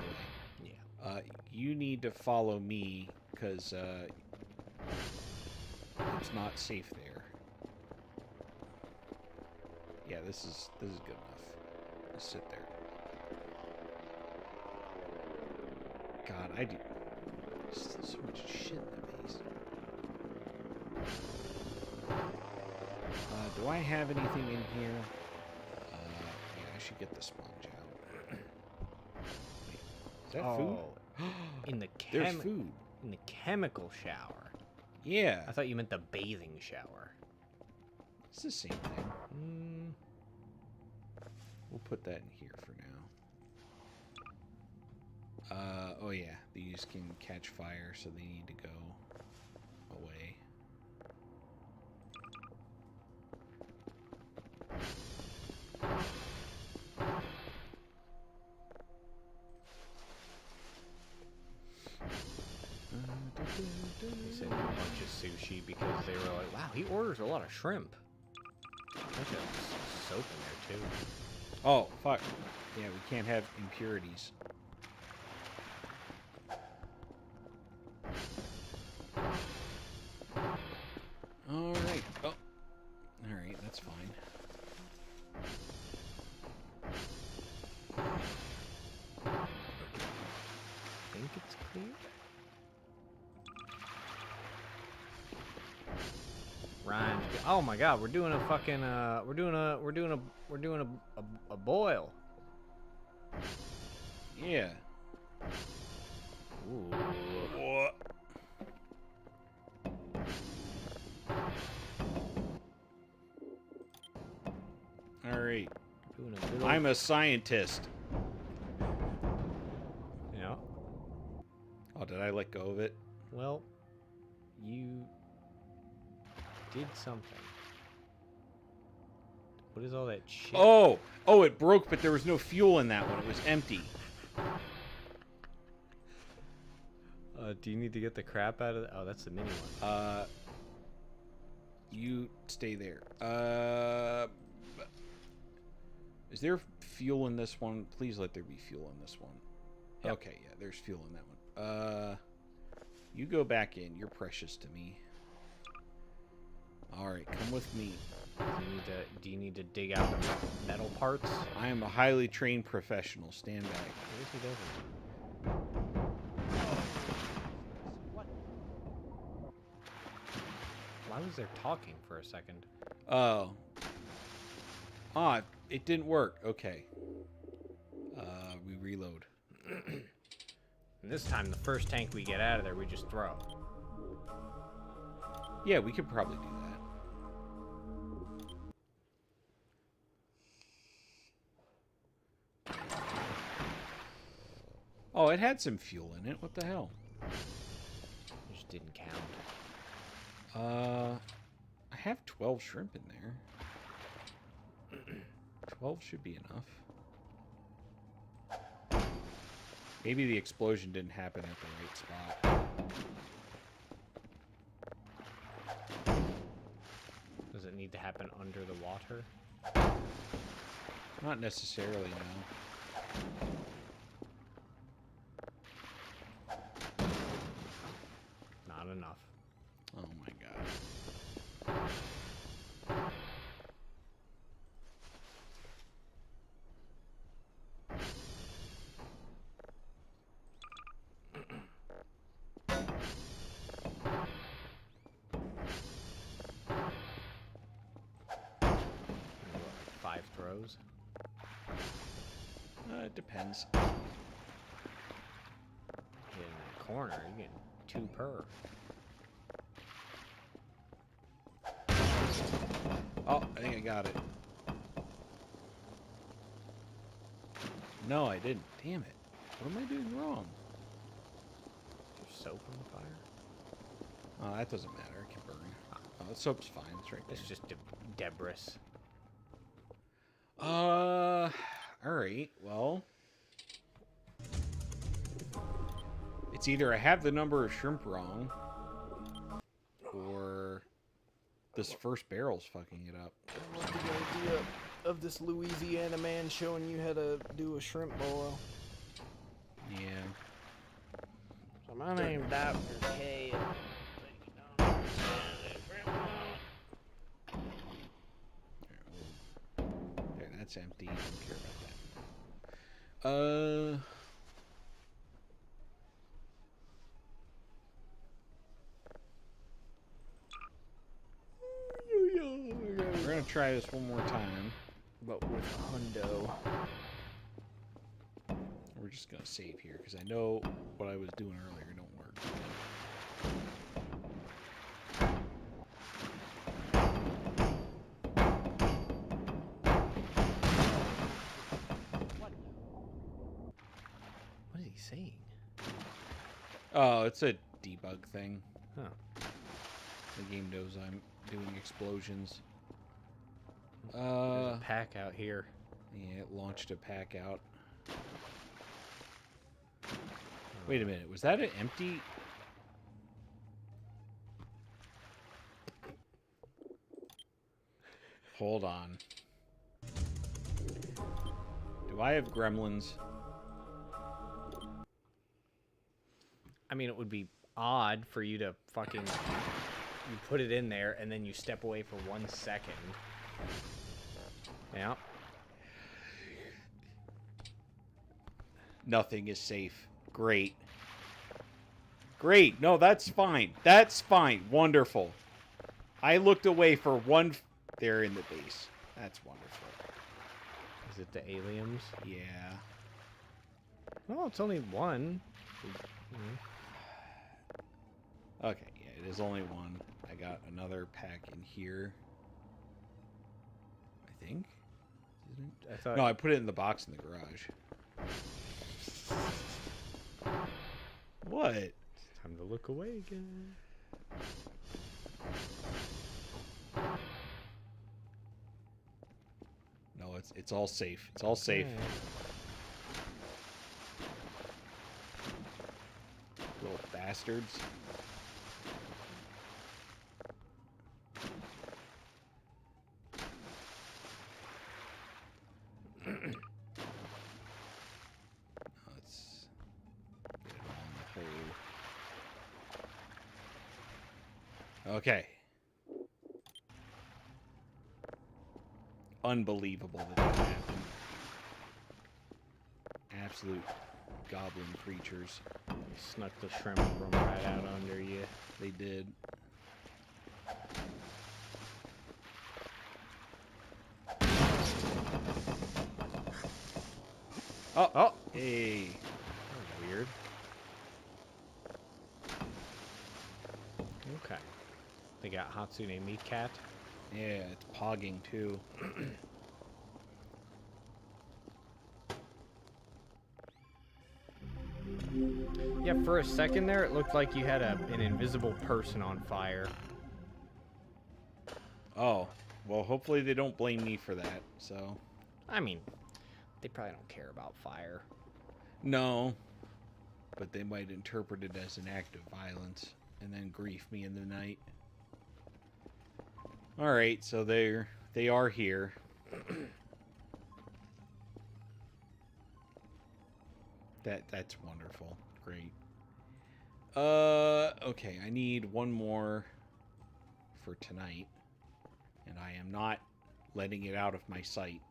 S2: way.
S1: Yeah.
S2: You need to follow me because it's not safe there. Yeah, this is good enough. Just sit there. God, I do so much shit in that base. Do I have anything in here? Yeah, I should get the sponge out. Wait, is that food?
S1: In the
S2: There's food.
S1: in the chemical shower.
S2: Yeah,
S1: I thought you meant the bathing shower.
S2: it's the same thing.
S1: Mm,
S2: We'll put that in here for now. Oh yeah, these can catch fire, so they need to go away.
S1: they said a bunch of sushi because they were like, wow, he orders a lot of shrimp. There's a soap in there, too.
S2: Oh, fuck. Yeah, we can't have impurities. Alright. Oh. Alright, that's fine.
S1: I think it's clear. Ryan, oh my God, we're doing a fucking we're doing a boil.
S2: Yeah.
S1: Ooh.
S2: What? Alright.
S1: Doing a good
S2: I'm a scientist.
S1: yeah.
S2: Oh, did I let go of it?
S1: Well, you did something. What is all that shit?
S2: Oh! Oh, it broke, but there was no fuel in that one. It was empty.
S1: Do you need to get the crap out of the... Oh, that's the mini one.
S2: You stay there. Is there fuel in this one? Please let there be fuel in this one.
S1: Yep.
S2: Okay, yeah, there's fuel in that one. You go back in. You're precious to me. Alright, come with me.
S1: Do you need to dig out the metal parts?
S2: I am a highly trained professional. Stand back.
S1: What if he doesn't? What? Why was there talking for a second?
S2: Oh. Ah, it didn't work. Okay. We reload.
S1: And this time, the first tank we get out of there, we just throw.
S2: Yeah, we could probably do that. Oh, it had some fuel in it. What the hell?
S1: It just didn't count.
S2: I have 12 shrimp in there. 12 should be enough. Maybe the explosion didn't happen at the right spot.
S1: Does it need to happen under the water?
S2: Not necessarily, no.
S1: Not enough.
S2: Oh my god.
S1: What, 5 throws?
S2: It depends.
S1: Get in that corner, you get 2 per.
S2: Oh, I think I got it. No, I didn't. Damn it. What am I doing wrong?
S1: There's soap on the fire?
S2: Oh, that doesn't matter. It can burn. Oh, the soap's fine. It's right there.
S1: It's just debris.
S2: Alright, well. It's either I have the number of shrimp wrong, or this first barrel's fucking it up.
S6: I love the idea of this Louisiana man showing you how to do a shrimp boil.
S2: Yeah.
S1: So my name's Dr. K.
S2: There, that's empty. Don't care about that. We're gonna try this one more time.
S6: But with a hundo.
S2: We're just gonna save here because I know what I was doing earlier don't work.
S1: What is he saying?
S2: Oh, it's a debug thing.
S1: Huh.
S2: The game knows I'm doing explosions.
S1: There's a pack out here.
S2: Yeah, it launched a pack out. Wait a minute, was that an empty? Hold on. Do I have gremlins?
S1: I mean, it would be odd for you to fucking... You put it in there, and then you step away for 1 second. Yeah.
S2: Nothing is safe. Great. Great. No, that's fine. That's fine. Wonderful. I looked away for one... They're in the base. That's wonderful.
S1: Is it the aliens?
S2: Yeah.
S1: Well, it's only one.
S2: Okay, yeah, it is only one. I got another pack in here. I think. Isn't it?
S1: I thought...
S2: No, I put it in the box in the garage. What?
S1: Time to look away again.
S2: No, it's all safe. It's all safe.
S1: Okay.
S2: Little bastards. Let's get it on the hole. Okay. Unbelievable that that happened. Absolute goblin creatures.
S1: Snuck the shrimp from right out under you.
S2: They did. Oh, oh, hey.
S1: That was weird. Okay. They got Hatsune Meat Cat.
S2: Yeah, it's pogging too.
S1: Yeah, for a second there, it looked like you had an invisible person on fire.
S2: Oh, well, hopefully they don't blame me for that, so.
S1: I mean, they probably don't care about fire.
S2: No. but they might interpret it as an act of violence and then grief me in the night. Alright, so they are here. That's wonderful. Great. Okay, I need one more for tonight. And I am not letting it out of my sight.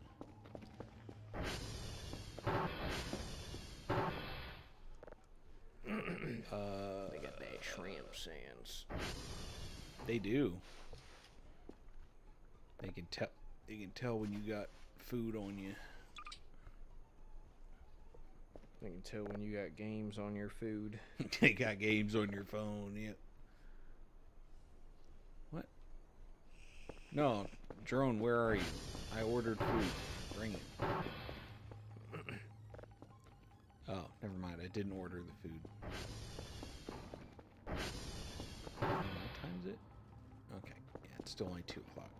S1: They got that shrimp sands.
S2: They do. They can tell. They can tell when you got food on you.
S6: I can tell when you got games on your food.
S2: They got games on your phone. Yeah. What? No, drone. Where are you? I ordered food. Bring it. Oh, never mind. I didn't order the food. What time is it? Okay. Yeah, it's still only 2 o'clock.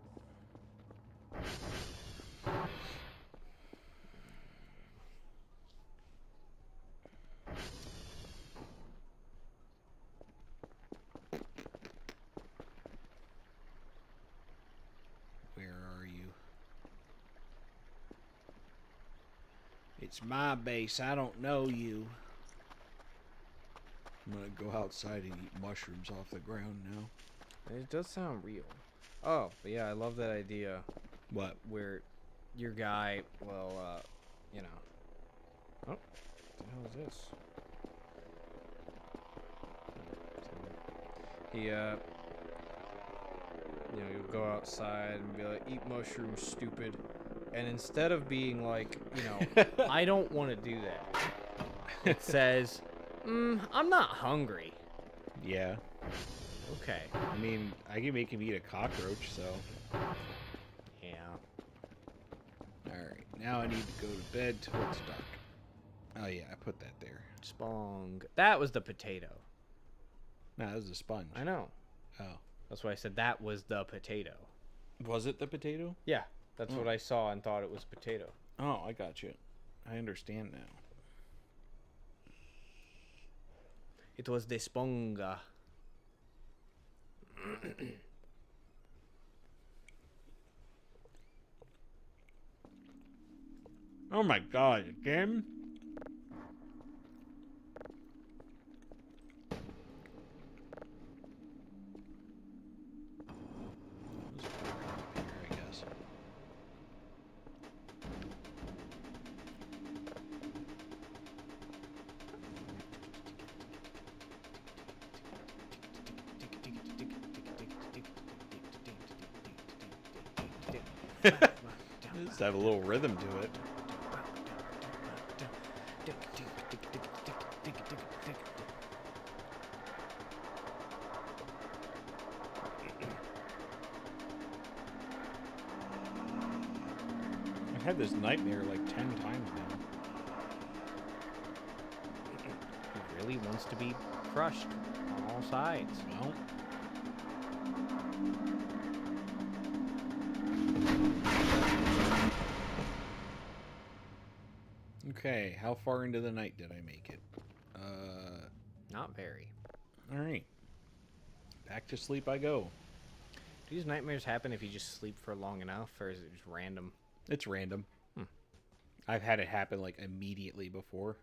S2: Where are you? It's my base. I don't know you. I'm gonna go outside and eat mushrooms off the ground now.
S6: It does sound real. Oh, but yeah, I love that idea
S2: What?
S6: where your guy, well, you know. Oh, what the hell is this? He, you'll go outside and be like, eat mushrooms, stupid. And instead of being like, I don't want to do that, it says, I'm not hungry.
S2: Yeah.
S6: Okay.
S2: I mean, I can make him eat a cockroach, so.
S6: Yeah.
S2: Alright, now I need to go to bed till it's dark. Oh, yeah, I put that there.
S6: Spong. That was the potato.
S2: No, that was a sponge.
S6: I know.
S2: Oh.
S6: That's why I said that was the potato.
S2: Was it the potato?
S6: Yeah. That's what I saw and thought it was potato.
S2: Oh, I got you. I understand now.
S6: It was the sponga.
S2: Oh my god, again? Here, I guess. Just have a little rhythm to it. I've had this nightmare like 10 times now.
S6: He really wants to be crushed on all sides.
S2: Well, okay, how far into the night did I make it?
S6: Not very.
S2: Alright. Back to sleep I go.
S6: Do these nightmares happen if you just sleep for long enough, or is it just random?
S2: It's random. I've had it happen like immediately before.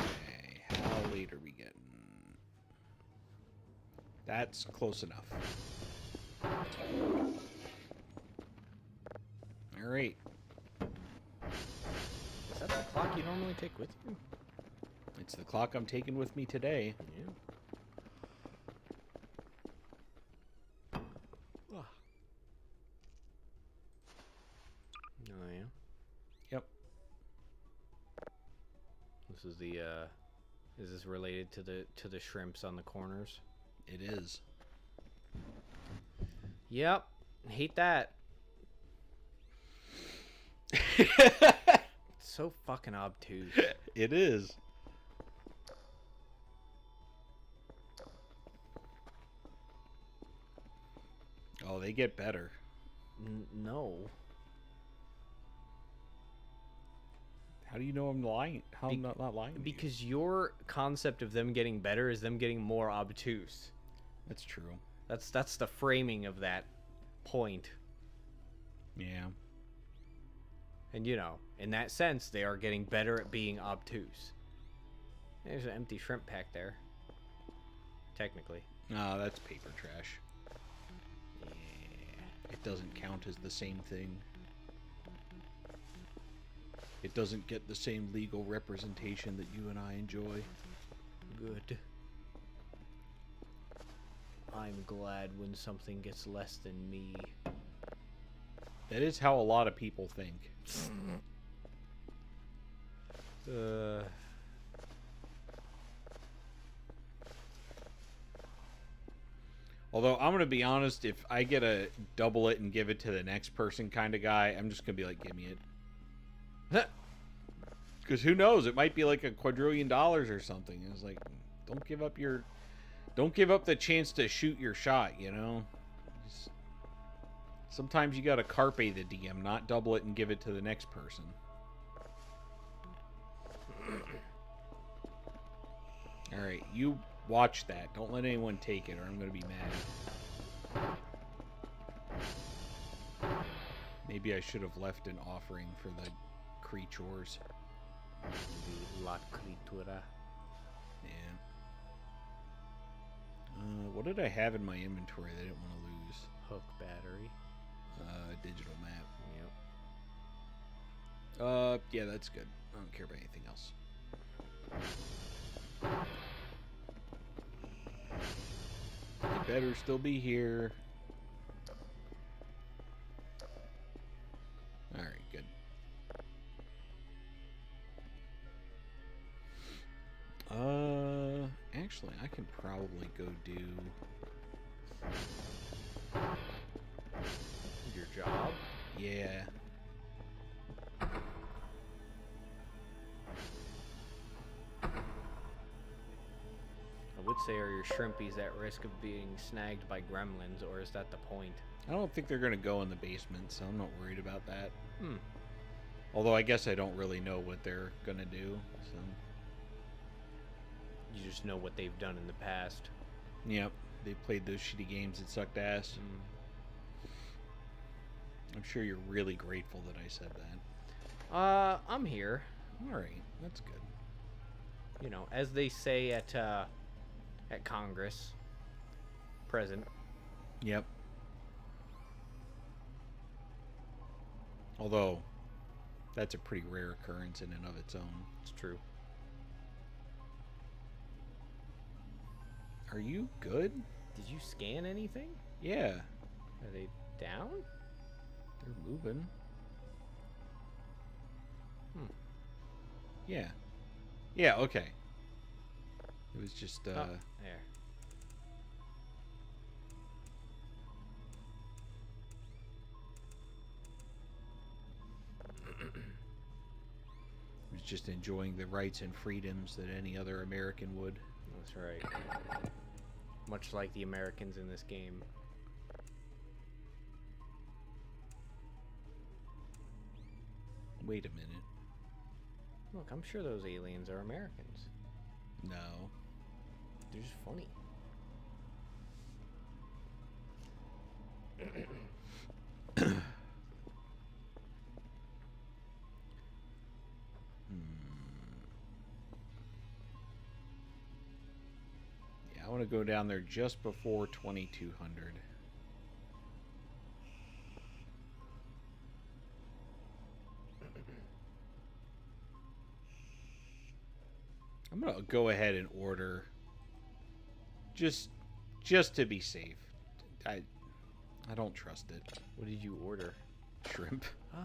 S2: Okay, how late are we getting? That's close enough. Alright.
S6: Is that the clock you normally take with you?
S2: It's the clock I'm taking with me today.
S6: Yeah. Oh yeah.
S2: Yep.
S6: This is the is this related to the shrimps on the corners?
S2: It is.
S6: Yep. Hate that. So fucking obtuse.
S2: It is. Oh, they get better.
S6: No.
S2: How do you know I'm lying? How I'm not lying? To you?
S6: Because your concept of them getting better is them getting more obtuse.
S2: That's true.
S6: That's the framing of that point.
S2: Yeah.
S6: And you know, in that sense, they are getting better at being obtuse. There's an empty shrimp pack there. Technically.
S2: Oh, that's paper trash.
S6: Yeah.
S2: It doesn't count as the same thing. It doesn't get the same legal representation that you and I enjoy.
S6: Good. I'm glad when something gets less than me.
S2: That is how a lot of people think. Although, I'm going to be honest, if I get a double it and give it to the next person kind of guy, I'm just going to be like, give me it. Because who knows? It might be like $2 quadrillion or something. It's like, don't give up the chance to shoot your shot, you know? Sometimes you got to carpe the DM, not double it and give it to the next person. Alright, you watch that. Don't let anyone take it or I'm going to be mad. Maybe I should have left an offering for the creatures.
S6: La criatura.
S2: Yeah. What did I have in my inventory that I didn't want to lose?
S6: Hook battery.
S2: Digital map.
S6: Yep.
S2: Yeah, that's good. I don't care about anything else. It better still be here. Alright, good. Actually, I can probably go do
S6: Your job?
S2: yeah.
S6: I would say, are your shrimpies at risk of being snagged by gremlins, or is that the point?
S2: I don't think they're gonna go in the basement, so I'm not worried about that.
S6: Hmm.
S2: Although I guess I don't really know what they're gonna do, so
S6: You just know what they've done in the past.
S2: yep. They played those shitty games that sucked ass. I'm sure you're really grateful that I said that.
S6: I'm here.
S2: Alright, that's good.
S6: You know, as they say at Congress. Present.
S2: Yep. Although, that's a pretty rare occurrence in and of its own.
S6: It's true.
S2: Are you good?
S6: Did you scan anything?
S2: Yeah.
S6: Are they down?
S2: They're moving. Yeah. Yeah, okay. It was just,
S6: Oh, there.
S2: was just enjoying the rights and freedoms that any other American would.
S6: That's right. Much like the Americans in this game.
S2: Wait a minute.
S6: Look, I'm sure those aliens are Americans.
S2: No.
S6: They're just funny.
S2: Yeah, I want to go down there just before 2200. I'm gonna go ahead and order just to be safe. I don't trust it.
S6: What did you order?
S2: Shrimp.
S6: Ah.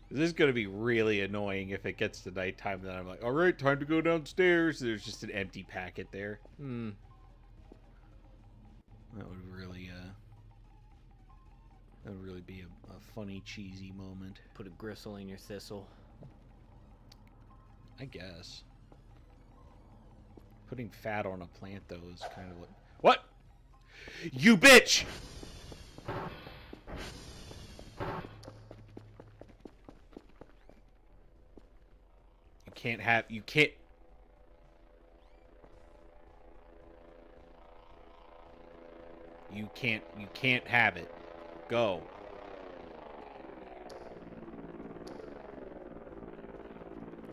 S2: This is gonna be really annoying if it gets to nighttime. Then I'm like, all right, time to go downstairs. There's just an empty packet there.
S6: Hmm.
S2: That would really be a funny, cheesy moment.
S6: Put a gristle in your thistle.
S2: I guess. Putting fat on a plant, though, is kind of like... What? You bitch! can't have... You can't... You can't have it. Go.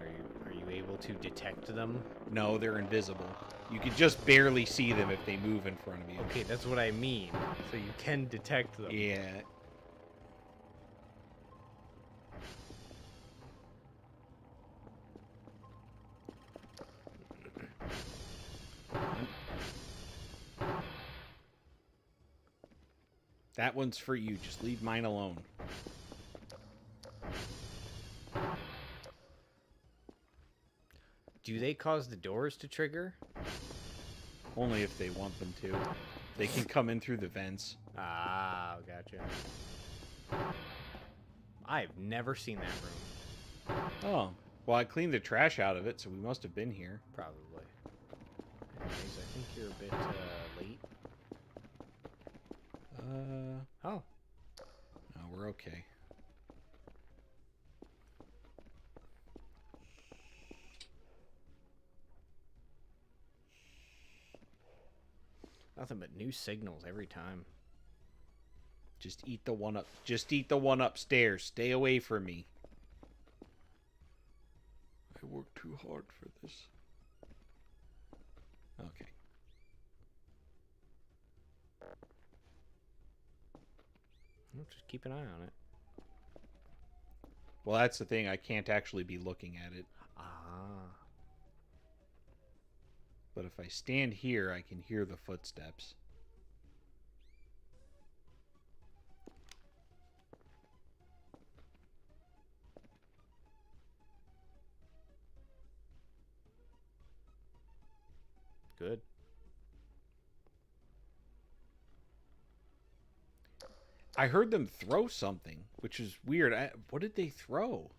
S1: Are you able to detect them?
S2: No, they're invisible. You can just barely see them if they move in front of you.
S1: Okay, that's what I mean. So you can detect them.
S2: Yeah. That one's for you. Just leave mine alone.
S1: Do they cause the doors to trigger?
S2: Only if they want them to. They can come in through the vents.
S1: Ah, gotcha. I've never seen that room.
S2: Oh. Well, I cleaned the trash out of it, so we must have been here.
S1: Probably. Anyways, I think you're a bit late. Oh.
S2: No, we're okay.
S1: Nothing but new signals every time.
S2: Just eat the one up. Just eat the one upstairs. Stay away from me. I worked too hard for this. Okay.
S1: Well, just keep an eye on it.
S2: Well, that's the thing. I can't actually be looking at it.
S1: Ah.
S2: But if I stand here, I can hear the footsteps.
S1: Good.
S2: I heard them throw something, which is weird. What did they throw?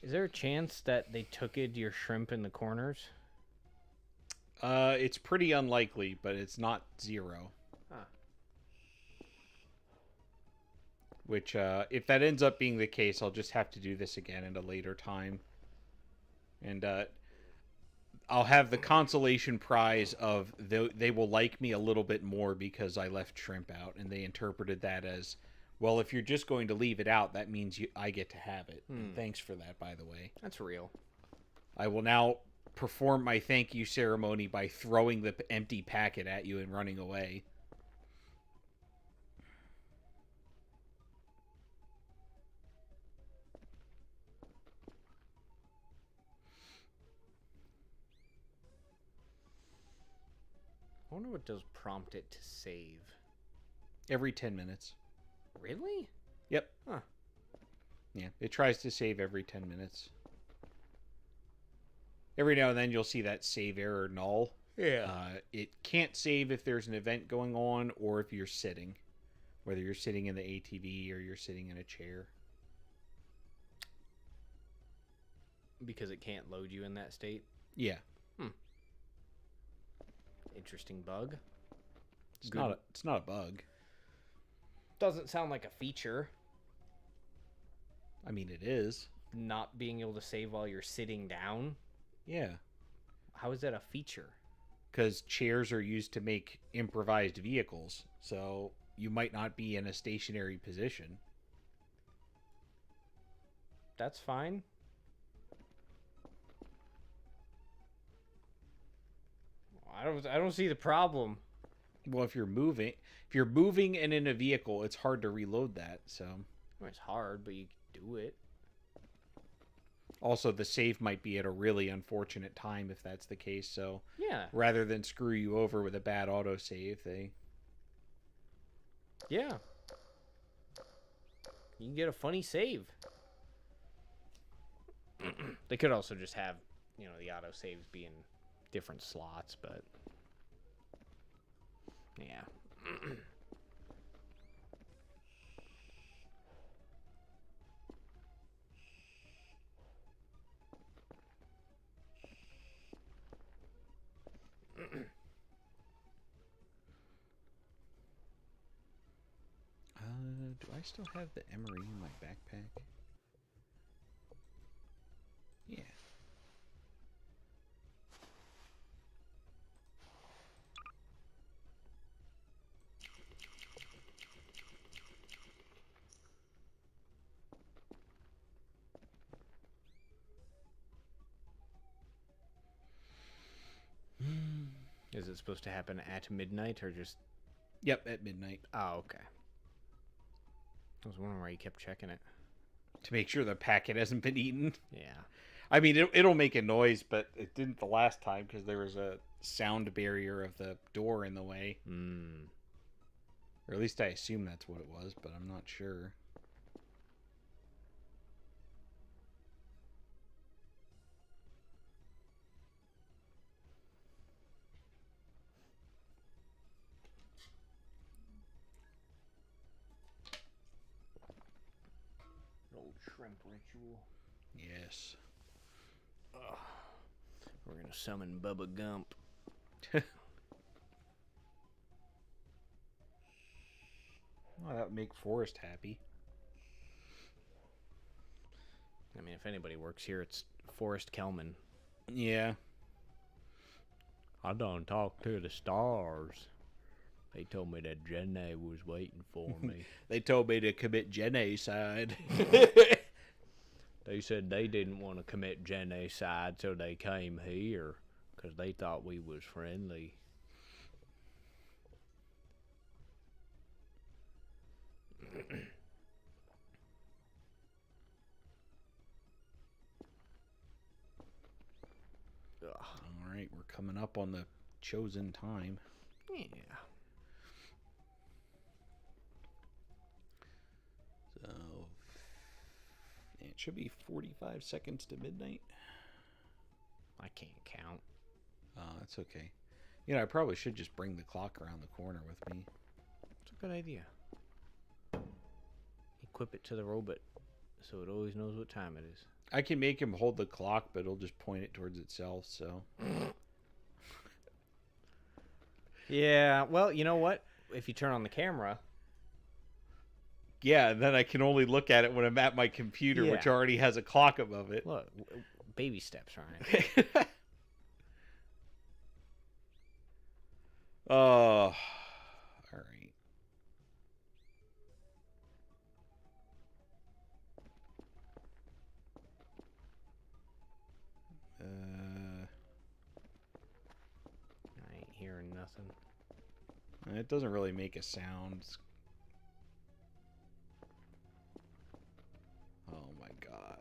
S1: Is there a chance that they took it your shrimp in the corners?
S2: It's pretty unlikely, but it's not zero.
S1: Huh.
S2: Which, if that ends up being the case, I'll just have to do this again at a later time. And, I'll have the consolation prize of they will like me a little bit more because I left shrimp out, and they interpreted that as, well, if you're just going to leave it out, that means I get to have it. And thanks for that, by the way.
S1: That's real.
S2: I will now perform my thank you ceremony by throwing the empty packet at you and running away.
S1: I wonder what does prompt it to save.
S2: Every 10 minutes.
S1: Really?
S2: Yep.
S1: Huh.
S2: Yeah, it tries to save every 10 minutes. Every now and then you'll see that save error null.
S1: Yeah.
S2: It can't save if there's an event going on or if you're sitting. Whether you're sitting in the ATV or you're sitting in a chair.
S1: Because it can't load you in that state?
S2: Yeah.
S1: Interesting bug.
S2: It's not a bug.
S1: Doesn't sound like a feature.
S2: I mean, it is.
S1: Not being able to save while you're sitting down?
S2: Yeah.
S1: How is that a feature?
S2: Because chairs are used to make improvised vehicles. So you might not be in a stationary position.
S1: That's fine. I don't see the problem.
S2: Well, if you're moving and in a vehicle, it's hard to reload that. So
S1: Well, it's hard, but you can do it.
S2: also the save might be at a really unfortunate time if that's the case. So
S1: Yeah.
S2: rather than screw you over with a bad autosave,
S1: Yeah. You can get a funny save. They could also just have, the auto saves being different slots, but yeah.
S2: Do I still have the emery in my backpack? Yeah.
S1: Is it supposed to happen at midnight or just?
S2: Yep, at midnight.
S1: Oh, okay. I was wondering why you kept checking it.
S2: To make sure the packet hasn't been eaten.
S1: Yeah.
S2: I mean, it'll make a noise, but it didn't the last time because there was a sound barrier of the door in the way.
S1: Hmm.
S2: Or at least I assume that's what it was, but I'm not sure.
S1: Old shrimp ritual.
S2: Yes.
S1: We're gonna summon Bubba Gump.
S2: Well, that would make Forrest happy.
S1: I mean, if anybody works here, it's Forrest Kelman.
S2: Yeah.
S1: I done talked to the stars. They told me that Jenny was waiting for me.
S2: They told me to commit genocide.
S1: They said they didn't want to commit genocide, so they came here because they thought we was friendly.
S2: All right, we're coming up on the chosen time.
S1: Yeah.
S2: So it should be 45 seconds to midnight.
S1: I can't count.
S2: That's okay. You know, I probably should just bring the clock around the corner with me.
S1: It's a good idea. Equip it to the robot so it always knows what time it is.
S2: I can make him hold the clock, but it'll just point it towards itself, so.
S1: Yeah, well, you know what? If you turn on the camera...
S2: Yeah, and then I can only look at it when I'm at my computer, which
S1: Yeah.
S2: already has a clock above it.
S1: Look, baby steps, Ryan.
S2: Oh, all right.
S1: I ain't hearing nothing.
S2: It doesn't really make a sound. Oh my god.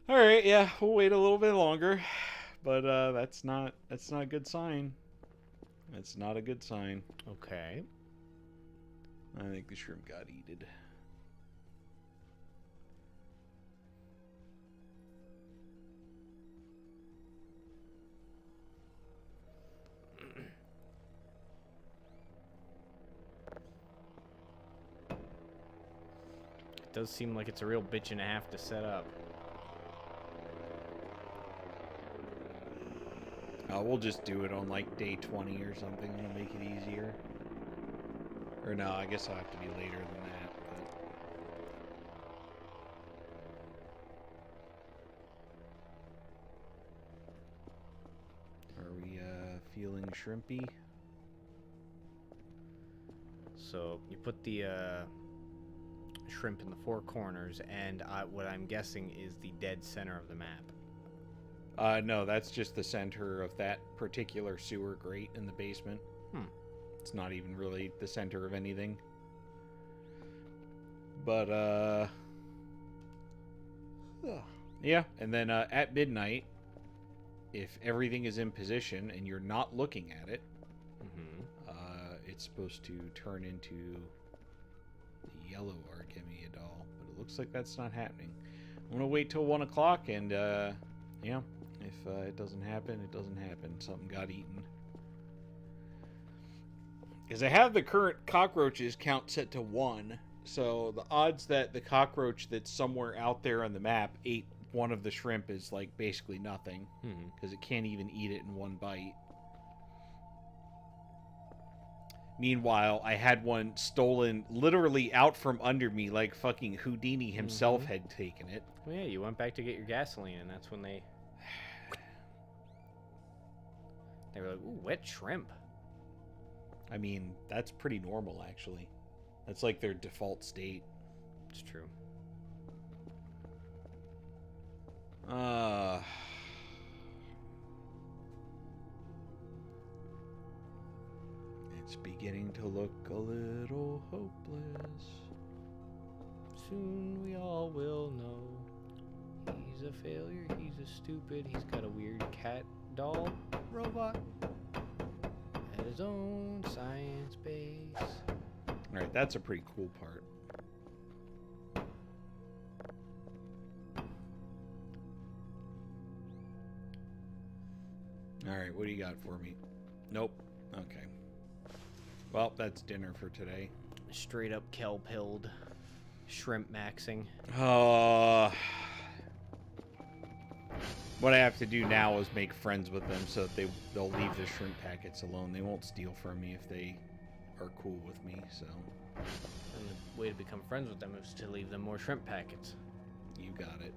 S2: All right, yeah, we'll wait a little bit longer, but that's not a good sign. That's not a good sign.
S1: Okay.
S2: I think the shrimp got eaten.
S1: It does seem like it's a real bitch and a half to set up.
S2: We'll just do it on like day 20 or something. It'll make it easier. Or no, I guess I'll have to be later than that. But... Are we feeling shrimpy?
S1: So you put the shrimp in the four corners, and what I'm guessing is the dead center of the map.
S2: No, that's just the center of that particular sewer grate in the basement. It's not even really the center of anything. But, yeah, and then at midnight, if everything is in position and you're not looking at it, it's supposed to turn into the yellow Archimia doll. But it looks like that's not happening. I'm going to wait till 1 o'clock and, yeah, if If it doesn't happen, it doesn't happen. Something got eaten. Because I have the current cockroaches count set to 1. So the odds that the cockroach that's somewhere out there on the map ate one of the shrimp is like basically nothing. Because it can't even eat it in one bite. Meanwhile, I had one stolen literally out from under me like fucking Houdini himself had taken it.
S1: Oh, yeah, you went back to get your gasoline, and that's when they were like, ooh, wet shrimp.
S2: I mean, that's pretty normal, actually. That's like their default state.
S1: It's true.
S2: It's beginning to look a little hopeless.
S1: Soon we all will know. He's a failure, he's a stupid, he's got a weird cat doll robot at his own science base.
S2: Alright, that's a pretty cool part. Alright, what do you got for me? Nope. Okay. Well, that's dinner for today.
S1: Straight up kelp-pilled shrimp maxing.
S2: What I have to do now is make friends with them so that they'll leave the shrimp packets alone. They won't steal from me if they are cool with me, so...
S1: And the way to become friends with them is to leave them more shrimp packets.
S2: You got it.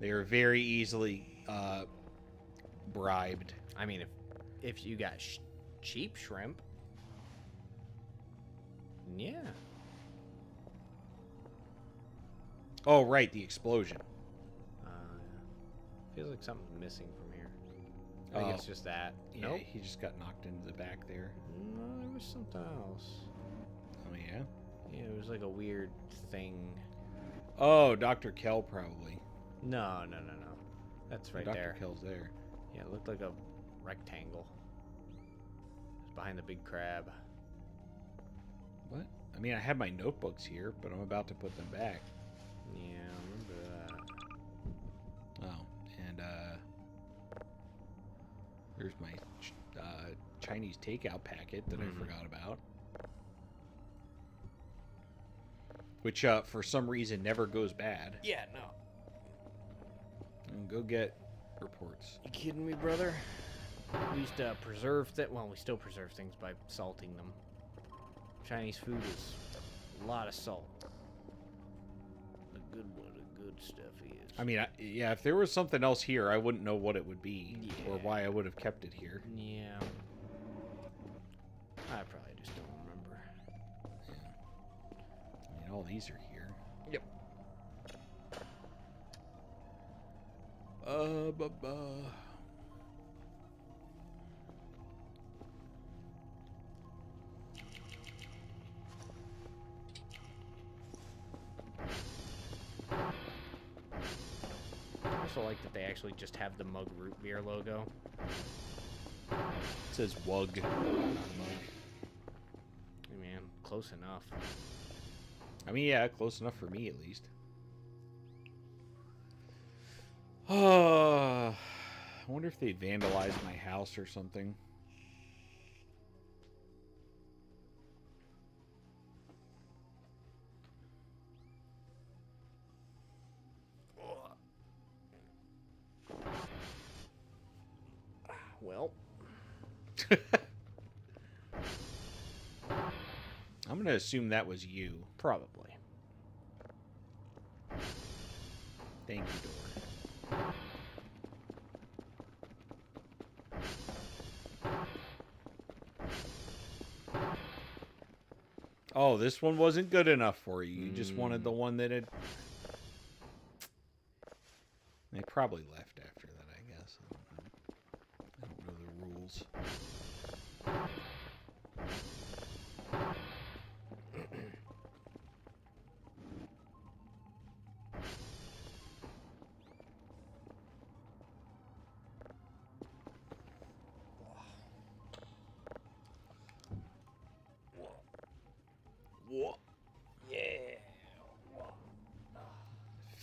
S2: They are very easily bribed.
S1: I mean, if you got cheap shrimp, yeah.
S2: Oh, right, the explosion.
S1: Feels like something's missing from here. I think it's just that.
S2: Yeah,
S1: Nope.
S2: he just got knocked into the back there.
S1: No, there was something else.
S2: Oh, yeah?
S1: Yeah, it was like a weird thing.
S2: Oh, Dr. Kell, probably.
S1: No. That's right
S2: Dr.
S1: there.
S2: Kell's there.
S1: Yeah, it looked like a rectangle. It's behind the big crab.
S2: What? I mean, I have my notebooks here, but I'm about to put them back.
S1: Yeah, I remember that.
S2: Oh, and, there's my Chinese takeout packet that I forgot about. Which, for some reason, never goes bad.
S1: Yeah, no.
S2: And go get reports.
S1: You kidding me, brother? We used to preserve well, we still preserve things by salting them. Chinese food is a lot of salt. The good stuff is.
S2: I mean, yeah, if there was something else here, I wouldn't know what it would be or
S1: Yeah.
S2: why I would have kept it here.
S1: Yeah. I probably just don't remember.
S2: I mean, all these are here.
S1: Yep. I also like that they actually just have the mug root beer logo.
S2: It says WUG on the mug.
S1: Hey man, close enough.
S2: I mean, yeah, close enough for me at least. I wonder if they vandalized my house or something.
S1: Well,
S2: I'm gonna assume that was you.
S1: probably.
S2: Thank you, door. Oh, this one wasn't good enough for you. You just wanted the one that had... They probably left after that, I guess. I don't know the rules.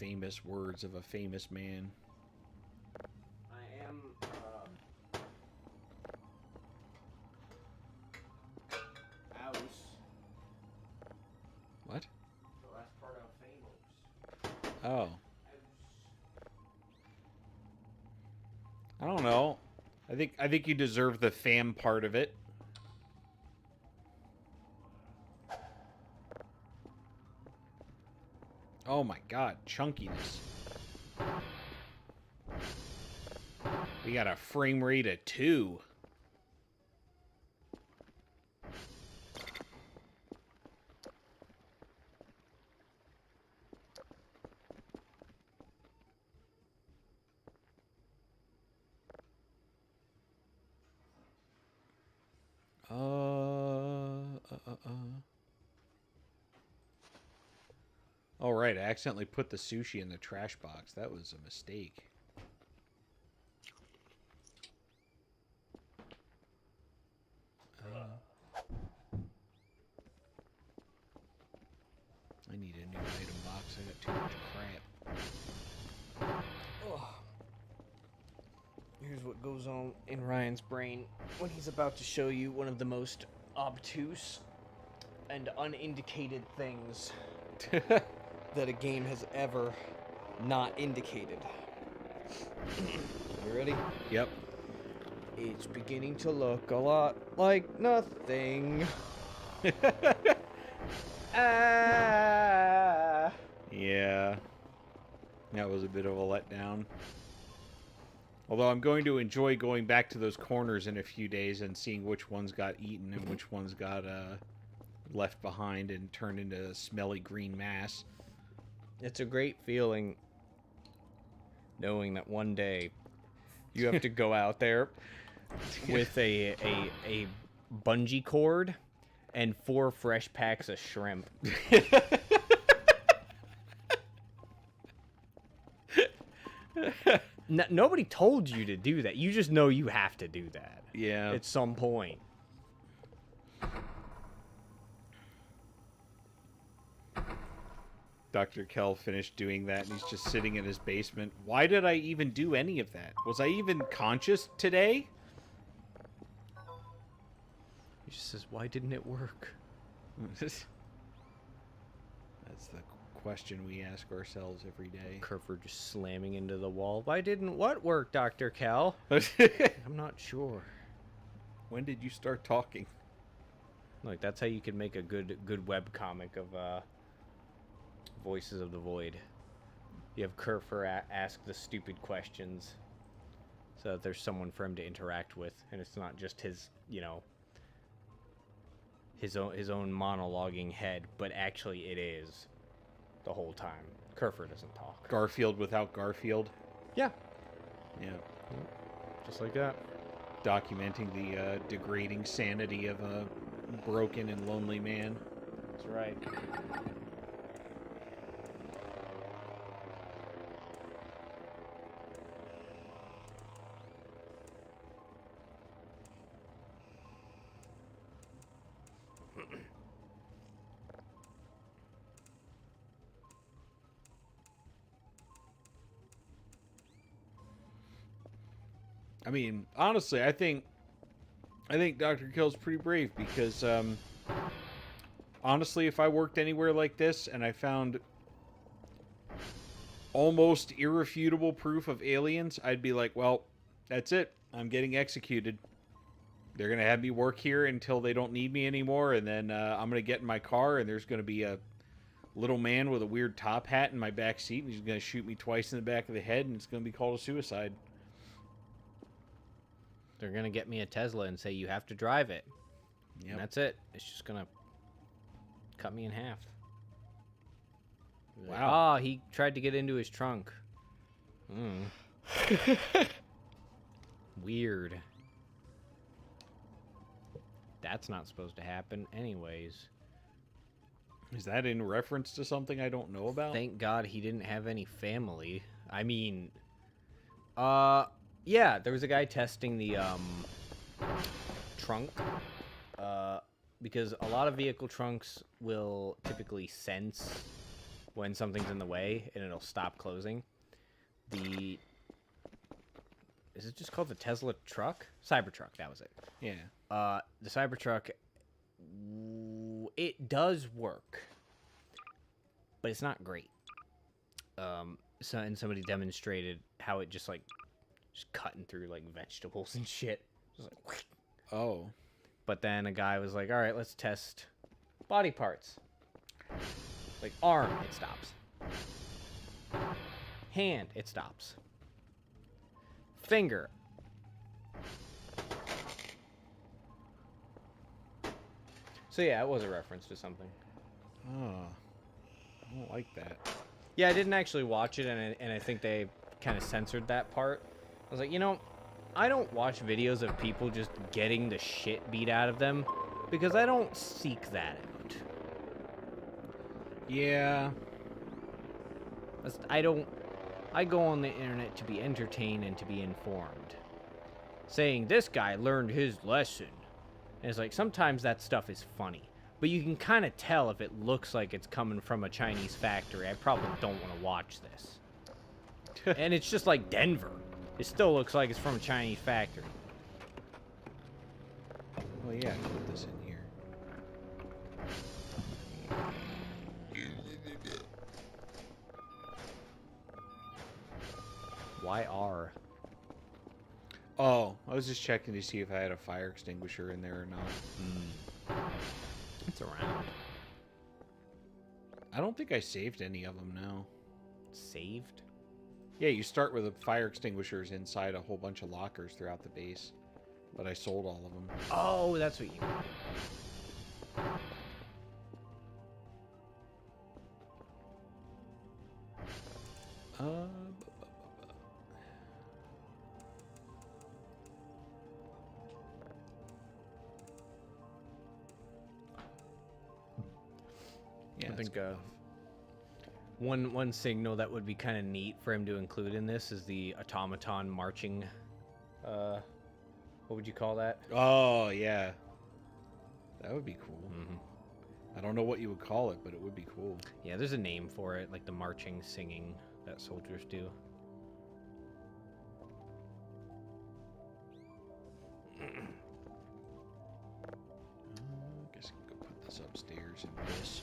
S2: famous words of a famous man.
S6: I am. Aus.
S2: What?
S6: The last part of famous.
S2: Oh. I don't know. I think you deserve the fam part of it. Oh my god, chunkiness. We got a frame rate of 2. Oh, right. I accidentally put the sushi in the trash box. That was a mistake. I need a new item box. I got too much crap.
S6: Here's what goes on in Ryan's brain when he's about to show you one of the most obtuse and unindicated things that a game has ever not indicated. You ready?
S2: Yep.
S6: It's beginning to look a lot like nothing. Ah.
S2: Yeah. That was a bit of a letdown. Although I'm going to enjoy going back to those corners in a few days and seeing which ones got eaten and which ones got left behind and turned into a smelly green mass.
S6: It's a great feeling knowing that one day you have to go out there with a bungee cord and 4 fresh packs of shrimp. Nobody told you to do that. You just know you have to do that.
S2: Yeah.
S6: At some point.
S2: Dr. Kell finished doing that, and he's just sitting in his basement. Why did I even do any of that? Was I even conscious today?
S6: He just says, why didn't it work?
S2: That's the question we ask ourselves every day.
S6: Kerfer just slamming into the wall. Why didn't what work, Dr. Cal? I'm not sure.
S2: When did you start talking?
S6: Like, that's how you can make a good webcomic of Voices of the Void. You have Kerfer ask the stupid questions so that there's someone for him to interact with, and it's not just his, you know, his own monologuing head, but actually it is the whole time. Kerfer doesn't talk.
S2: Garfield without Garfield?
S6: Yeah.
S2: Yeah.
S6: Just like that.
S2: Documenting the degrading sanity of a broken and lonely man.
S6: That's right.
S2: I mean, honestly, I think Dr. Kill's pretty brave because, honestly, if I worked anywhere like this and I found almost irrefutable proof of aliens, I'd be like, well, that's it. I'm getting executed. They're going to have me work here until they don't need me anymore, and then I'm going to get in my car, and there's going to be a little man with a weird top hat in my back seat, and he's going to shoot me twice in the back of the head, and it's going to be called a suicide.
S6: They're going to get me a Tesla and say, you have to drive it.
S2: Yep.
S6: And that's it. It's just going to cut me in half.
S2: Wow.
S6: Oh, he tried to get into his trunk. Weird. That's not supposed to happen anyways.
S2: Is that in reference to something I don't know about?
S6: Thank God he didn't have any family. I mean, yeah, there was a guy testing the trunk, because a lot of vehicle trunks will typically sense
S1: when something's in the way and it'll stop closing. Is it just called the Tesla truck? Cybertruck, that was it.
S2: Yeah.
S1: The Cybertruck, it does work, but it's not great. And somebody demonstrated how it just cutting through like vegetables and shit. Just like,
S2: Oh.
S1: but then a guy was like, "All right, let's test body parts. Like arm, it stops. Hand, it stops. Finger." So yeah, it was a reference to something.
S2: Oh. I don't like that.
S1: Yeah, I didn't actually watch it, and I think they kind of censored that part. I was like, I don't watch videos of people just getting the shit beat out of them because I don't seek that out.
S2: Yeah.
S1: I go on the internet to be entertained and to be informed. Saying this guy learned his lesson. And it's like, sometimes that stuff is funny. But you can kind of tell if it looks like it's coming from a Chinese factory. I probably don't want to watch this. And it's just like Denver. It still looks like it's from a Chinese factory.
S2: Well, yeah, put this in here.
S1: Why R?
S2: Oh, I was just checking to see if I had a fire extinguisher in there or not.
S1: It's around.
S2: I don't think I saved any of them, no.
S1: Saved?
S2: Yeah, you start with the fire extinguishers inside a whole bunch of lockers throughout the base. But I sold all of them.
S1: Oh, that's what you mean.
S2: Yeah,
S1: I think one signal that would be kind of neat for him to include in this is the automaton marching. What would you call that?
S2: Oh, yeah. That would be cool.
S1: Mm-hmm.
S2: I don't know what you would call it, but it would be cool.
S1: Yeah, there's a name for it, like the marching, singing that soldiers do.
S2: I guess I can go put this upstairs and piss.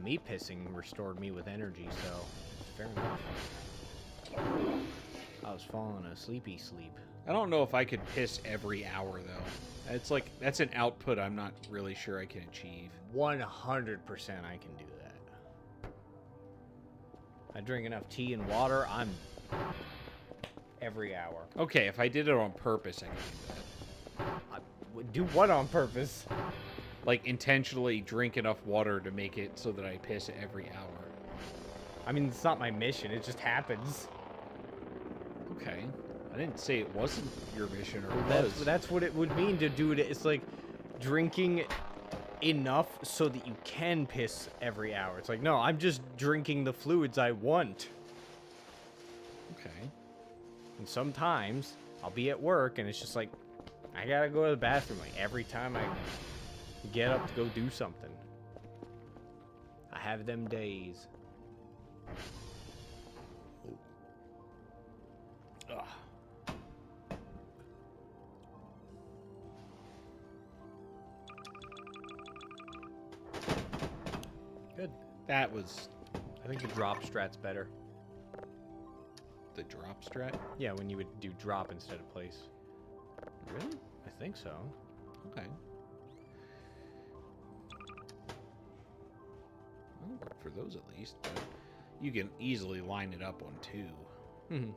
S1: Me pissing restored me with energy, so fair enough. I was falling a sleepy sleep.
S2: I don't know if I could piss every hour, though. It's like, that's an output I'm not really sure I can achieve.
S1: 100% I can do that. I drink enough tea and water, I'm every hour.
S2: Okay, if I did it on purpose, I could do that.
S1: I would do what on purpose?
S2: Like, intentionally drink enough water to make it so that I piss every hour.
S1: I mean, it's not my mission, it just happens.
S2: Okay. I didn't say it wasn't your mission, or it was.
S1: That's what it would mean to do it. It's like drinking enough so that you can piss every hour. It's like, no, I'm just drinking the fluids I want.
S2: Okay.
S1: And sometimes I'll be at work and it's just like, I gotta go to the bathroom like every time I get up to go do something. I have them days. Ugh. Good.
S2: That was
S1: I think the drop strat's better.
S2: the drop strat?
S1: Yeah, when you would do drop instead of place.
S2: Really?
S1: I think so.
S2: Okay. That'll work for those at least, but you can easily line it up on two.
S1: Mm-hmm.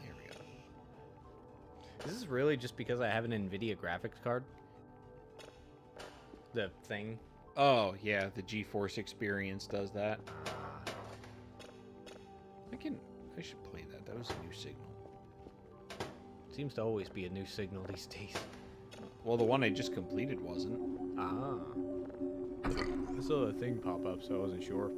S2: There we go.
S1: Is this really just because I have an NVIDIA graphics card? The thing?
S2: Oh, yeah, the GeForce Experience does that. I should play that. That was a new signal.
S1: Seems to always be a new signal these days.
S2: Well, the one I just completed wasn't.
S1: Ah. I saw the thing pop up, so I wasn't sure.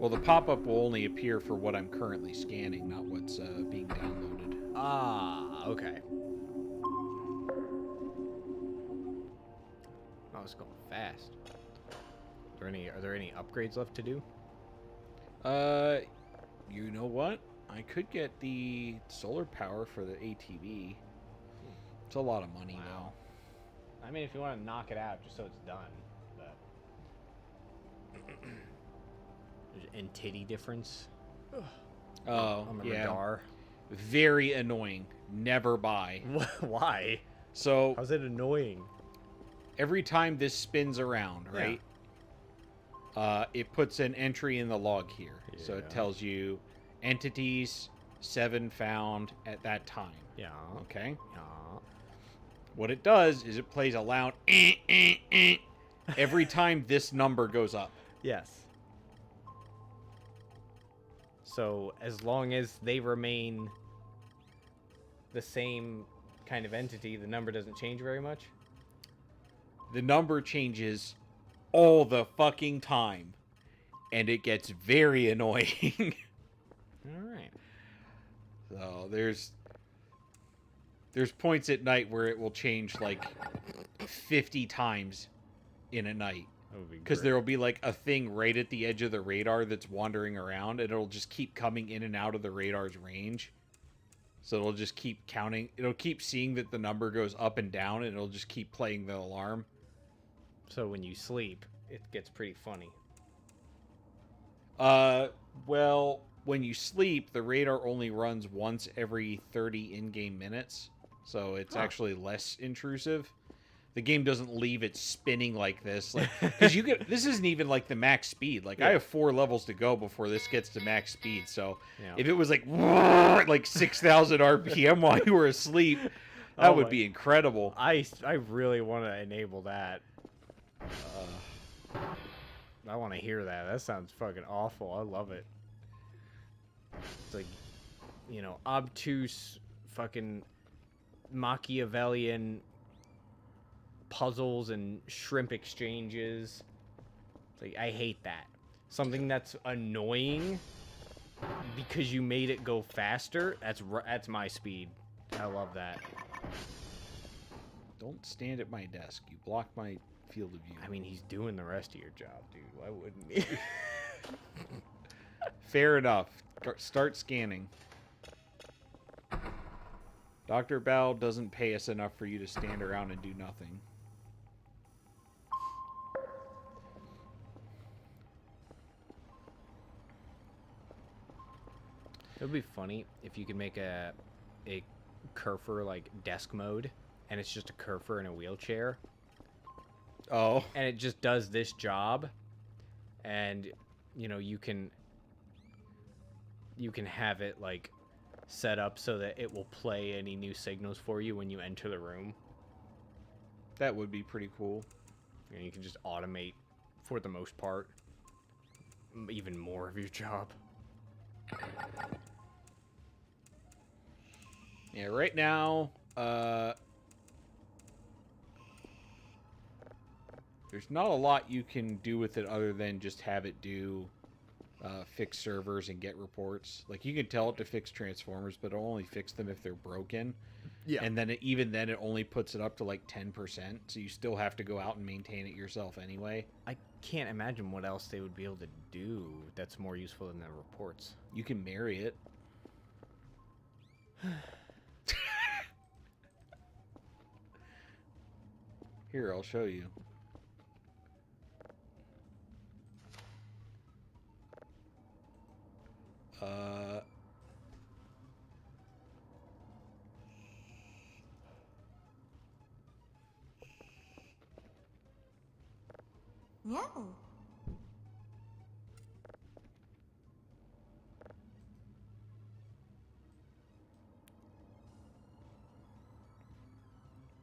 S2: Well, the pop-up will only appear for what I'm currently scanning, not what's being downloaded.
S6: Ah, okay. Oh, it's going fast. Are there any upgrades left to do?
S2: You know what? I could get the solar power for the ATV. It's a lot of money,
S6: Wow. I mean, if you want to knock it out just so it's done. But... and titty difference
S2: though. Oh,
S6: on the
S2: yeah.
S6: radar.
S2: Very annoying. Never buy.
S6: Why?
S2: So,
S6: How's it annoying?
S2: every time this spins around, right? It puts an entry in the log here. So it
S6: Yeah.
S2: tells you entities 7 found at that time.
S6: Yeah.
S2: Okay?
S6: Yeah.
S2: What it does is it plays a loud every time this number goes up.
S6: Yes. So as long as they remain the same kind of entity, the number doesn't change very much.
S2: The number changes all the fucking time. And it gets very annoying.
S6: All right.
S2: So there's points at night where it will change like 50 times in a night.
S6: That would be
S2: Because
S6: great.
S2: there will be like a thing right at the edge of the radar that's wandering around, and it'll just keep coming in and out of the radar's range. So it'll just keep counting. It'll keep seeing that the number goes up and down, and it'll just keep playing the alarm.
S6: So when you sleep, it gets pretty funny.
S2: Well, when you sleep, the radar only runs once every 30 in-game minutes, so it's actually less intrusive. The game doesn't leave it spinning like this, like because this isn't even like the max speed. Like I have 4 levels to go before this gets to max speed. So
S6: Yeah.
S2: if it was like 6,000 RPM while you were asleep, that would be incredible.
S6: I really want to enable that. I want to hear that. That sounds fucking awful. I love it. It's like, obtuse fucking Machiavellian puzzles and shrimp exchanges. It's like, I hate that. Something that's annoying because you made it go faster. That's my speed. I love that.
S2: Don't stand at my desk. You block my field of view.
S6: I mean, he's doing the rest of your job, dude. Why wouldn't he?
S2: Fair enough. Start scanning. Dr. Bao doesn't pay us enough for you to stand around and do nothing.
S6: It would be funny if you could make a Kerfer like desk mode, and it's just a Kerfer in a wheelchair,
S2: Oh.
S6: and it just does this job, and you can have it like set up so that it will play any new signals for you when you enter the room,
S2: That would be pretty cool.
S6: and you can just automate for the most part even more of your job.
S2: Yeah, right now, there's not a lot you can do with it other than just have it do fix servers and get reports. Like, you can tell it to fix transformers, but it'll only fix them if they're broken.
S6: Yeah.
S2: And then even then, it only puts it up to like 10%, so you still have to go out and maintain it yourself anyway.
S6: I can't imagine what else they would be able to do that's more useful than the reports.
S2: You can marry it. Here, I'll show you.
S5: No.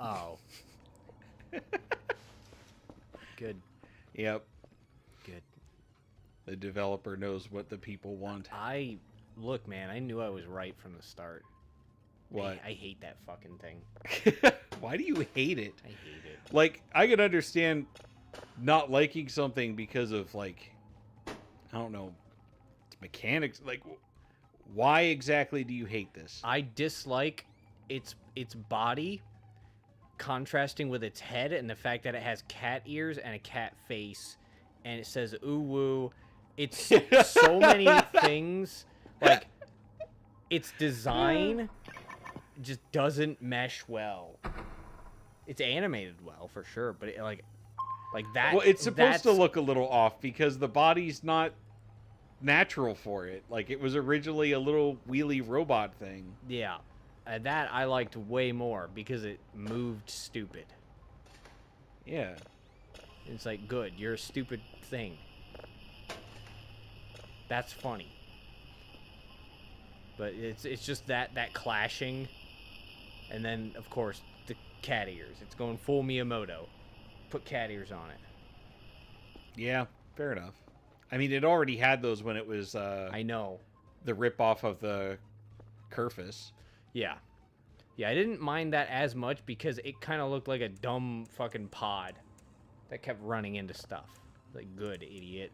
S6: Oh. Good.
S2: Yep.
S6: Good.
S2: The developer knows what the people want.
S6: Look, man, I knew I was right from the start.
S2: What?
S6: I hate that fucking thing.
S2: Why do you hate it?
S6: I hate it.
S2: Like, I could understand not liking something because of, like, I don't know, mechanics. Like, why exactly do you hate this?
S1: I dislike its body contrasting with its head and the fact that it has cat ears and a cat face and it says ooh woo. It's so many things. Like, its design just doesn't mesh well. It's animated well for sure, but it, like that.
S2: Well, it's supposed to
S1: that's-
S2: look a little off because the body's not natural for it. Like, it was originally a little wheelie robot thing.
S1: Yeah, that I liked way more because it moved stupid.
S2: Yeah.
S1: It's like, good, you're a stupid thing. That's funny. But it's just that clashing, and then of course the cat ears. It's going full Miyamoto. Put cat ears on it.
S2: Yeah, fair enough. I mean, it already had those when it was
S1: I know.
S2: the rip-off of the Kerfus.
S1: Yeah. Yeah, I didn't mind that as much because it kind of looked like a dumb fucking pod that kept running into stuff. Like, good, idiot.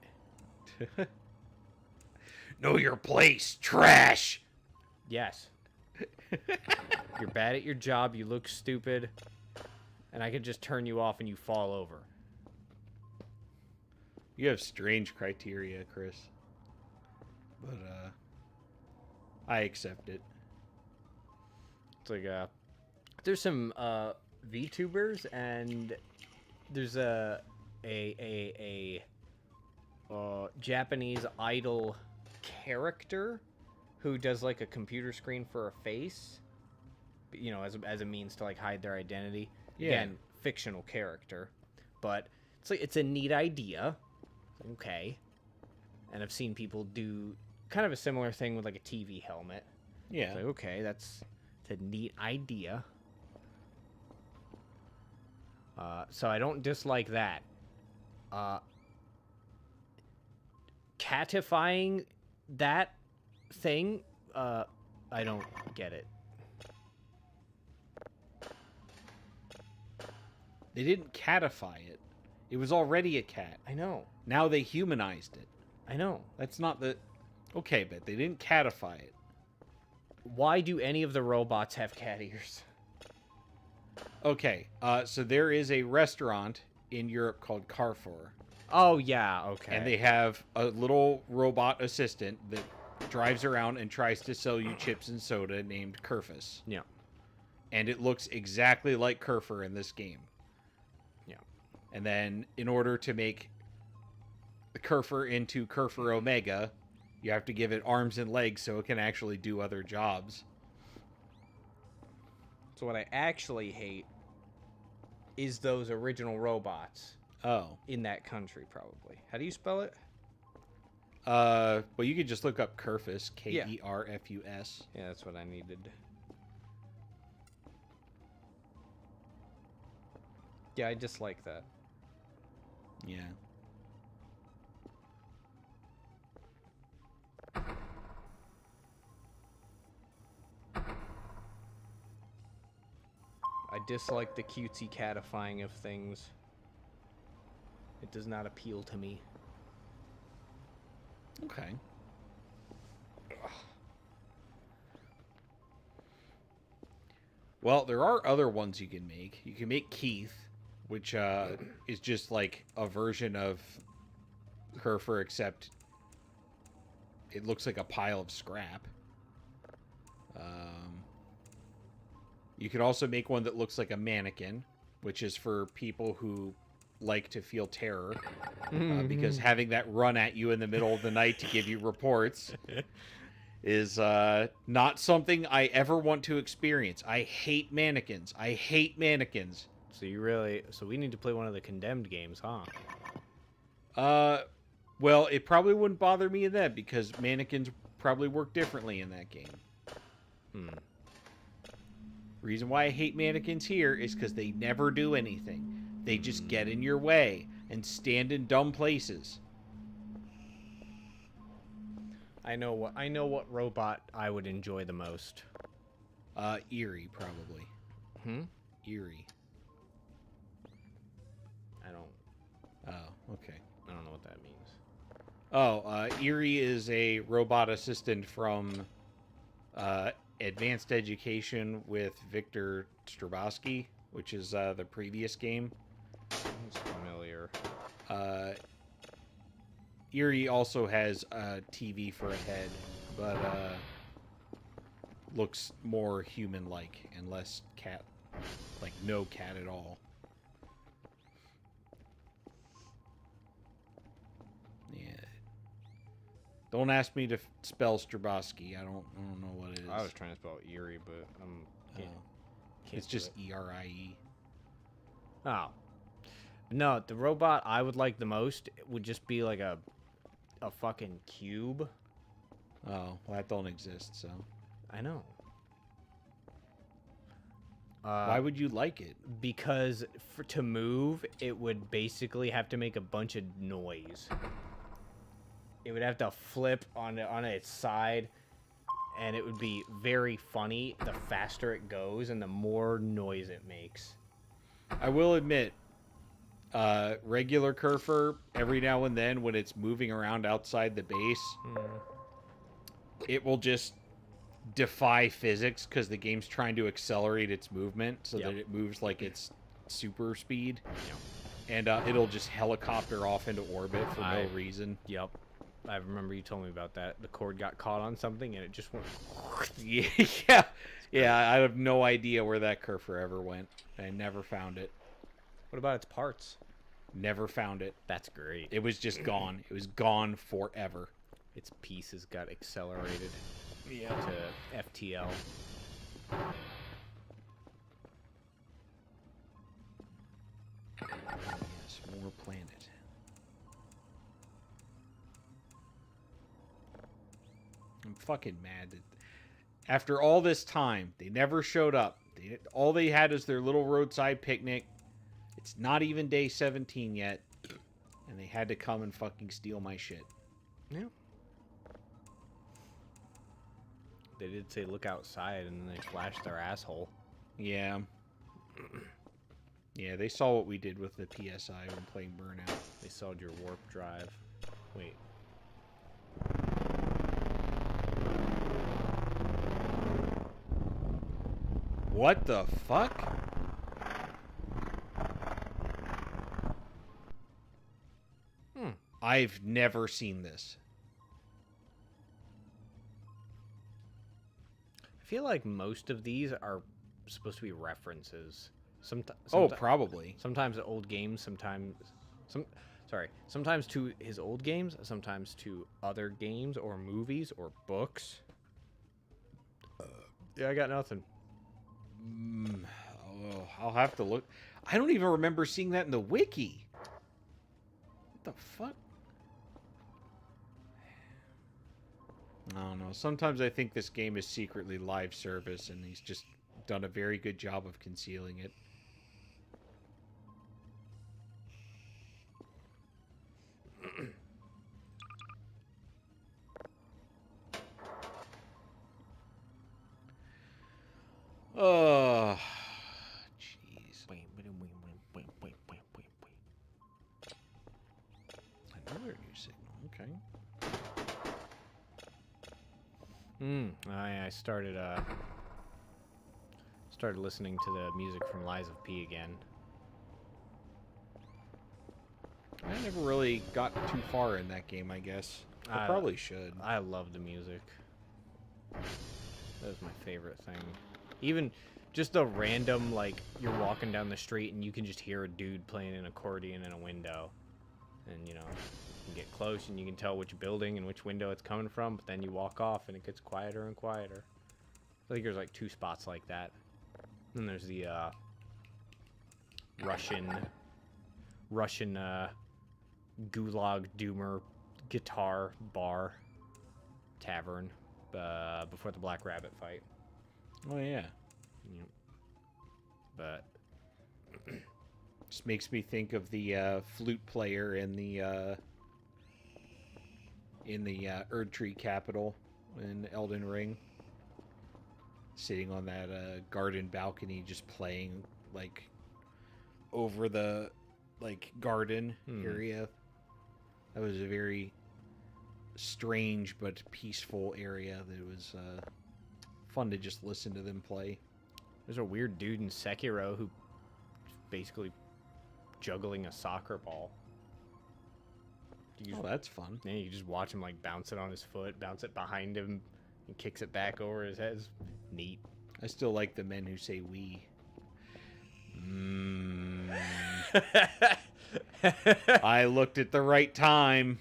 S2: Know your place, trash!
S1: Yes. You're bad at your job, you look stupid, and I could just turn you off and you fall over.
S2: You have strange criteria, Chris. But, I accept it.
S1: It's like, there's some, VTubers, and there's a Japanese idol character who does, like, a computer screen for a face, you know, as a means to, like, hide their identity.
S2: Yeah.
S1: Again, fictional character. But it's like, it's a neat idea. Okay. And I've seen people do kind of a similar thing with, like, a TV helmet.
S2: Yeah.
S1: It's like, okay, it's a neat idea. So I don't dislike that. Catifying that thing, I don't get it.
S2: They didn't catify it. It was already a cat.
S1: I know.
S2: Now they humanized it.
S1: I know.
S2: That's not the... Okay, but they didn't catify it.
S1: Why do any of the robots have cat ears?
S2: Okay, so there is a restaurant in Europe called Carrefour.
S1: Oh, yeah, okay.
S2: And they have a little robot assistant that drives around and tries to sell you chips and soda named Kerfus.
S1: Yeah.
S2: And it looks exactly like Kerfur in this game.
S1: Yeah.
S2: And then in order to make the Kerfur into Kerfur Omega, you have to give it arms and legs so it can actually do other jobs.
S1: So what I actually hate is those original robots
S2: Oh.
S1: in that country, probably. How do you spell it?
S2: Well, you could just look up Kerfus, Kerfus.
S1: Yeah, that's what I needed. Yeah, I dislike that.
S2: Yeah.
S1: I dislike the cutesy catifying of things. It does not appeal to me.
S2: Okay. Well, there are other ones you can make. You can make Keith, which is just like a version of Kerfur, except it looks like a pile of scrap. You could also make one that looks like a mannequin, which is for people who like to feel terror, because having that run at you in the middle of the night to give you reports is not something I ever want to experience. I hate mannequins. I hate mannequins.
S1: So we need to play one of the Condemned games, huh?
S2: Well, it probably wouldn't bother me in that because mannequins probably work differently in that game. Reason why I hate mannequins here is because they never do anything. They just get in your way and stand in dumb places.
S1: I know what robot I would enjoy the most.
S2: Eerie, probably. Eerie.
S1: I don't
S2: Oh, okay.
S1: I don't know what that means.
S2: Oh, Erie is a robot assistant from Advanced Education with Victor Straboski, which is the previous game.
S6: It's familiar.
S2: Erie also has a TV for a head, but looks more human-like and less cat, like no cat at all. Yeah. Don't ask me to spell Straboski. I don't know what it is.
S6: I was trying to spell Erie, but can't
S2: It's
S6: do
S2: just
S6: it.
S2: ERIE.
S6: Oh. No, the robot I would like the most would just be like a fucking cube.
S2: Oh, well, that don't exist, so.
S6: I know.
S2: Why would you like it?
S6: Because to move, it would basically have to make a bunch of noise. It would have to flip on its side, and it would be very funny the faster it goes and the more noise it makes.
S2: I will admit, regular Kerfer, every now and then when it's moving around outside the base, it will just defy physics because the game's trying to accelerate its movement so that it moves like it's super speed. And it'll just helicopter off into orbit for no reason.
S6: Yep. I remember you told me about that. The cord got caught on something and it just went...
S2: Yeah. Yeah, I have no idea where that Kerfer ever went. I never found it.
S6: What about its parts?
S2: Never found it.
S6: That's great.
S2: It was just gone. It was gone forever.
S6: Its pieces got accelerated to FTL.
S2: Yes, more planet. I'm fucking mad that after all this time, they never showed up. All they had is their little roadside picnic. It's not even day 17 yet. And they had to come and fucking steal my shit.
S6: Yeah. They did say look outside and then they flashed their asshole.
S2: Yeah. Yeah, they saw what we did with the PSI when playing Burnout.
S6: They sold your warp drive. Wait.
S2: What the fuck? I've never seen this.
S6: I feel like most of these are supposed to be references.
S2: Probably.
S6: Sometimes to old games, sometimes to his old games, sometimes to other games or movies or books. Yeah, I got nothing.
S2: Oh, I'll have to look. I don't even remember seeing that in the wiki. What the fuck? I don't know. Sometimes I think this game is secretly live service, and he's just done a very good job of concealing it. Oh, jeez. Another new signal. Okay.
S6: I started listening to the music from Lies of P again.
S2: I never really got too far in that game, I guess. I probably should.
S6: I love the music. That was my favorite thing. Even just the random, like, you're walking down the street and you can just hear a dude playing an accordion in a window. And, you know, you can get close and you can tell which building and which window it's coming from, but then you walk off and it gets quieter and quieter. I think there's, like, 2 spots like that. Then there's the, Russian, Gulag Doomer guitar bar tavern before the Black Rabbit fight.
S2: Oh, yeah.
S6: Yep. But
S2: just makes me think of the flute player in the Erdtree Capital in Elden Ring. Sitting on that garden balcony just playing, like, over the, like, garden area. That was a very strange but peaceful area that was fun to just listen to them play.
S6: There's a weird dude in Sekiro who basically juggling a soccer ball.
S2: Oh, that's fun.
S6: Yeah, you just watch him like bounce it on his foot, bounce it behind him, and kicks it back over his head. It's neat.
S2: I still like the men who say we. I looked at the right time.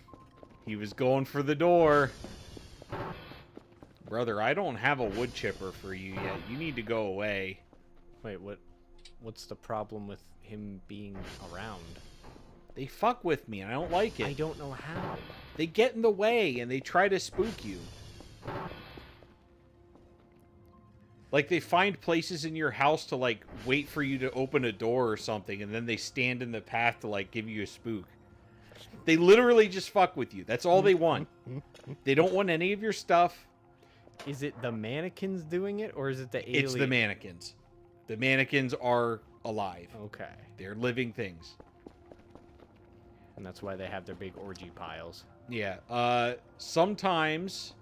S2: He was going for the door. Brother, I don't have a wood chipper for you yet. You need to go away.
S6: Wait, what's the problem with him being around?
S2: They fuck with me and I don't like it.
S6: I don't know how.
S2: They get in the way and they try to spook you. Like, they find places in your house to, like, wait for you to open a door or something, and then they stand in the path to, like, give you a spook. They literally just fuck with you. That's all they want. They don't want any of your stuff.
S6: Is it the mannequins doing it, or is it the alien?
S2: It's the mannequins. The mannequins are alive.
S6: Okay.
S2: They're living things.
S6: And that's why they have their big orgy piles.
S2: Yeah. Sometimes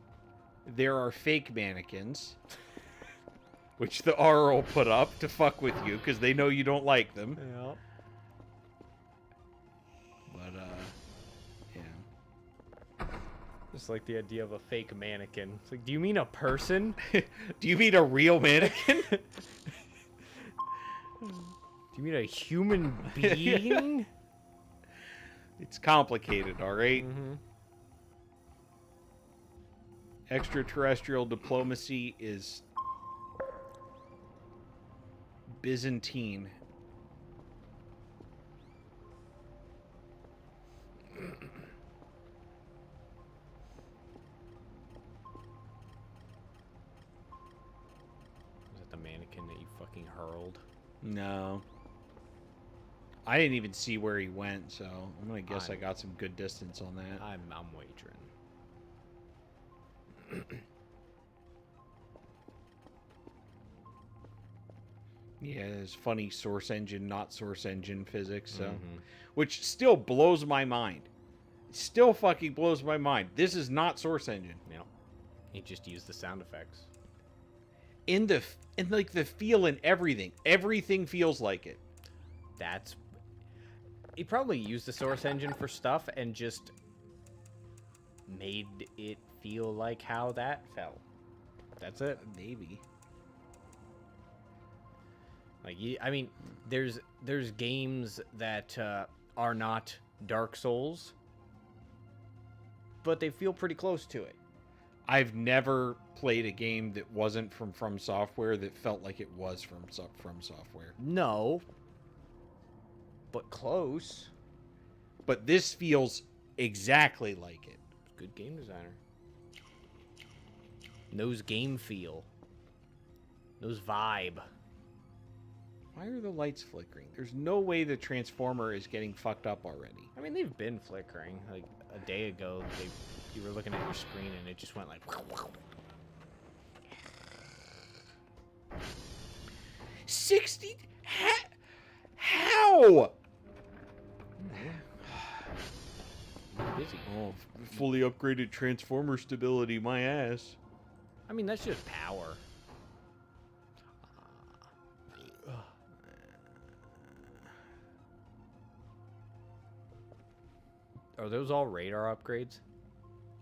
S2: there are fake mannequins, which the R will put up to fuck with you because they know you don't like them.
S6: Yeah.
S2: But, yeah.
S6: Just like the idea of a fake mannequin. It's like, do you mean a person?
S2: Do you mean a real mannequin?
S6: Do you mean a human being?
S2: It's complicated, all right?
S6: Mm-hmm.
S2: Extraterrestrial diplomacy is Byzantine.
S6: Is that the mannequin that you fucking hurled?
S2: No. I didn't even see where he went, so I'm gonna guess I got some good distance on that.
S6: I'm wagering.
S2: Yeah, it's funny source engine, not source engine physics, so
S6: Mhm.
S2: which still blows my mind. Still fucking blows my mind. This is not source engine.
S6: Yeah. He just used the sound effects.
S2: In like the feel and everything. Everything feels like it.
S6: That's... He probably used the source engine for stuff and just made it feel like how that felt. That's it.
S2: Maybe.
S6: Like, I mean, there's games that are not Dark Souls, but they feel pretty close to it.
S2: I've never played a game that wasn't from Software that felt like it was from Software.
S6: No, but close.
S2: But this feels exactly like it.
S6: Good game designer. Knows game feel. Knows vibe.
S2: Why are the lights flickering? There's no way the Transformer is getting fucked up already.
S6: I mean, they've been flickering. Like, a day ago, you were looking at your screen and it just went like...
S2: 60? How?
S6: Busy.
S2: Oh, fully upgraded Transformer stability, my ass.
S6: I mean, that's just power. Are those all radar upgrades?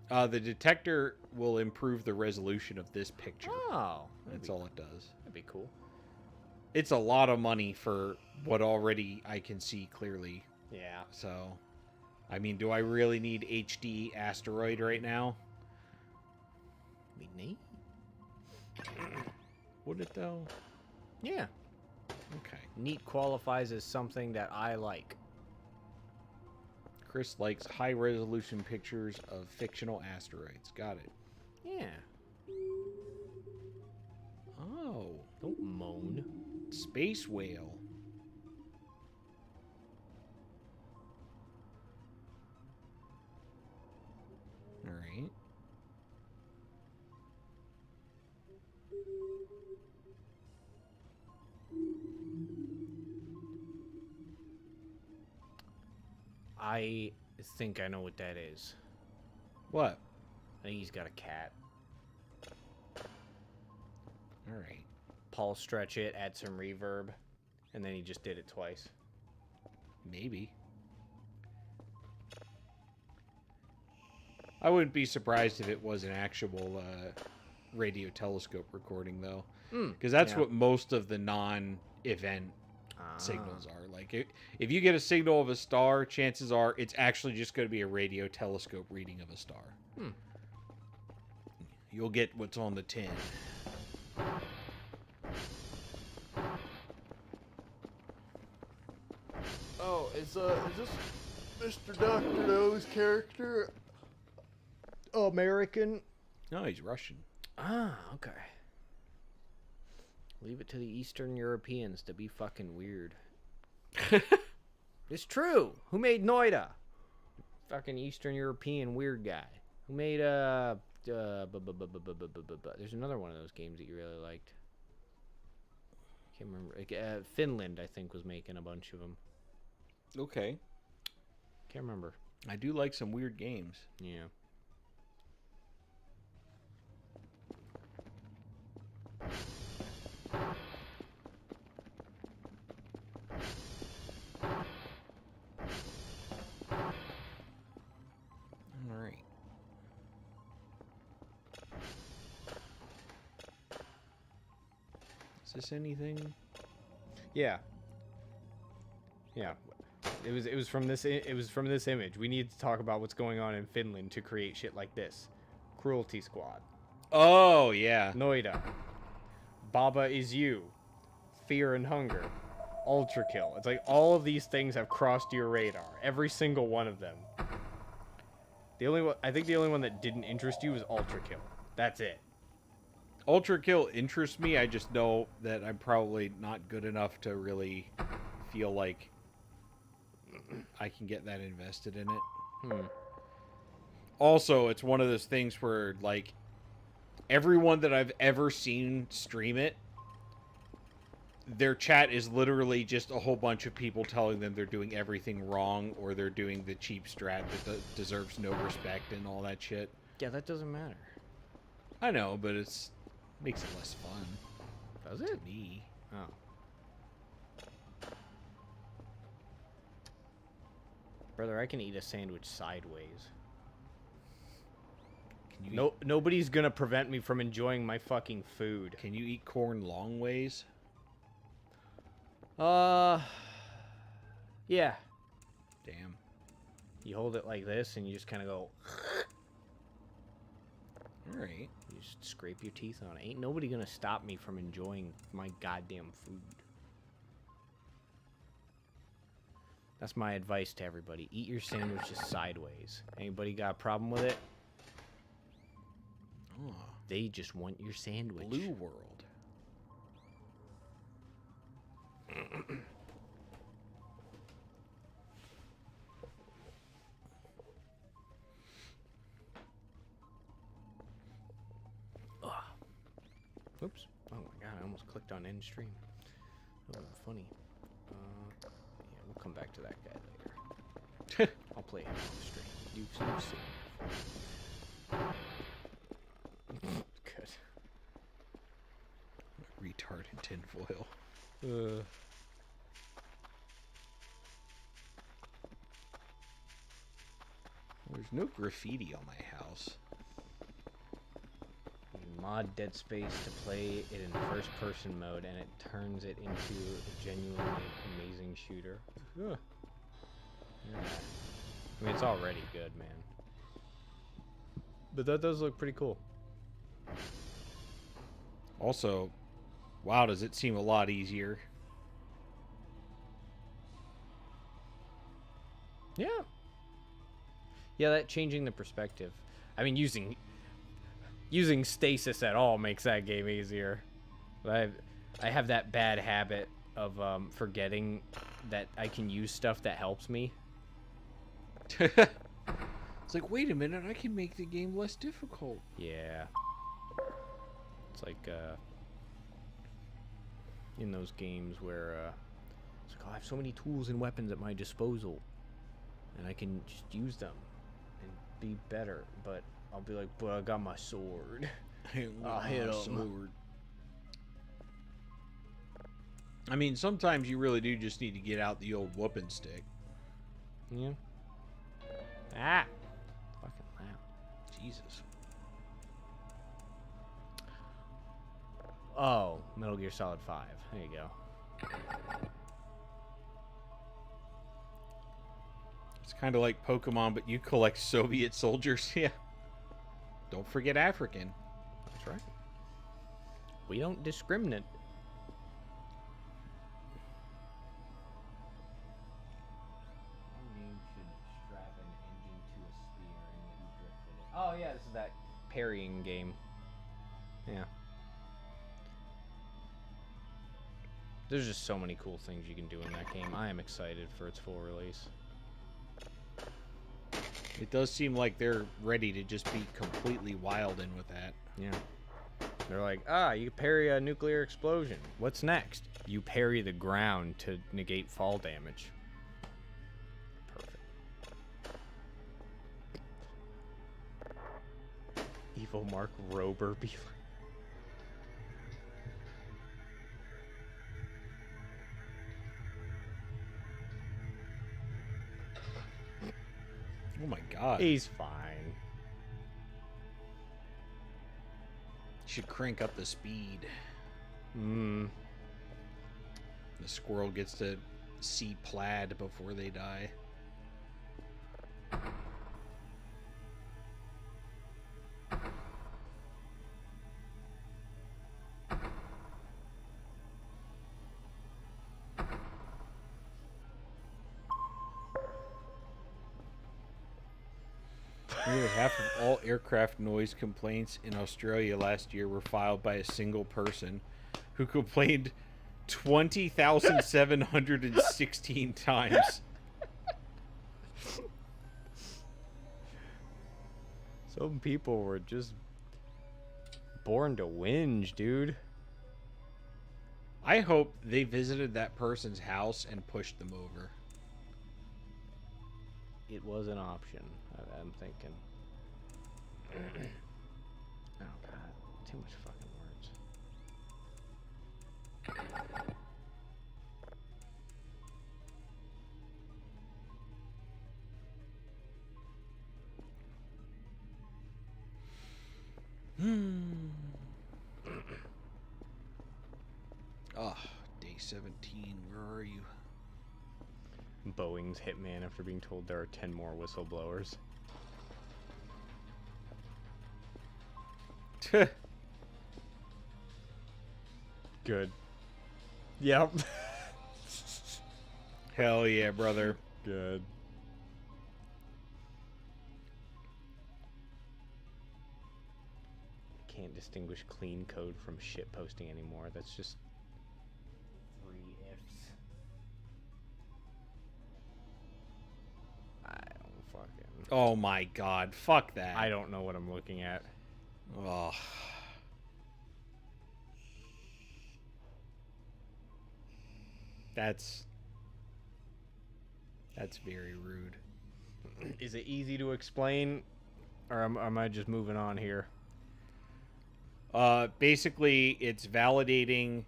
S2: The detector will improve the resolution of this picture.
S6: Oh,
S2: That's all it does.
S6: that'd be cool.
S2: It's a lot of money for what already I can see clearly.
S6: Yeah.
S2: So, I mean, do I really need HD asteroid right now?
S6: Be neat.
S2: Would it though?
S6: Yeah.
S2: Okay.
S6: Neat qualifies as something that I like.
S2: Chris likes high resolution pictures of fictional asteroids. Got it.
S6: Yeah.
S2: Oh,
S6: Don't moan.
S2: space whale. All right.
S6: I think I know what that is.
S2: What?
S1: I think he's got a cat.
S2: All right.
S1: Paul stretch it, add some reverb, and then he just did it twice.
S2: Maybe. I wouldn't be surprised if it was an actual radio telescope recording, though. Because that's what most of the non-event signals are. Like, if you get a signal of a star, chances are it's actually just going to be a radio telescope reading of a star. You'll get what's on the tin.
S6: Oh, is this Mr. Dr. No's character American?
S2: No, he's Russian.
S1: Ah, okay. Leave it to the Eastern Europeans to be fucking weird. It's true. Who made Noida? Fucking Eastern European weird guy. Who made there's another one of those games that you really liked. Can't remember. Finland, I think, was making a bunch of them.
S2: Okay.
S1: Can't remember.
S2: I do like some weird games.
S1: Yeah.
S2: All right. Is this anything?
S1: Yeah. Yeah. It was from this image. We need to talk about what's going on in Finland to create shit like this. Cruelty Squad.
S2: Oh, yeah.
S1: Noida. Baba is You. Fear and Hunger. Ultra Kill. It's like all of these things have crossed your radar. Every single one of them. I think the only one that didn't interest you was Ultra Kill. That's it.
S2: Ultra Kill interests me. I just know that I'm probably not good enough to really feel like I can get that invested in it. Also, it's one of those things where, like, everyone that I've ever seen stream it, their chat is literally just a whole bunch of people telling them they're doing everything wrong or they're doing the cheap strat that deserves no respect and all that shit.
S1: Yeah, that doesn't matter.
S2: I know, but it's makes it less fun.
S1: Does it?
S2: To me.
S1: Oh. Brother, I can eat a sandwich sideways.
S2: Can you eat,
S1: Nobody's gonna prevent me from enjoying my fucking food.
S2: can you eat corn long ways?
S1: Yeah.
S2: Damn.
S1: You hold it like this and you just kind of go.
S2: All right.
S1: You just scrape your teeth on it. Ain't nobody gonna stop me from enjoying my goddamn food. That's my advice to everybody. Eat your sandwiches sideways. Anybody got a problem with it?
S2: Oh,
S1: They just want your sandwich.
S2: Blue World.
S1: Oops. Oh my god, I almost clicked on end stream. That would be funny. Yeah, we'll come back to that guy later. I'll play him on stream. You've seen him. Good.
S2: Retard in tinfoil. There's no graffiti on my house.
S1: You mod Dead Space to play it in first-person mode, and it turns it into a genuinely amazing shooter. Yeah. I mean, it's already good, man. But that does look pretty cool.
S2: Also, wow, does it seem a lot easier?
S1: Yeah. Yeah, that changing the perspective. I mean, using stasis at all makes that game easier. I have that bad habit of forgetting that I can use stuff that helps me.
S2: It's like, wait a minute, I can make the game less difficult.
S1: Yeah. It's like in those games where it's like, oh, I have so many tools and weapons at my disposal, and I can just use them and be better. But
S6: I'll be like, but I got my sword.
S2: I'll
S6: hit 'em.
S2: sword. I mean, sometimes you really do just need to get out the old whooping stick.
S6: Yeah. Ah. Fucking loud.
S2: Jesus.
S6: Oh, Metal Gear Solid 5. There you go.
S2: It's kind of like Pokemon, but you collect Soviet soldiers. Yeah. Don't forget African.
S6: That's right. We don't discriminate. Oh yeah, this is that parrying game. Yeah. There's just so many cool things you can do in that game. I am excited for its full release.
S2: It does seem like they're ready to just be completely wild in with that.
S6: Yeah. They're like, you parry a nuclear explosion. What's next? You parry the ground to negate fall damage. Perfect. Evil Mark Rober be
S2: Oh my god.
S6: He's fine.
S2: Should crank up the speed.
S6: Hmm.
S2: The squirrel gets to see plaid before they die. Nearly half of all aircraft noise complaints in Australia last year were filed by a single person who complained 20,716 times.
S6: Some people were just born to whinge, dude.
S2: I hope they visited that person's house and pushed them over.
S6: It was an option, I'm thinking. Oh god, too much fucking words.
S2: Ah, day 17, where are you?
S6: Boeing's hitman after being told there are 10 more whistleblowers. Good. Yep.
S2: Hell yeah, brother.
S6: Good. Can't distinguish clean code from shit posting anymore. That's just 3 ifs. I don't fucking...
S2: Oh my god, fuck that.
S6: I don't know what I'm looking at.
S2: Oh. That's very rude.
S6: Is it easy to explain? Or am I just moving on here?
S2: Basically, it's validating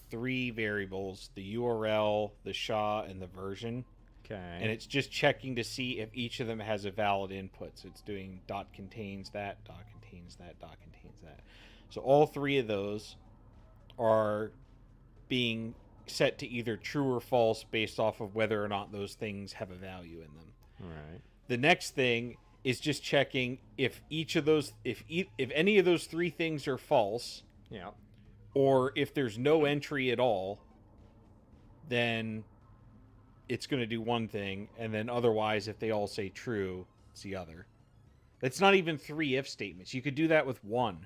S2: 3 variables: the URL, the SHA, and the version.
S6: Okay.
S2: And it's just checking to see if each of them has a valid input. So it's doing dot contains that, dot contains that, dot contains that. So all 3 of those are being set to either true or false based off of whether or not those things have a value in them.
S6: Right.
S2: The next thing is just checking if each of those, if any of those 3 things are false,
S6: Yeah.
S2: or if there's no entry at all, then it's going to do one thing, and then otherwise, if they all say true, it's the other. That's not even 3 if statements. You could do that with 1.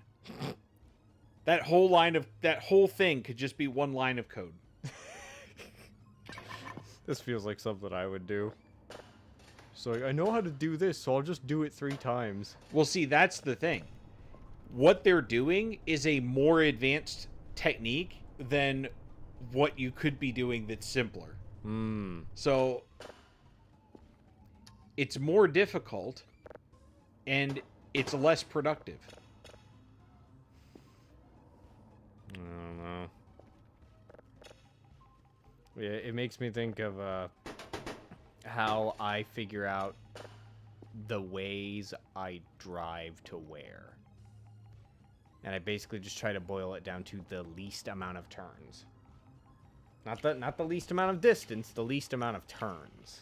S2: That whole thing could just be 1 line of code.
S6: This feels like something I would do. So I know how to do this, so I'll just do it 3 times.
S2: Well, see, that's the thing. What they're doing is a more advanced technique than what you could be doing that's simpler. So it's more difficult, and it's less productive.
S6: I don't know. Yeah, it makes me think of how I figure out the ways I drive to where. And I basically just try to boil it down to the least amount of turns. Not the least amount of distance, the least amount of turns.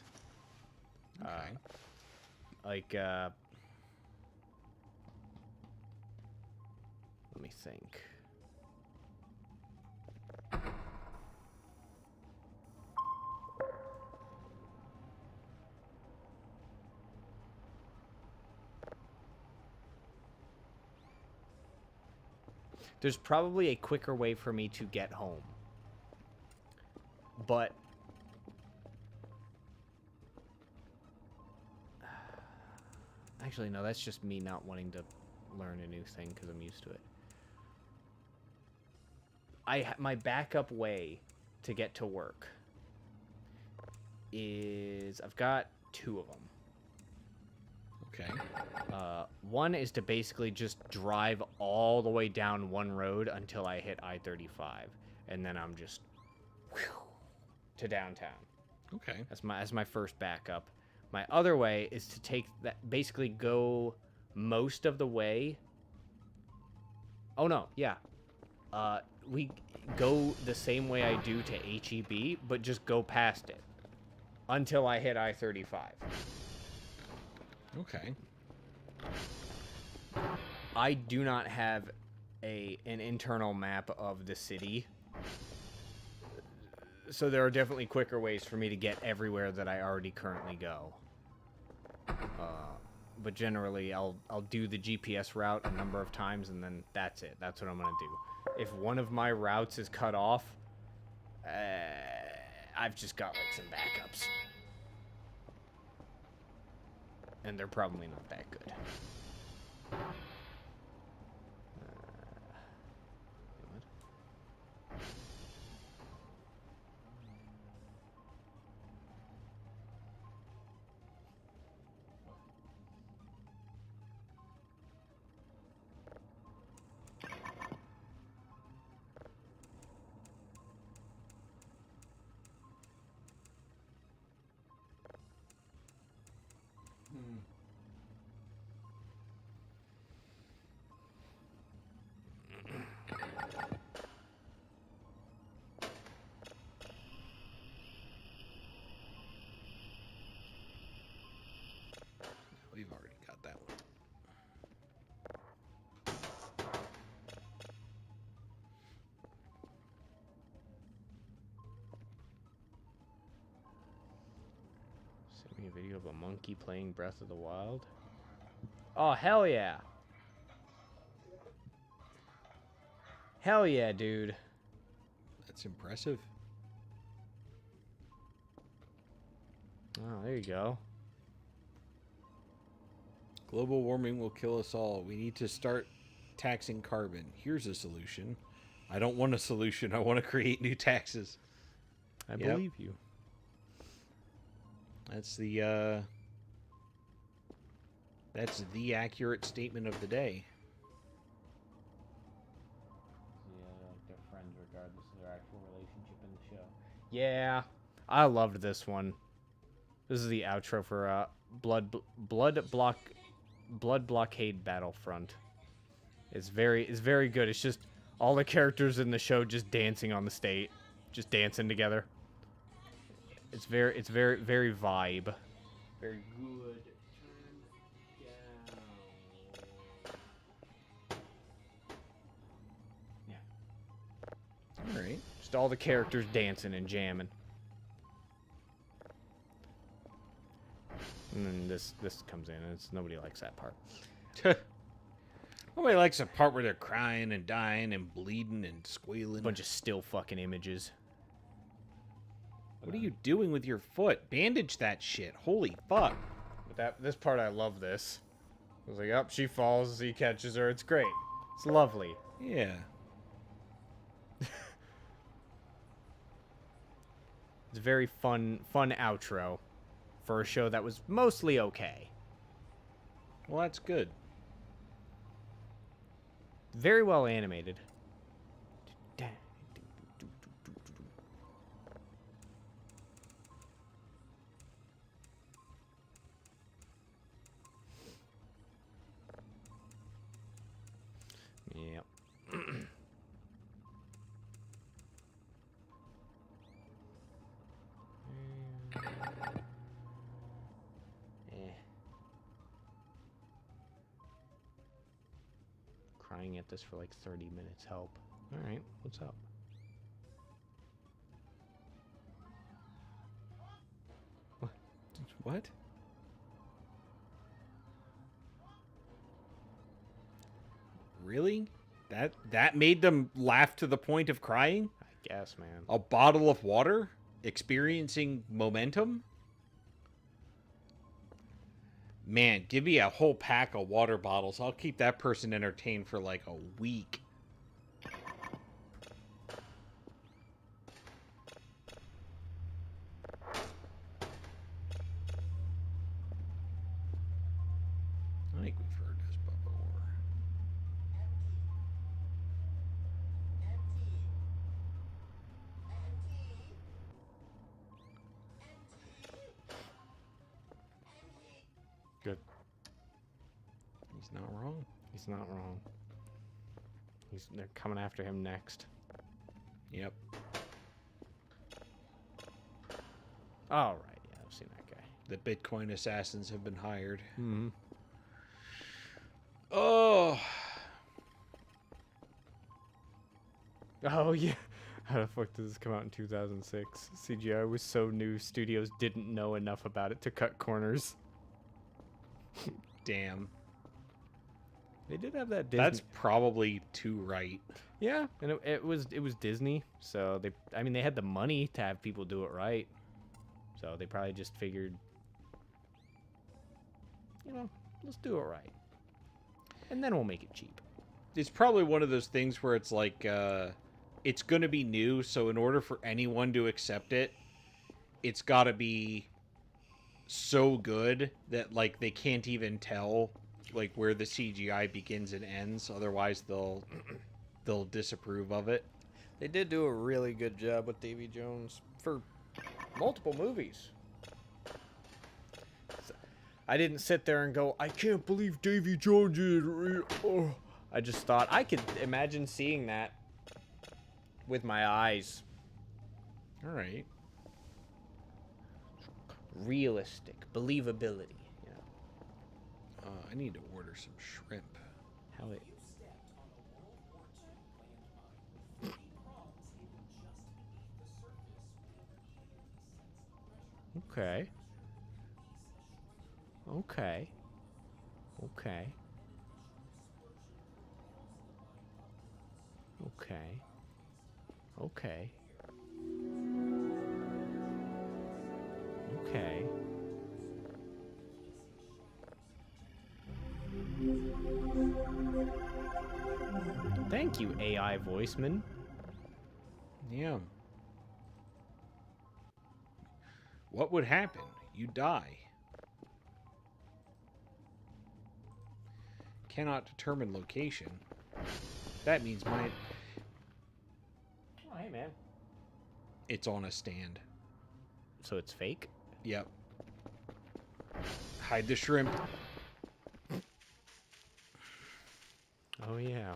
S2: Okay.
S6: Let me think. There's probably a quicker way for me to get home. But actually, no, that's just me not wanting to learn a new thing because I'm used to it. My backup way to get to work is I've got two of them.
S2: Okay.
S6: One is to basically just drive all the way down one road until I hit I-35, and then I'm just to downtown.
S2: Okay.
S6: That's my first backup. My other way is to take that, basically go most of the way. Oh no, yeah. We go the same way I do to HEB, but just go past it until I hit I-35.
S2: Okay.
S6: I do not have an internal map of the city. So there are definitely quicker ways for me to get everywhere that I already currently go. But generally, I'll do the GPS route a number of times, and then that's it. That's what I'm going to do. If one of my routes is cut off, I've just got, like, some backups. And they're probably not that good.
S2: We've already got that one.
S6: Send me a video of a monkey playing Breath of the Wild. Oh, hell yeah. Hell yeah, dude.
S2: That's impressive.
S6: Oh, there you go.
S2: Global warming will kill us all. We need to start taxing carbon. Here's a solution. I don't want a solution. I want to create new taxes.
S6: I
S2: Yep.
S6: believe you.
S2: That's the accurate statement of the day.
S6: Yeah, like they're friends regardless of their actual relationship in the show. Yeah, I loved this one. This is the outro for Blood Blockade Battlefront. It's very good. It's just all the characters in the show just dancing on the stage, just dancing together. It's very vibe. Very good. Turn down. Yeah.
S2: All right.
S6: Just all the characters dancing and jamming. And then this comes in, and nobody likes that part.
S2: Nobody likes the part where they're crying and dying and bleeding and squealing.
S6: Bunch of still fucking images.
S2: What are you doing with your foot? Bandage that shit. Holy fuck.
S6: But this part, I love this. I was like, up, she falls, he catches her. It's great. It's lovely.
S2: Yeah.
S6: It's a very fun outro for a show that was mostly okay.
S2: Well, that's good.
S1: Very well animated. Yep. Eh. Crying at this for like 30 minutes. Help. Alright, what's up?
S2: What? Really? That made them laugh to the point of crying?
S1: I guess, man.
S2: A bottle of water? Experiencing momentum? Man, give me a whole pack of water bottles. I'll keep that person entertained for like a week. I think we've heard this before.
S1: Good.
S2: He's not wrong.
S1: He's not wrong. They're coming after him next.
S2: Yep.
S1: All right, yeah, I've seen that guy.
S2: The Bitcoin assassins have been hired.
S1: Mm-hmm.
S2: Oh.
S1: Oh yeah. How the fuck did this come out in 2006? CGI was so new, studios didn't know enough about it to cut corners.
S2: Damn.
S1: They did have that Disney.
S2: That's probably too right.
S1: Yeah, and it was Disney, so they had the money to have people do it right. So they probably just figured, let's do it right. And then we'll make it cheap.
S2: It's probably one of those things where it's like, it's going to be new, so in order for anyone to accept it, it's got to be so good that, like, they can't even tell, like, where the CGI begins and ends. Otherwise, they'll disapprove of it.
S6: They did do a really good job with Davy Jones for multiple movies.
S1: I didn't sit there and go, I can't believe Davy Jones is. Oh. I just thought I could imagine seeing that with my eyes.
S2: All right.
S1: Realistic believability.
S2: I need to order some shrimp.
S1: How it. Okay. Okay. Okay. Okay. Okay. Okay. Thank you, AI voiceman.
S2: Yeah. What would happen? You die. Cannot determine location. That means my...
S1: Oh, hey, man.
S2: It's on a stand.
S1: So it's fake?
S2: Yep. Hide the shrimp.
S1: Oh, yeah.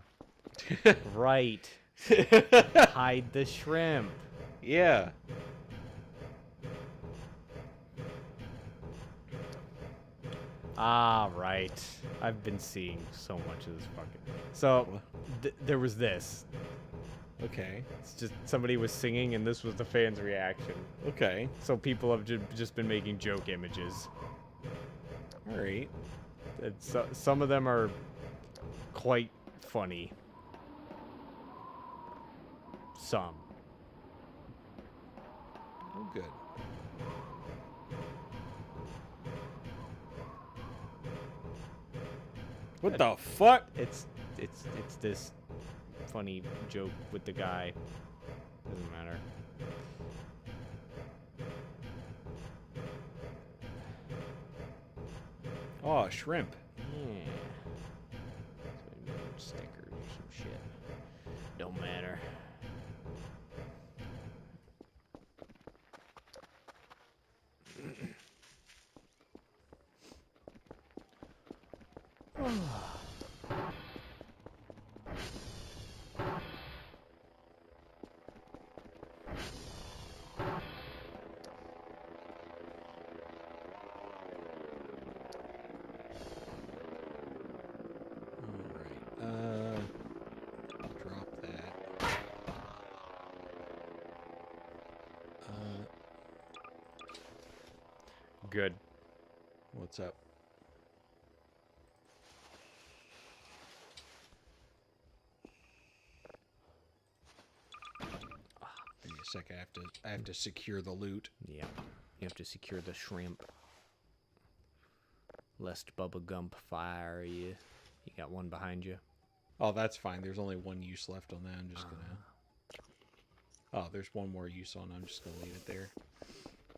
S1: Right. Hide the shrimp.
S2: Yeah.
S1: Ah, right. I've been seeing so much of this fucking... So, there was this.
S2: Okay.
S1: It's just somebody was singing and this was the fans' reaction.
S2: Okay.
S1: So people have just been making joke images.
S2: All right.
S1: Some of them are quite funny. Some.
S2: Oh, good. What the fuck?
S1: It's this funny joke with the guy. Doesn't matter.
S2: Oh, shrimp.
S1: Yeah. So we need some stickers or some
S2: Alright, drop that.
S1: Good.
S2: What's up? Give me a sec. I have to secure the loot.
S1: Yeah. You have to secure the shrimp. Lest Bubba Gump fire you. You got one behind you.
S2: Oh, that's fine. There's only one use left on that. I'm just gonna. Oh, there's one more use on. I'm just gonna leave it there.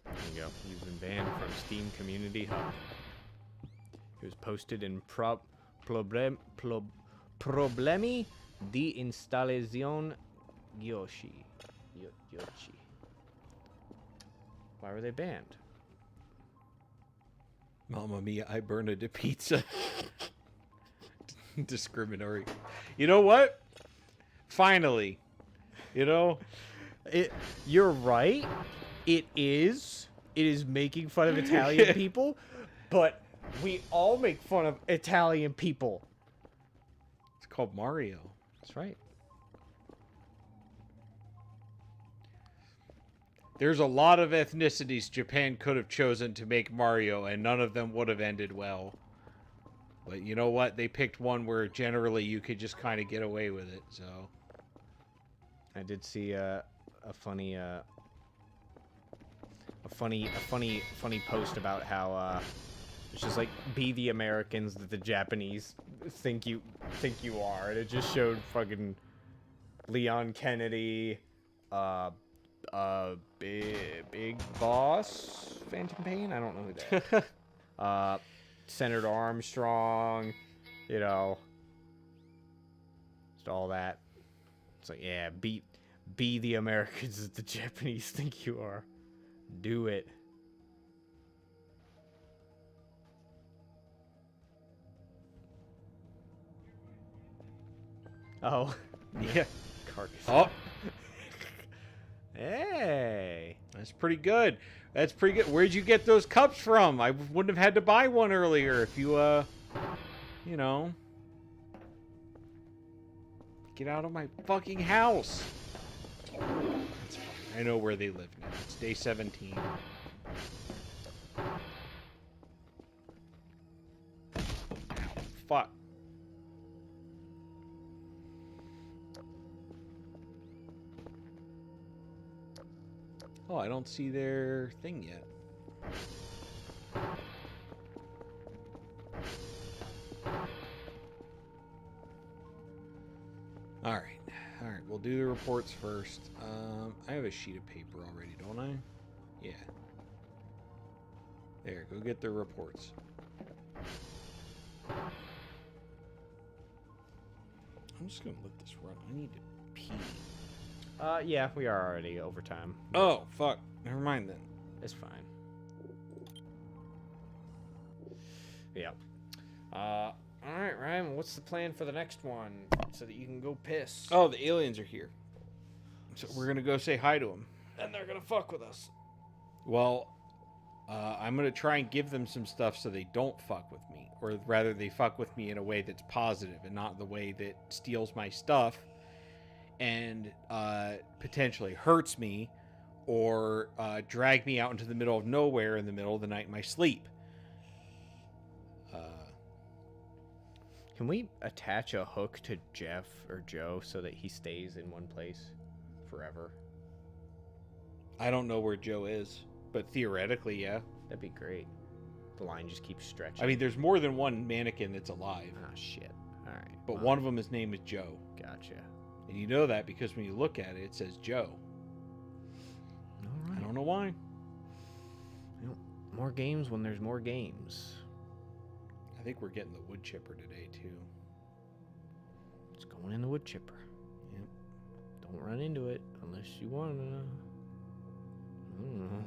S1: There you go. You've been banned from Steam Community Hub. It was posted in Problemi di Installazione Yoshi. Yoshi. Why were they banned?
S2: Mamma mia! I burned a pizza. Discriminatory. You know what? Finally, you know.
S1: You're right. It is. It is making fun of Italian people, but we all make fun of Italian people.
S2: It's called Mario.
S1: That's right.
S2: There's a lot of ethnicities Japan could have chosen to make Mario, and none of them would have ended well. But you know what? They picked one where generally you could just kind of get away with it. So
S1: I did see a funny post about how it's just like be the Americans that the Japanese think you are, and it just showed fucking Leon Kennedy, big boss Phantom Pain. I don't know who that. Senator Armstrong, you know, just all that. It's like, yeah, be the Americans that the Japanese think you are. Do it. Oh.
S2: yeah.
S1: Carcass.
S2: Oh,
S1: Hey.
S2: that's pretty good. That's pretty good. Where'd you get those cups from? I wouldn't have had to buy one earlier if you, you know. Get out of my fucking house. That's fine. I know where they live now. It's day 17. Ow, fuck. Oh, I don't see their thing yet. All right, we'll do the reports first. I have a sheet of paper already, don't I? Yeah. There, go get the reports. I'm just gonna let this run. I need to pee.
S1: Yeah, we are already over time.
S2: Oh, fuck. Never mind then.
S1: It's fine. Yeah. All right, Ryan. What's the plan for the next one, so that you can go piss?
S2: Oh, the aliens are here. So we're gonna go say hi to them.
S1: And they're gonna fuck with us.
S2: Well, I'm gonna try and give them some stuff so they don't fuck with me, or rather, they fuck with me in a way that's positive and not the way that steals my stuff and potentially hurts me, or drag me out into the middle of nowhere in the middle of the night in my sleep.
S1: Can we attach a hook to Jeff or Joe so that he stays in one place forever?
S2: I don't know where Joe is, but theoretically, yeah.
S1: That'd be great. The line just keeps stretching.
S2: I mean, there's more than one mannequin that's alive,
S1: Ah, shit. All right.
S2: but
S1: well,
S2: one of them, his name is Joe.
S1: Gotcha.
S2: And you know that because when you look at it, it says Joe.
S1: All
S2: I
S1: right.
S2: don't know why.
S1: More games when there's more games.
S2: I think we're getting the wood chipper today, too.
S1: It's going in the wood chipper.
S2: Yep.
S1: Don't run into it unless you want to. I don't know.